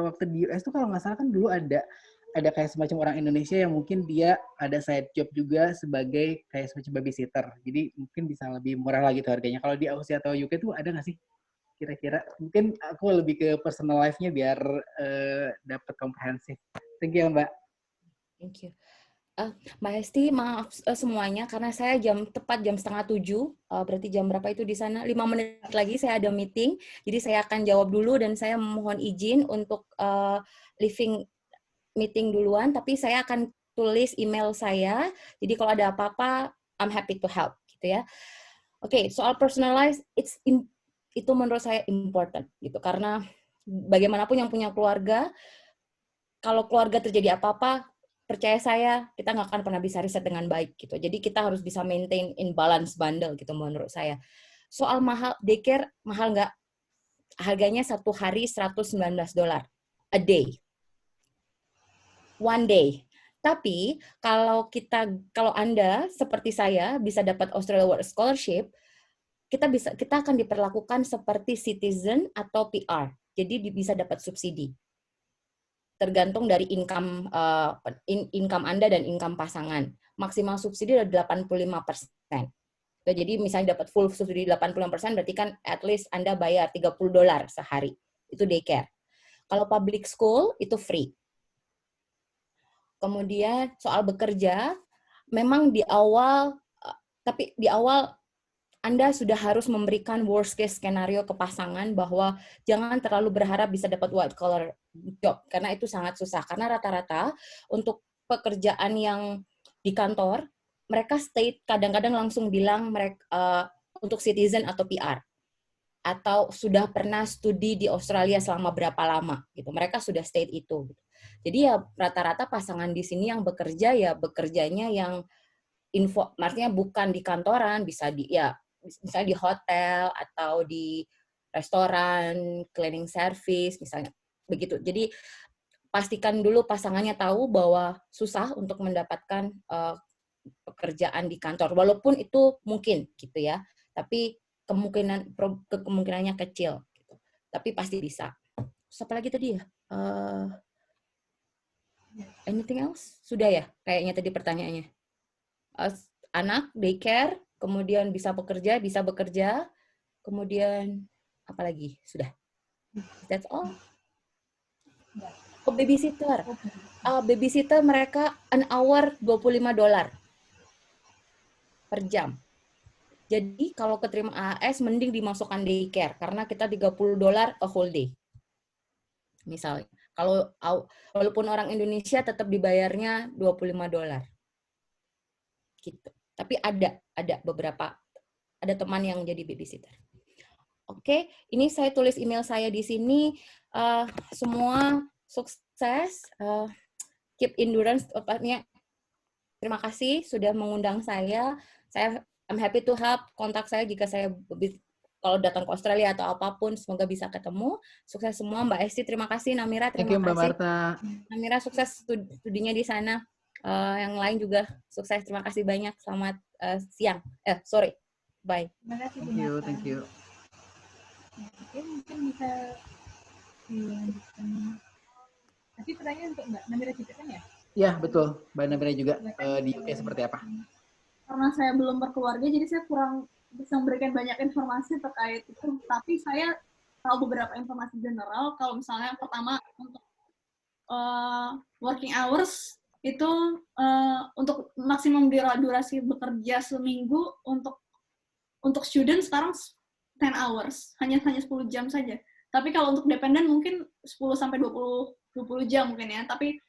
waktu di US tuh kalau nggak salah kan dulu ada kayak semacam orang Indonesia yang mungkin dia ada side job juga sebagai kayak semacam babysitter. Jadi mungkin bisa lebih murah lagi tuh harganya. Kalau di Aussie atau UK tuh ada nggak sih? Kira-kira mungkin aku lebih ke personal life-nya biar dapat komprehensif. Thank you Mbak. Thank you. Mbak Hesti, maaf semuanya karena saya tepat jam 6:30, berarti jam berapa itu di sana? 5 menit lagi saya ada meeting, jadi saya akan jawab dulu dan saya mohon izin untuk leaving meeting duluan, tapi saya akan tulis email saya, jadi kalau ada apa-apa, I'm happy to help, gitu ya. Oke, soal personalized, itu menurut saya important, gitu, karena bagaimanapun yang punya keluarga, kalau keluarga terjadi apa-apa, percaya saya, kita nggak akan pernah bisa riset dengan baik gitu. Jadi kita harus bisa maintain in balance bundle gitu menurut saya. Soal mahal, daycare mahal nggak? Harganya satu hari $119 a day. One day. Tapi kalau Anda seperti saya bisa dapat Australia World Scholarship, kita akan diperlakukan seperti citizen atau PR. Jadi bisa dapat subsidi. Tergantung dari income Anda dan income pasangan. Maksimal subsidi adalah 85%. Jadi misalnya dapat full subsidi 85%, berarti kan at least Anda bayar $30 sehari. Itu daycare. Kalau public school, itu free. Kemudian soal bekerja, memang di awal Anda sudah harus memberikan worst case skenario ke pasangan bahwa jangan terlalu berharap bisa dapat white collar job, karena itu sangat susah. Karena rata-rata untuk pekerjaan yang di kantor, mereka state kadang-kadang langsung bilang mereka untuk citizen atau PR. Atau sudah pernah studi di Australia selama berapa lama, gitu. Mereka sudah state itu. Jadi ya rata-rata pasangan di sini yang bekerja ya bekerjanya yang artinya bukan di kantoran, bisa misalnya di hotel atau di restoran, cleaning service, misalnya begitu. Jadi pastikan dulu pasangannya tahu bahwa susah untuk mendapatkan pekerjaan di kantor, walaupun itu mungkin gitu ya, tapi kemungkinannya kecil, gitu. Tapi pasti bisa. Terus apa lagi tadi ya? Anything else? Sudah ya, kayaknya tadi pertanyaannya. Anak, daycare, kemudian bisa bekerja, kemudian apa lagi? Sudah. That's all. Oh, babysitter. Babysitter mereka an hour $25 per jam. Jadi kalau keterima AAS mending dimasukkan daycare karena kita $30 a whole day. Misalnya, kalau walaupun orang Indonesia tetap dibayarnya $25. Gitu. Tapi ada beberapa, ada teman yang jadi babysitter. Oke, ini saya tulis email saya di sini. Semua sukses, keep endurance. Terima kasih sudah mengundang saya. I'm happy to help. Kontak saya jika saya kalau datang ke Australia atau apapun, semoga bisa ketemu. Sukses semua, Mbak Esti. Terima kasih, Namira. Terima kasih, Mbak Marta. Namira, sukses studinya di sana. Yang lain juga sukses. Terima kasih banyak. Selamat siang. Sorry. Bye. Terima kasih. Thank you. Oke, mungkin bisa dilanjutkan. Tadi pertanyaan untuk Mbak Namira juga kan ya? Ya, betul. Mbak Namira juga di UK seperti apa? Karena saya belum berkeluarga, jadi saya kurang bisa memberikan banyak informasi terkait itu. Tapi saya tahu beberapa informasi general. Kalau misalnya pertama untuk working hours itu untuk maksimum durasi bekerja seminggu untuk student sekarang 10 hours, hanya 10 jam saja. Tapi kalau untuk dependent mungkin 10 sampai 20 jam mungkin ya. Tapi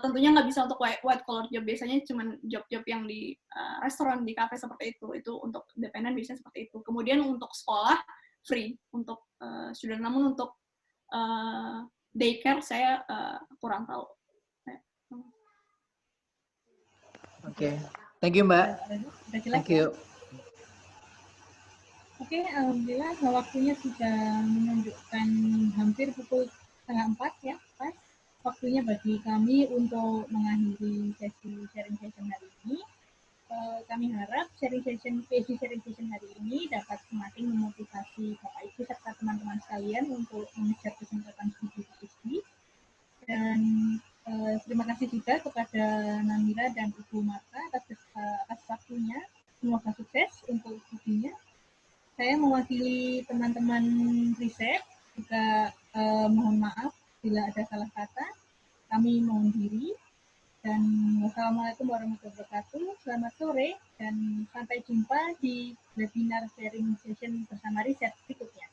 tentunya nggak bisa untuk white collar job, biasanya cuma job-job yang di restoran, di cafe seperti itu untuk dependent biasanya seperti itu. Kemudian untuk sekolah free untuk student, namun untuk daycare saya kurang tahu. Oke. Thank you, Mbak. Thank you. Oke, alhamdulillah waktunya sudah menunjukkan hampir pukul 3:30 ya, pas waktunya bagi kami untuk mengakhiri sesi sharing session hari ini. Kami harap sharing session hari ini dapat semakin memotivasi Bapak Ibu serta teman-teman sekalian untuk mengejar kesempatan studi PhD. Dan terima kasih juga kepada Namira dan Ibu Marta atas waktunya. Semoga sukses untuk studinya. Saya mewakili teman-teman riset juga mohon maaf bila ada salah kata. Kami mohon diri dan wassalamualaikum warahmatullahi wabarakatuh. Selamat sore dan sampai jumpa di webinar sharing session bersama riset berikutnya.